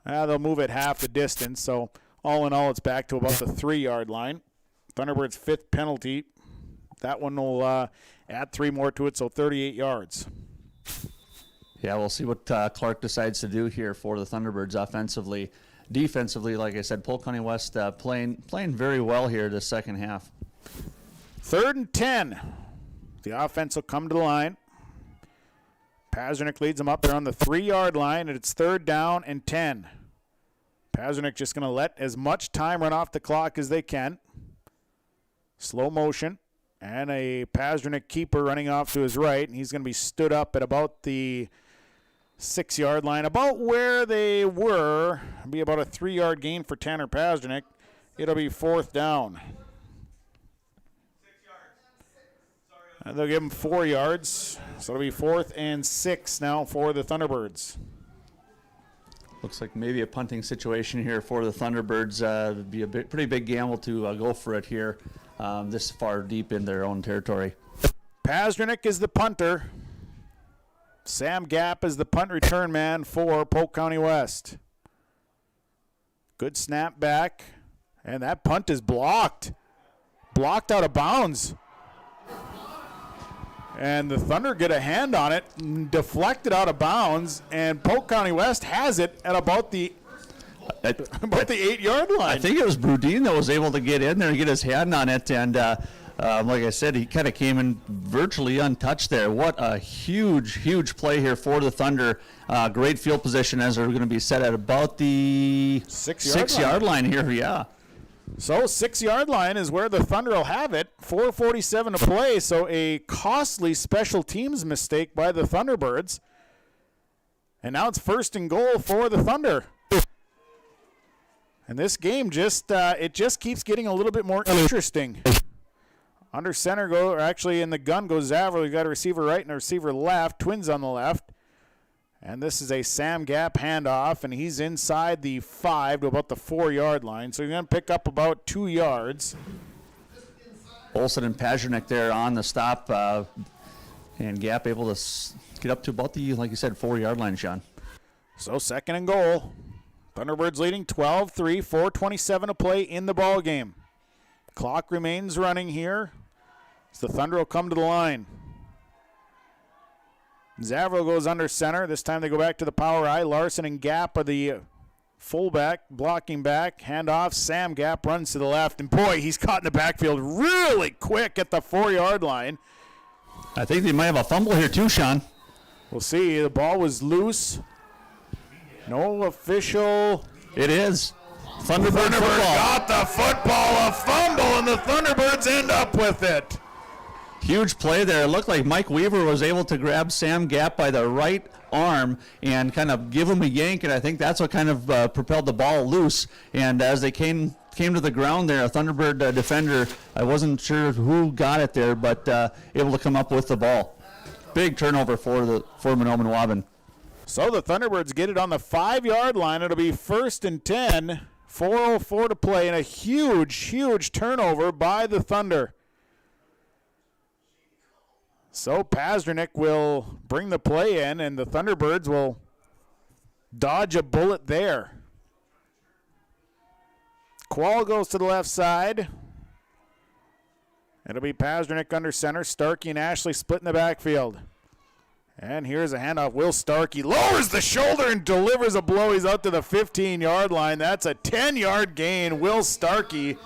They'll move it half the distance. So all in all, it's back to about the 3-yard line. Thunderbirds' 5th penalty. That one will add 3 more to it, so 38 yards. Yeah, we'll see what Clark decides to do here for the Thunderbirds offensively. Defensively, like I said, Polk County West playing very well here this second half. 3rd and 10. The offense will come to the line. Pazernick leads them up. They're on the 3-yard line, and it's 3rd down and 10. Pazernick just going to let as much time run off the clock as they can. Slow motion, and a Pazernick keeper running off to his right, and he's going to be stood up at about the 6-yard line, about where they were. It'll be about a 3-yard gain for Tanner Pazernick. It'll be 4th down. And they'll give him 4 yards. So it'll be 4th and 6 now for the Thunderbirds. Looks like maybe a punting situation here for the Thunderbirds. It'd be a pretty big gamble to go for it here this far deep in their own territory. Pasternak is the punter. Sam Gapp is the punt return man for Polk County West. Good snap back, and that punt is blocked. Blocked out of bounds. And the Thunder get a hand on it, deflected out of bounds, and Polk County West has it at about the 8-yard line. I think it was Brudin that was able to get in there and get his hand on it, and like I said, he kind of came in virtually untouched there. What a huge play here for the Thunder. Great field position as they're going to be set at about the 6-yard line here, yeah. So 6-yard line is where the Thunder will have it. 4:47 to play, so a costly special teams mistake by the Thunderbirds. And now it's 1st and goal for the Thunder. And this game just keeps getting a little bit more interesting. Under center or actually in the gun goes Zavro. You got a receiver right and a receiver left. Twins on the left. And this is a Sam Gapp handoff, and he's inside the 5 to about the 4-yard line. So you're going to pick up about 2 yards. Olsen and Pasternak there on the stop, and Gapp able to get up to about the, like you said, 4-yard line, Sean. So 2nd and goal. Thunderbirds leading 12-3, 4:27 to play in the ball game. Clock remains running here. So the Thunder will come to the line. Zavro goes under center. This time they go back to the power I. Larson and Gapp are the fullback, blocking back. Handoff. Sam Gapp runs to the left. And boy, he's caught in the backfield really quick at the 4-yard line. I think they might have a fumble here too, Sean. We'll see. The ball was loose. No official. It is. Thunderbird football. Got the football, a fumble, and the Thunderbirds end up with it. Huge play there. It looked like Mike Weaver was able to grab Sam Gapp by the right arm and kind of give him a yank, and I think that's what kind of propelled the ball loose. And as they came to the ground there, a Thunderbird defender, I wasn't sure who got it there, but able to come up with the ball. Big turnover for Mahnomen Waubun. So the Thunderbirds get it on the 5-yard line. It'll be 1st and 10, 4:04 to play, and a huge turnover by the Thunder. So Pasternak will bring the play in, and the Thunderbirds will dodge a bullet there. Qual goes to the left side. It'll be Pasternak under center. Starkey and Ashley split in the backfield. And here's a handoff. Will Starkey lowers the shoulder and delivers a blow. He's out to the 15-yard line. That's a 10-yard gain. Will Starkey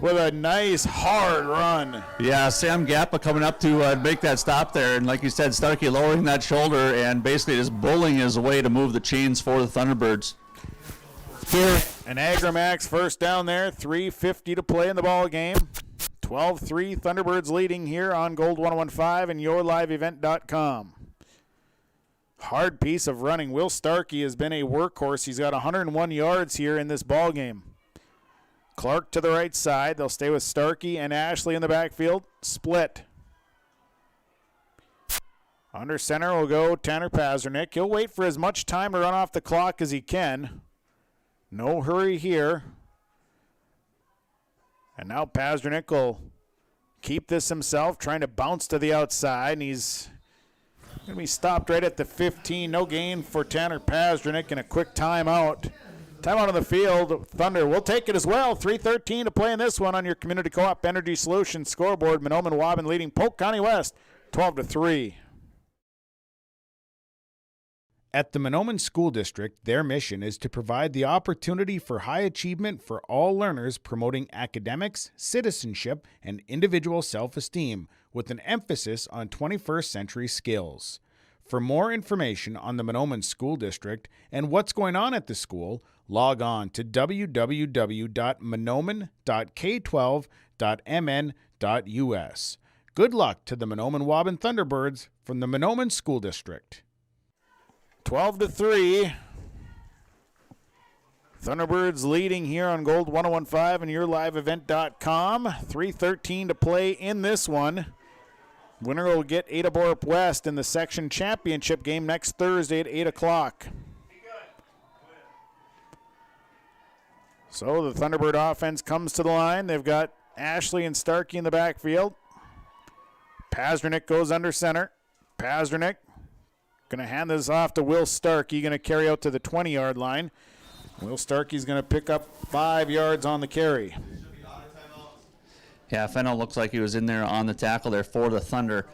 with a nice hard run. Yeah, Sam Gapp coming up to make that stop there. And like you said, Starkey lowering that shoulder and basically just bullying his way to move the chains for the Thunderbirds. An Agramax first down there. 3:50 to play in the ball game. 12-3 Thunderbirds leading here on Gold 1015 and yourliveevent.com. Hard piece of running. Will Starkey has been a workhorse. He's got 101 yards here in this ball game. Clark to the right side. They'll stay with Starkey and Ashley in the backfield. Split. Under center will go Tanner Pasternak. He'll wait for as much time to run off the clock as he can. No hurry here. And now Pasternak will keep this himself, trying to bounce to the outside, and he's going to be stopped right at the 15. No gain for Tanner Pasternak and a quick timeout. Timeout on the field. Thunder will take it as well. 3:13 to play in this one on your Community Co-op Energy Solutions scoreboard. Mahnomen Waubun leading Polk County West 12-3. At the Mahnomen School District, their mission is to provide the opportunity for high achievement for all learners, promoting academics, citizenship, and individual self-esteem, with an emphasis on 21st century skills. For more information on the Mahnomen School District and what's going on at the school, log on to www.mahnomen.k12.mn.us. Good luck to the Mahnomen Waubun Thunderbirds from the Mahnomen School District. 12-3. Thunderbirds leading here on Gold 1015 and yourliveevent.com. 3:13 to play in this one. Winner will get Ada Borup West in the section championship game next Thursday at 8 o'clock. So the Thunderbird offense comes to the line. They've got Ashley and Starkey in the backfield. Pazdernick goes under center. Pazdernick going to hand this off to Will Starkey, going to carry out to the 20-yard line. Will Starkey's going to pick up 5 yards on the carry. Yeah, Fennell looks like he was in there on the tackle there for the Thunder.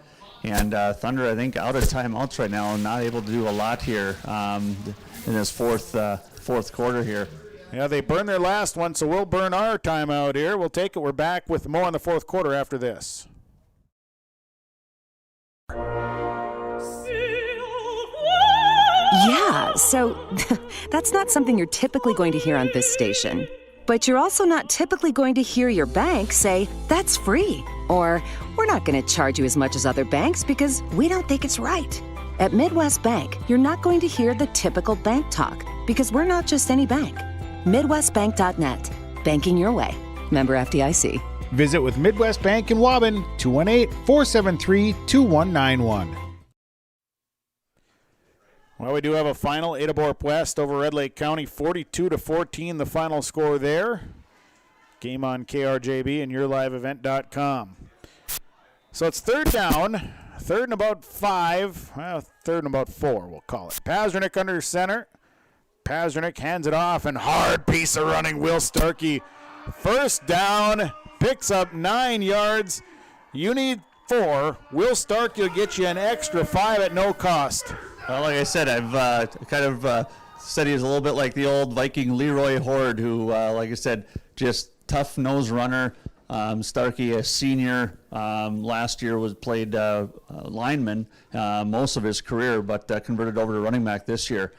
And Thunder, I think, out of timeouts right now, not able to do a lot here in this fourth quarter here. Yeah, they burned their last one, so we'll burn our timeout here. We'll take it. We're back with more in the fourth quarter after this. Yeah, so that's not something you're typically going to hear on this station. But you're also not typically going to hear your bank say, that's free. Or, we're not going to charge you as much as other banks because we don't think it's right. At Midwest Bank, you're not going to hear the typical bank talk because we're not just any bank. MidwestBank.net. Banking your way. Member FDIC. Visit with Midwest Bank in Waubun, 218-473-2191. Well, we do have a final. Adaborp West over Red Lake County, 42-14, the final score there. Game on KRJB and YourLiveEvent.com. So it's third down, third and about 5, well, third and about 4, we'll call it. Pazdernick under center. Pazdernick hands it off, and hard piece of running. Will Starkey, first down, picks up 9 yards. You need 4. Will Starkey will get you an extra 5 at no cost. Well, like I said, I've said he's a little bit like the old Viking Leroy Horde, who, like I said, just tough nose runner. Starkey, a senior, last year played lineman most of his career, but converted over to running back this year.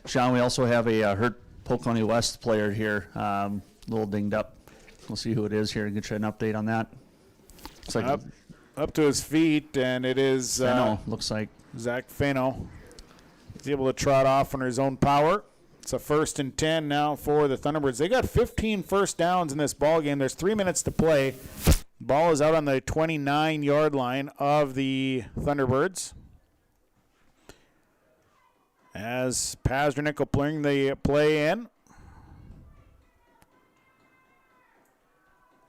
Sean, we also have a hurt Polk County West player here, a little dinged up. We'll see who it is here and get you an update on that. It's like up to his feet, and it is looks like Zach Fano. He's able to trot off on his own power. It's a 1st and 10 now for the Thunderbirds. They got 15 first downs in this ball game. There's 3 minutes to play. Ball is out on the 29-yard line of the Thunderbirds. As Pazdernick will bring the play in.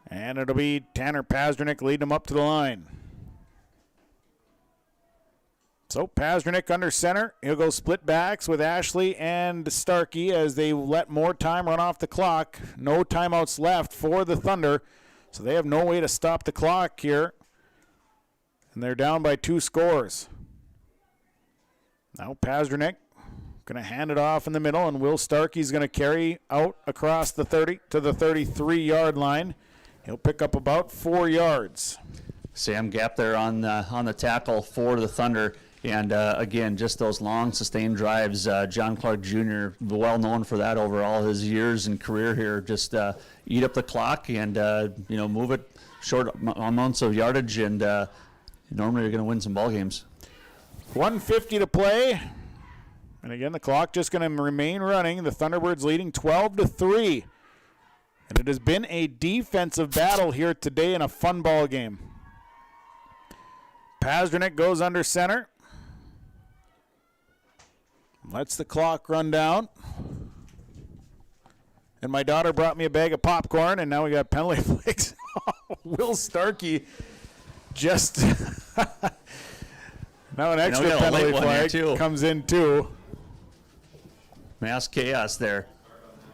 And it'll be Tanner Pazdernick leading them up to the line. So Pazdernick under center. He'll go split backs with Ashley and Starkey as they let more time run off the clock. No timeouts left for the Thunder. So they have no way to stop the clock here. And they're down by 2 scores. Now Pazdernick going to hand it off in the middle, and Will Starkey's going to carry out across the 30 to the 33-yard line. He'll pick up about 4 yards. Sam Gap there on the tackle for the Thunder. And, again, just those long, sustained drives. John Clark Jr., well known for that over all his years and career here. Just eat up the clock and, move it short amounts of yardage. And normally you're going to win some ball games. 1:50 to play. And, again, the clock just going to remain running. The Thunderbirds leading 12-3. And it has been a defensive battle here today in a fun ball game. Pazdernick goes under center. Lets the clock run down. And my daughter brought me a bag of popcorn, and now we got penalty flags. Will Starkey just now an extra penalty flag comes in too. Mass chaos there.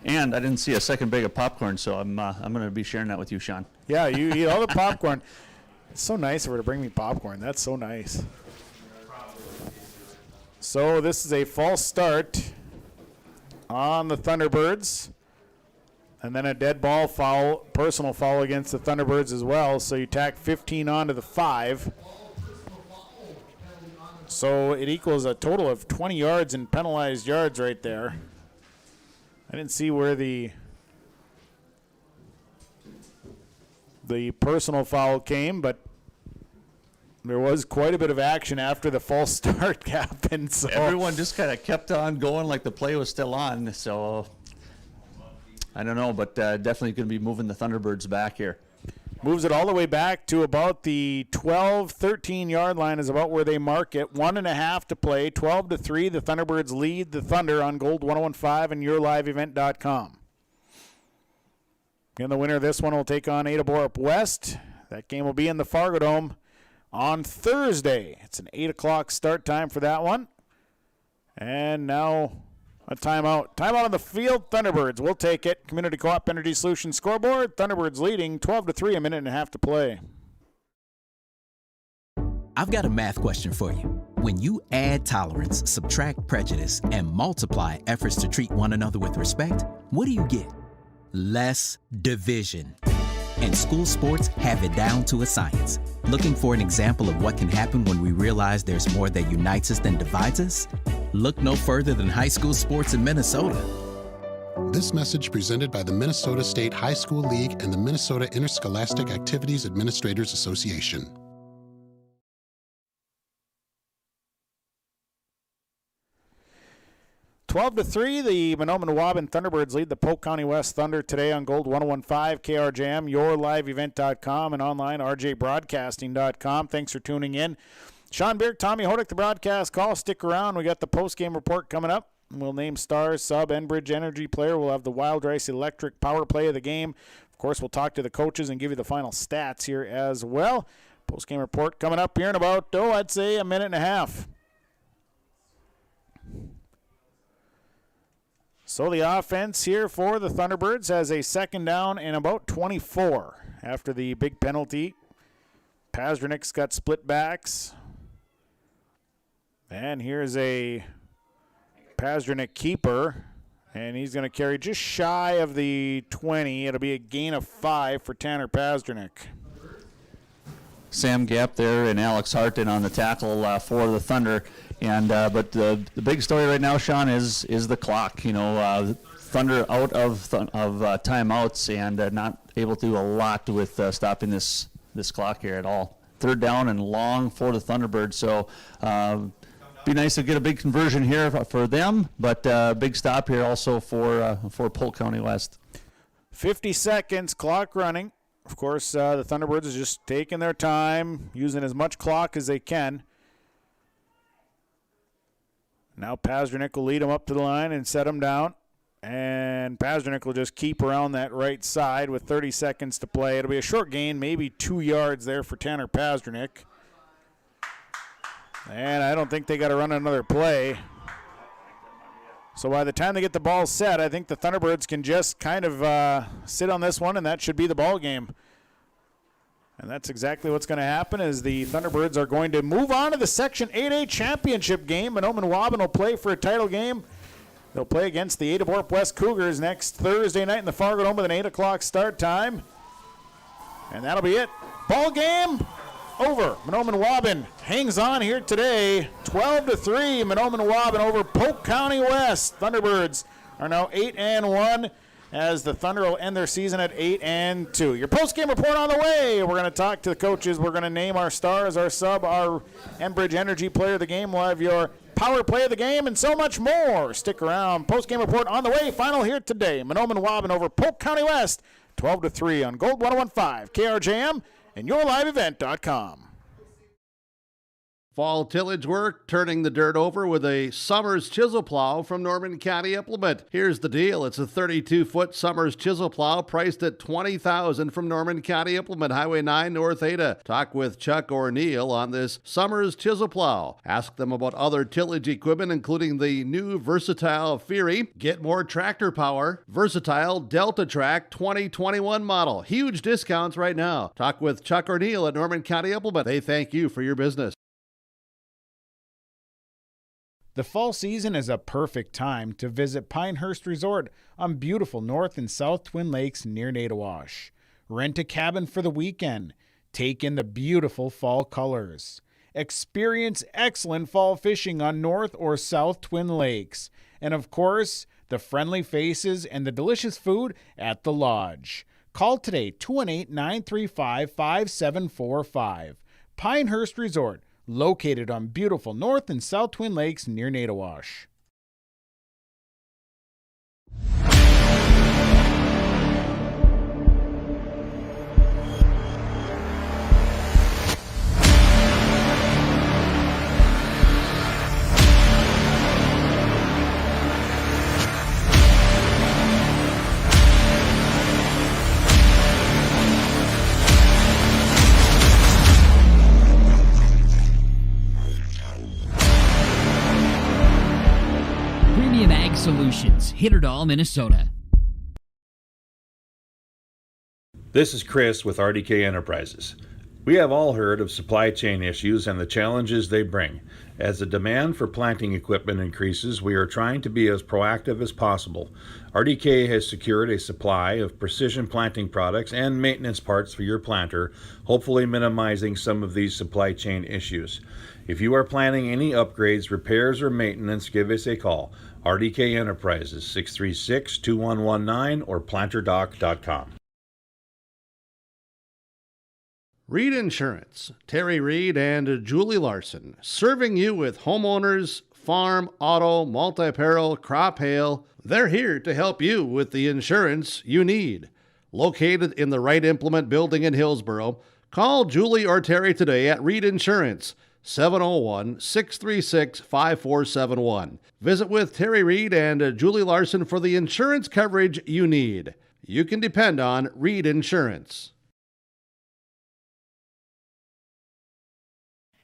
And I didn't see a second bag of popcorn, so I'm going to be sharing that with you, Sean. Yeah, you eat all the popcorn. It's so nice of her to bring me popcorn. That's so nice. So this is a false start on the Thunderbirds. And then a dead ball foul, personal foul against the Thunderbirds as well. So you tack 15 on to the 5. So it equals a total of 20 yards in penalized yards right there. I didn't see where the personal foul came, but there was quite a bit of action after the false start happened. So everyone just kind of kept on going like the play was still on. So I don't know, but definitely going to be moving the Thunderbirds back here. Moves it all the way back to about the 12, 13-yard line is about where they mark it. 1.5 to play, 12-3. The Thunderbirds lead the Thunder on Gold 101.5 and YourLiveEvent.com. And the winner of this one will take on Ada Borup West. That game will be in the Fargo Dome on Thursday. It's an 8 o'clock start time for that one. And now a timeout. Timeout on the field. Thunderbirds will take it. Community Co-op Energy Solutions scoreboard. Thunderbirds leading 12-3, a minute and a half to play. I've got a math question for you. When you add tolerance, subtract prejudice, and multiply efforts to treat one another with respect, what do you get? Less division. And school sports have it down to a science. Looking for an example of what can happen when we realize there's more that unites us than divides us? Look no further than high school sports in Minnesota. This message presented by the Minnesota State High School League and the Minnesota Interscholastic Activities Administrators Association. 12-3, the Mahnomen Waubun Thunderbirds lead the Polk County West Thunder today on Gold 101.5, KRJM, yourliveevent.com, and online, rjbroadcasting.com. Thanks for tuning in. Sean Birk, Tommy Hodak, the broadcast call. Stick around. We got the postgame report coming up. We'll name stars, sub, Enbridge Energy player. We'll have the Wild Rice Electric power play of the game. Of course, we'll talk to the coaches and give you the final stats here as well. Postgame report coming up here in about, I'd say a minute and a half. So the offense here for the Thunderbirds has a second down and about 24 after the big penalty. Pazdernik's got split backs. And here's a Pazdernik keeper. And he's going to carry just shy of the 20. It'll be a gain of 5 for Tanner Pazdernik. Sam Gap there and Alex Harton on the tackle for the Thunder. And but the big story right now, Sean, is the clock. Thunder out of timeouts and not able to do a lot with stopping this clock here at all. Third down and long for the Thunderbirds. So be nice to get a big conversion here for them, but big stop here also for Polk County West. 50 seconds, clock running. Of course, the Thunderbirds is just taking their time, using as much clock as they can. Now Pazdernik will lead him up to the line and set him down. And Pazdernik will just keep around that right side with 30 seconds to play. It'll be a short gain, maybe 2 yards there for Tanner Pazdernik. And I don't think they got to run another play. So by the time they get the ball set, I think the Thunderbirds can just kind of sit on this one, and that should be the ball game. And that's exactly what's going to happen is the Thunderbirds are going to move on to the Section 8A championship game. Mahnomen Waubun will play for a title game. They'll play against the Ada Borup West Cougars next Thursday night in the Fargo Dome with an 8 o'clock start time. And that'll be it. Ball game over. Mahnomen Waubun hangs on here today. 12-3, Mahnomen Waubun over Polk County West. Thunderbirds are now 8-1. As the Thunder will end their season at 8-2. Your post-game report on the way. We're going to talk to the coaches. We're going to name our stars, our sub, our Enbridge Energy player of the game. We'll have your power play of the game and so much more. Stick around. Post-game report on the way. Final here today. Mahnomen Waubun over Polk County West. 12-3 on Gold 101.5, KRJM, and yourliveevent.com. Fall tillage work, turning the dirt over with a Summers chisel plow from Norman County Implement. Here's the deal. It's a 32-foot Summers chisel plow priced at $20,000 from Norman County Implement, Highway 9 North Ada. Talk with Chuck or Neil on this Summers chisel plow. Ask them about other tillage equipment, including the new Versatile Fury. Get more tractor power. Versatile Delta Track 2021 model. Huge discounts right now. Talk with Chuck or Neil at Norman County Implement. They thank you for your business. The fall season is a perfect time to visit Pinehurst Resort on beautiful North and South Twin Lakes near Nadawash. Rent a cabin for the weekend. Take in the beautiful fall colors. Experience excellent fall fishing on North or South Twin Lakes. And of course, the friendly faces and the delicious food at the lodge. Call today, 218-935-5745. Pinehurst Resort, located on beautiful North and South Twin Lakes near Nadawash. Solutions, Hitterdall, Minnesota. This is Chris with RDK Enterprises. We have all heard of supply chain issues and the challenges they bring. As the demand for planting equipment increases, we are trying to be as proactive as possible. RDK has secured a supply of precision planting products and maintenance parts for your planter, hopefully minimizing some of these supply chain issues. If you are planning any upgrades, repairs, or maintenance, give us a call. RDK Enterprises, 636-2119 or planterdoc.com. Reed Insurance, Terry Reed and Julie Larson, serving you with homeowners, farm, auto, multi-peril, crop hail. They're here to help you with the insurance you need. Located in the Wright Implement Building in Hillsboro, call Julie or Terry today at Reed Insurance, 701-636-5471. Visit with Terry Reed and Julie Larson for the insurance coverage you need. You can depend on Reed Insurance.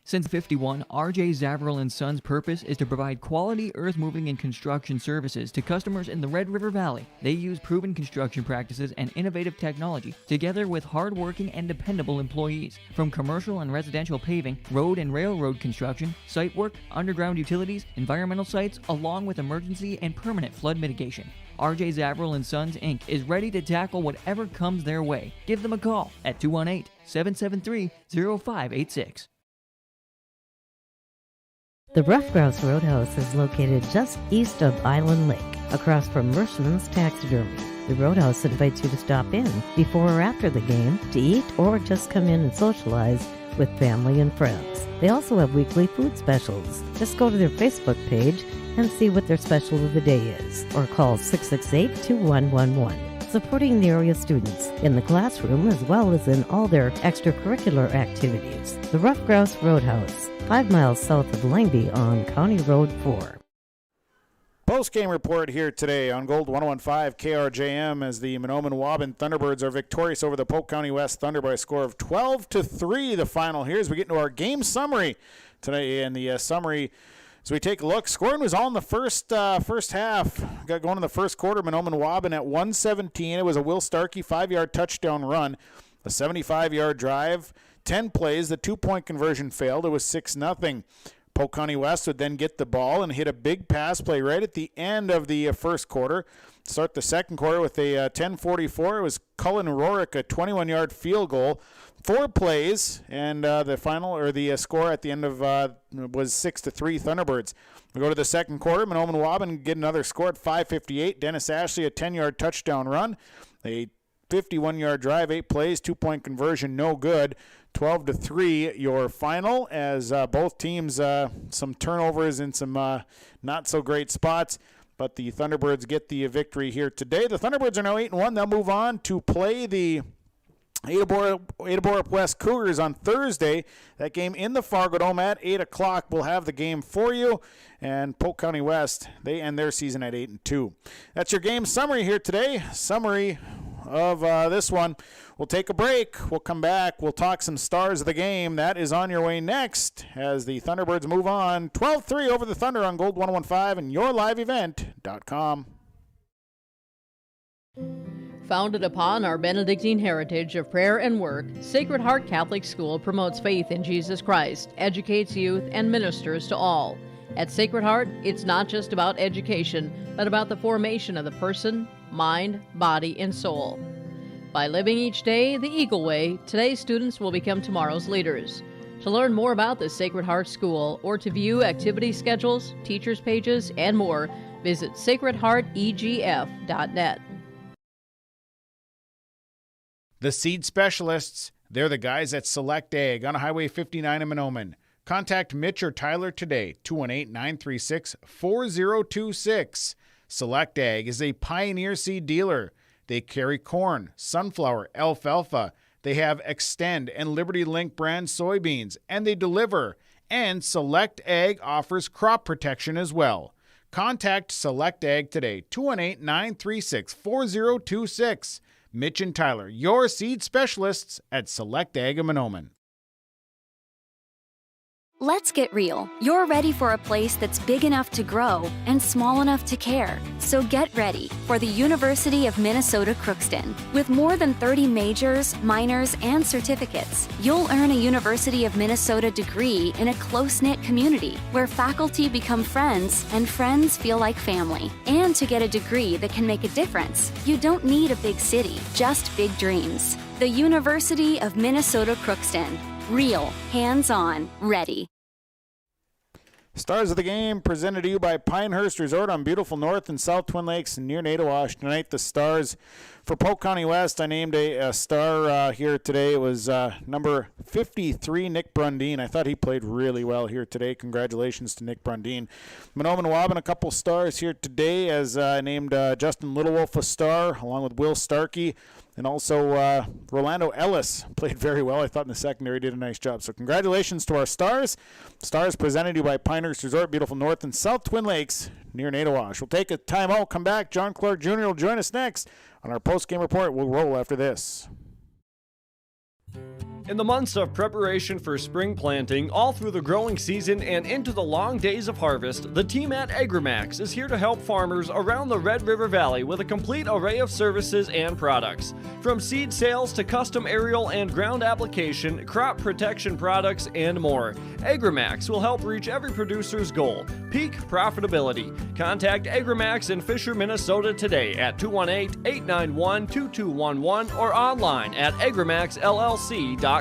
Since 51, R.J. Zavril & Sons' purpose is to provide quality earth-moving and construction services to customers in the Red River Valley. They use proven construction practices and innovative technology, together with hard-working and dependable employees. From commercial and residential paving, road and railroad construction, site work, underground utilities, environmental sites, along with emergency and permanent flood mitigation. R.J. Zavril & Sons, Inc. is ready to tackle whatever comes their way. Give them a call at 218-773-0586. The Rough Grouse Roadhouse is located just east of Island Lake, across from Mershman's Taxidermy. The Roadhouse invites you to stop in before or after the game to eat or just come in and socialize with family and friends. They also have weekly food specials. Just go to their Facebook page and see what their special of the day is, or call 668-2111. Supporting the area students in the classroom as well as in all their extracurricular activities. The Rough Grouse Roadhouse, 5 miles south of Langby on County Road 4. Postgame report here today on Gold 101.5 KRJM as the Mahnomen Waubun Thunderbirds are victorious over the Polk County West Thunder by a score of 12-3. The final here as we get into our game summary today. And the summary, as we take a look, scoring was all in the first half. Got going in the first quarter. Mahnomen Waubun at 117. It was a Will Starkey 5-yard touchdown run, a 75-yard drive, 10 plays. The 2-point conversion failed. It was 6-0. Polk County West would then get the ball and hit a big pass play right at the end of the first quarter. Start the second quarter with a 10:44. It was Cullen Rorick, a 21-yard field goal. 4 plays, and the score at the end of was 6-3 Thunderbirds. We go to the second quarter. Mahnomen Waubun get another score at 5:58. Dennis Ashley, a 10-yard touchdown run. A 51-yard drive, 8 plays, 2-point conversion, no good. 12-3 your final as both teams some turnovers in some not so great spots, but the Thunderbirds get the victory here today. The Thunderbirds are now 8-1. They'll move on to play the Ada West Cougars on Thursday. That game in the Fargo Dome at 8 o'clock. We'll have the game for you. And Polk County West, they end their season at 8-2. That's your game summary here today. Summary of this one. We'll take a break. We'll come back. We'll talk some stars of the game. That is on your way next as the Thunderbirds move on 12-3 over the Thunder on Gold 101.5 and yourliveevent.com. Founded upon our Benedictine heritage of prayer and work, Sacred Heart Catholic School promotes faith in Jesus Christ, educates youth, and ministers to all. At Sacred Heart, it's not just about education, but about the formation of the person, mind, body, and soul. By living each day the Eagle Way, today's students will become tomorrow's leaders. To learn more about the Sacred Heart School or to view activity schedules, teachers' pages, and more, visit sacredheartegf.net. The seed specialists, they're the guys at Select Ag on Highway 59 in Mahnomen. Contact Mitch or Tyler today, 218-936-4026. Select Ag is a Pioneer seed dealer. They carry corn, sunflower, alfalfa. They have Extend and Liberty Link brand soybeans, and they deliver. And Select Ag offers crop protection as well. Contact Select Ag today, 218-936-4026. Mitch and Tyler, your seed specialists at Select Ag in Mahnomen. Let's get real. You're ready for a place that's big enough to grow and small enough to care. So get ready for the University of Minnesota Crookston. With more than 30 majors, minors, and certificates, you'll earn a University of Minnesota degree in a close-knit community where faculty become friends and friends feel like family. And to get a degree that can make a difference, you don't need a big city, just big dreams. The University of Minnesota Crookston. Real, hands-on, ready. Stars of the game presented to you by Pinehurst Resort on beautiful North and South Twin Lakes near Nadawash. Tonight, the stars for Polk County West. I named a star here today. It was number 53, Nick Brundeen. I thought he played really well here today. Congratulations to Nick Brundeen. Mahnomen Waubun, a couple stars here today, as I named Justin Littlewolf a star, along with Will Starkey. And also, Rolando Ellis played very well. I thought in the secondary did a nice job. So congratulations to our stars. Stars presented to you by Pinehurst Resort, beautiful North and South Twin Lakes near Nadawash. We'll take a timeout, come back. John Clark Jr. will join us next on our post-game report. We'll roll after this. In the months of preparation for spring planting, all through the growing season and into the long days of harvest, the team at AgriMax is here to help farmers around the Red River Valley with a complete array of services and products. From seed sales to custom aerial and ground application, crop protection products, and more, AgriMax will help reach every producer's goal, peak profitability. Contact AgriMax in Fisher, Minnesota today at 218-891-2211 or online at agrimaxllc.com.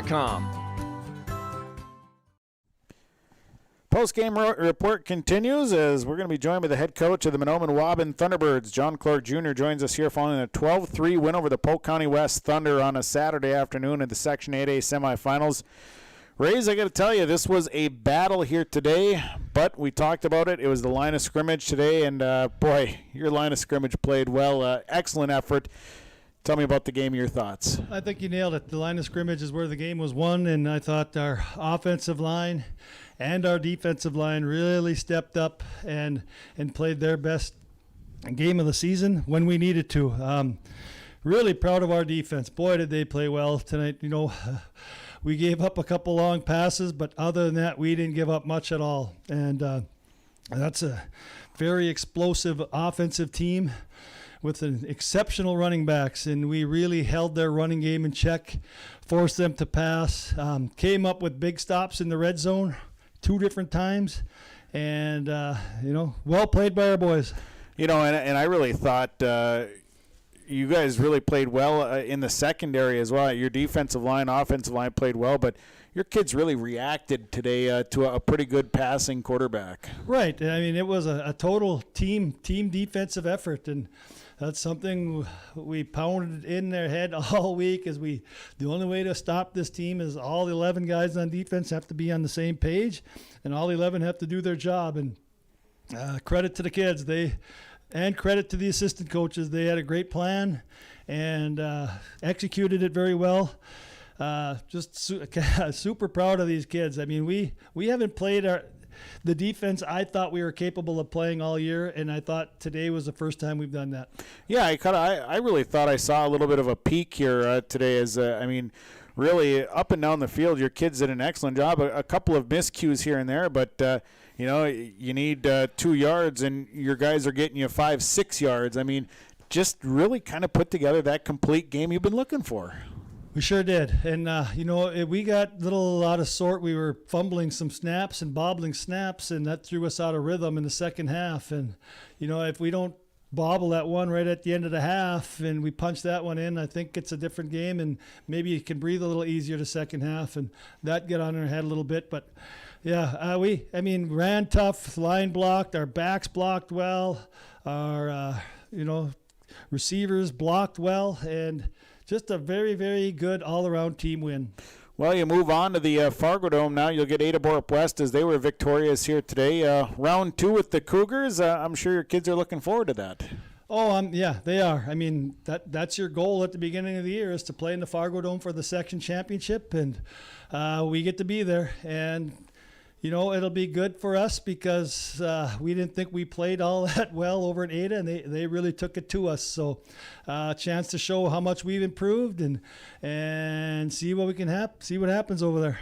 Post-game report continues as we're going to be joined by the head coach of the Mahnomen Waubun Thunderbirds. John Clark Jr. joins us here following a 12-3 win over the Polk County West Thunder on a Saturday afternoon in the Section 8A semifinals. Rays, I got to tell you, this was a battle here today, but we talked about it. It was the line of scrimmage today, and boy, your line of scrimmage played well. Excellent effort. Tell me about the game, your thoughts. I think you nailed it. The line of scrimmage is where the game was won, and I thought our offensive line and our defensive line really stepped up and played their best game of the season when we needed to. Really proud of our defense. Boy, did they play well tonight. You know, we gave up a couple long passes, but other than that, we didn't give up much at all. And that's a very explosive offensive team with an exceptional running backs, and we really held their running game in check, forced them to pass, came up with big stops in the red zone 2 different times, and, well played by our boys. You know, and I really thought you guys really played well in the secondary as well. Your defensive line, offensive line played well, but your kids really reacted today to a pretty good passing quarterback. Right. I mean, it was a total team defensive effort, and that's something we pounded in their head all week. The only way to stop this team is all 11 guys on defense have to be on the same page, and all 11 have to do their job. And credit to the kids, and credit to the assistant coaches. They had a great plan and executed it very well. Just super proud of these kids. I mean, we haven't played the defense I thought we were capable of playing all year, and I thought today was the first time we've done that. Yeah, I really thought I saw a little bit of a peak here today. Really up and down the field, your kids did an excellent job. A couple of miscues here and there, but you need 2 yards, and your guys are getting you 5-6 yards. I mean, just really kind of put together that complete game you've been looking for. We sure did. And, we got a little out of sort. We were fumbling some snaps and bobbling snaps, and that threw us out of rhythm in the second half. And, if we don't bobble that one right at the end of the half and we punch that one in, I think it's a different game, and maybe you can breathe a little easier the second half, and that get on our head a little bit. But, yeah, ran tough, line blocked, our backs blocked well, our, receivers blocked well, and just a very, very good all-around team win. Well, you move on to the Fargo Dome now. You'll get Adaborp West as they were victorious here today. Round 2 with the Cougars. I'm sure your kids are looking forward to that. Oh, yeah, they are. I mean, that's your goal at the beginning of the year, is to play in the Fargo Dome for the section championship, and we get to be there. And it'll be good for us because we didn't think we played all that well over in Ada, and they really took it to us. So a chance to show how much we've improved and see what we can see what happens over there.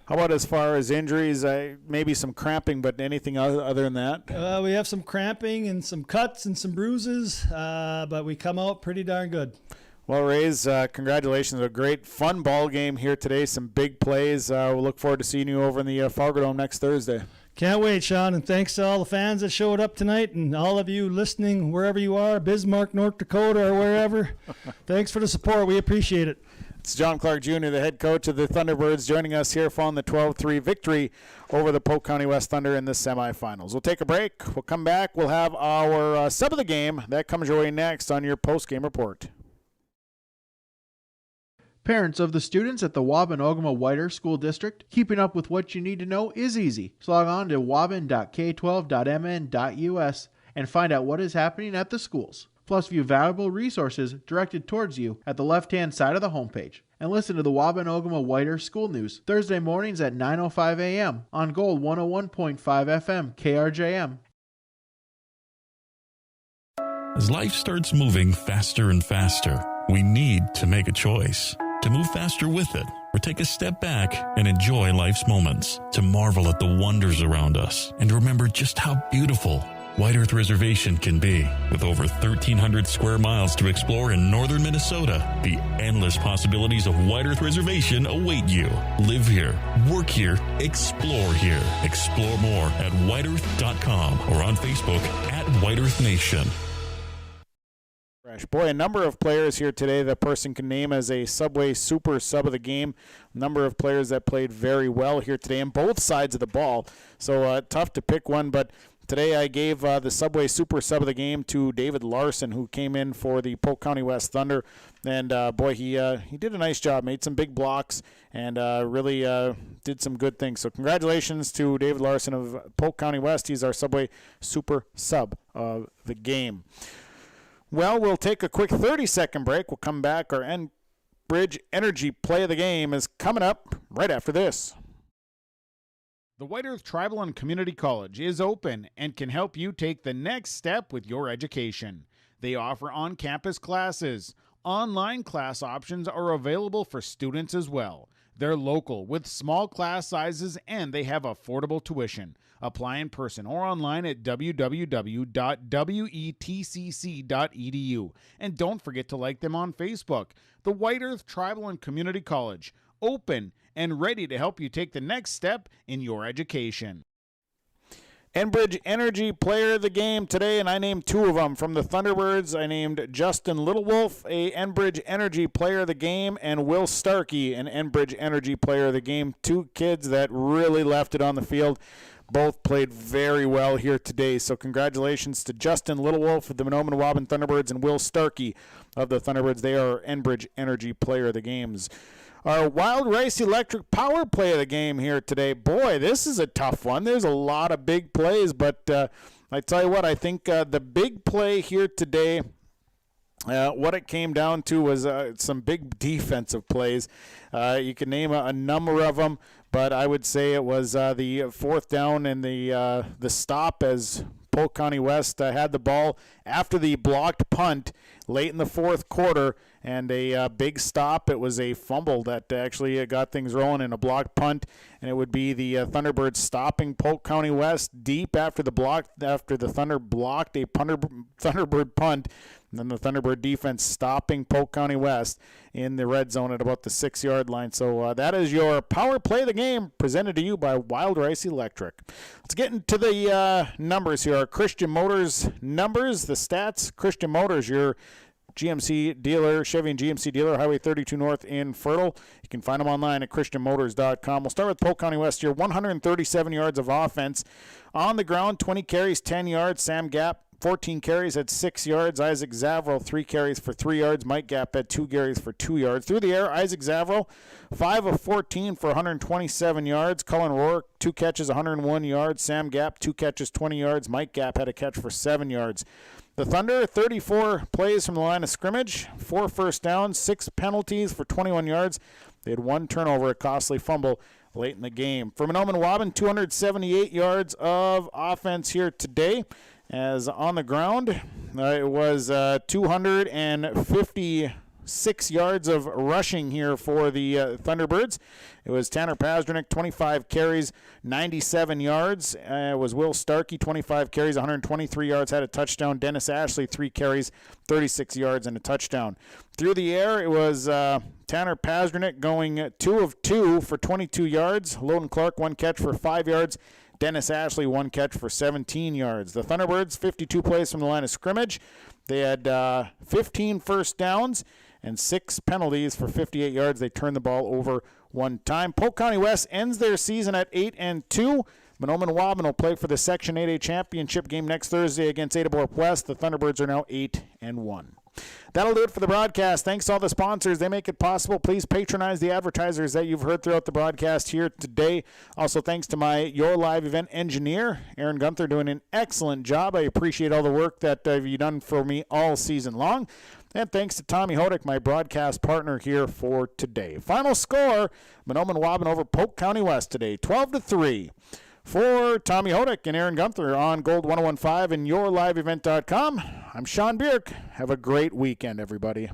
How about as far as injuries? Maybe some cramping, but anything other than that? We have some cramping and some cuts and some bruises, but we come out pretty darn good. Well, Rays, congratulations. A great, fun ball game here today. Some big plays. We'll look forward to seeing you over in the Fargo Dome next Thursday. Can't wait, Sean, and thanks to all the fans that showed up tonight and all of you listening wherever you are, Bismarck, North Dakota, or wherever. Thanks for the support. We appreciate it. It's John Clark Jr., the head coach of the Thunderbirds, joining us here following the 12-3 victory over the Polk County West Thunder in the semifinals. We'll take a break. We'll come back. We'll have our sub of the game. That comes your way next on your Postgame Report. Parents of the students at the Waubun-Ogama-Whiter School District, keeping up with what you need to know is easy. So log on to waubun.k12.mn.us and find out what is happening at the schools. Plus view valuable resources directed towards you at the left-hand side of the homepage. And listen to the Waubun-Ogama-Whiter School News Thursday mornings at 9:05 a.m. on Gold 101.5 FM KRJM. As life starts moving faster and faster, we need to make a choice. To move faster with it, or take a step back and enjoy life's moments. To marvel at the wonders around us, and remember just how beautiful White Earth Reservation can be. With over 1,300 square miles to explore in northern Minnesota, the endless possibilities of White Earth Reservation await you. Live here, work here, explore here. Explore more at whiteearth.com or on Facebook at White Earth Nation. Boy, a number of players here today that person can name as a Subway Super Sub of the game. A number of players that played very well here today on both sides of the ball. So tough to pick one, but today I gave the Subway Super Sub of the game to David Larson, who came in for the Polk County West Thunder. And, boy, he did a nice job, made some big blocks, and really did some good things. So congratulations to David Larson of Polk County West. He's our Subway Super Sub of the game. Well, we'll take a quick 30-second break. We'll come back. Our Enbridge Energy Play of the Game is coming up right after this. The White Earth Tribal and Community College is open and can help you take the next step with your education. They offer on-campus classes. Online class options are available for students as well. They're local with small class sizes and they have affordable tuition. Apply in person or online at www.wetcc.edu. And don't forget to like them on Facebook. The White Earth Tribal and Community College, open and ready to help you take the next step in your education. Enbridge Energy Player of the Game today, and I named two of them. From the Thunderbirds, I named Justin Littlewolf, a Enbridge Energy Player of the Game, and Will Starkey, an Enbridge Energy Player of the Game. Two kids that really left it on the field. Both played very well here today. So congratulations to Justin Littlewolf of the Mahnomen Waubun Thunderbirds and Will Starkey of the Thunderbirds. They are Enbridge Energy Player of the Games. Our Wild Rice Electric Power Play of the game here today. Boy, this is a tough one. There's a lot of big plays, but I tell you what, I think the big play here today, what it came down to was some big defensive plays. You can name a number of them, but I would say it was the fourth down and the stop as Polk County West had the ball after the blocked punt late in the fourth quarter, and a big stop. It was a fumble that actually got things rolling in a blocked punt, and it would be the Thunderbirds stopping Polk County West deep after the Thunder blocked a Thunderbird punt, and then the Thunderbird defense stopping Polk County West in the red zone at about the 6-yard line. So that is your power play of the game, presented to you by Wild Rice Electric. Let's get into the numbers here. Our Christian Motors numbers, the stats. Christian Motors, your GMC dealer, Chevy and GMC dealer, Highway 32 North in Fertile. You can find them online at christianmotors.com. We'll start with Polk County West here. 137 yards of offense. On the ground, 20 carries, 10 yards. Sam Gap, 14 carries at 6 yards. Isaac Zavril, 3 carries for 3 yards. Mike Gap had 2 carries for 2 yards. Through the air, Isaac Zavril, 5 of 14 for 127 yards. Cullen Rourke, 2 catches, 101 yards. Sam Gap, 2 catches, 20 yards. Mike Gap had a catch for 7 yards. The Thunder, 34 plays from the line of scrimmage, 4 first downs, 6 penalties for 21 yards. They had 1 turnover, a costly fumble late in the game. For Mahnomen Waubun, 278 yards of offense here today. As on the ground, it was 250 6 yards of rushing here for the Thunderbirds. It was Tanner Pasternak, 25 carries, 97 yards. It was Will Starkey, 25 carries, 123 yards, had a touchdown. Dennis Ashley, 3 carries, 36 yards, and a touchdown. Through the air, it was Tanner Pasternak going 2 of 2 for 22 yards. Loden Clark, 1 catch for 5 yards. Dennis Ashley, 1 catch for 17 yards. The Thunderbirds, 52 plays from the line of scrimmage. They had 15 first downs and 6 penalties for 58 yards. They turned the ball over 1 time. Polk County West ends their season at 8-2. Mahnomen Waubun will play for the Section 8A championship game next Thursday against Adabor West. The Thunderbirds are now 8-1. That'll do it for the broadcast. Thanks to all the sponsors. They make it possible. Please patronize the advertisers that you've heard throughout the broadcast here today. Also, thanks to my Your Live event engineer, Aaron Gunther, doing an excellent job. I appreciate all the work that you've done for me all season long. And thanks to Tommy Hodick, my broadcast partner here for today. Final score, Mahnomen Waubun over Polk County West today, 12-3. For Tommy Hodick and Aaron Gunther on Gold 101.5 and YourLiveEvent.com, I'm Sean Bierk. Have a great weekend, everybody.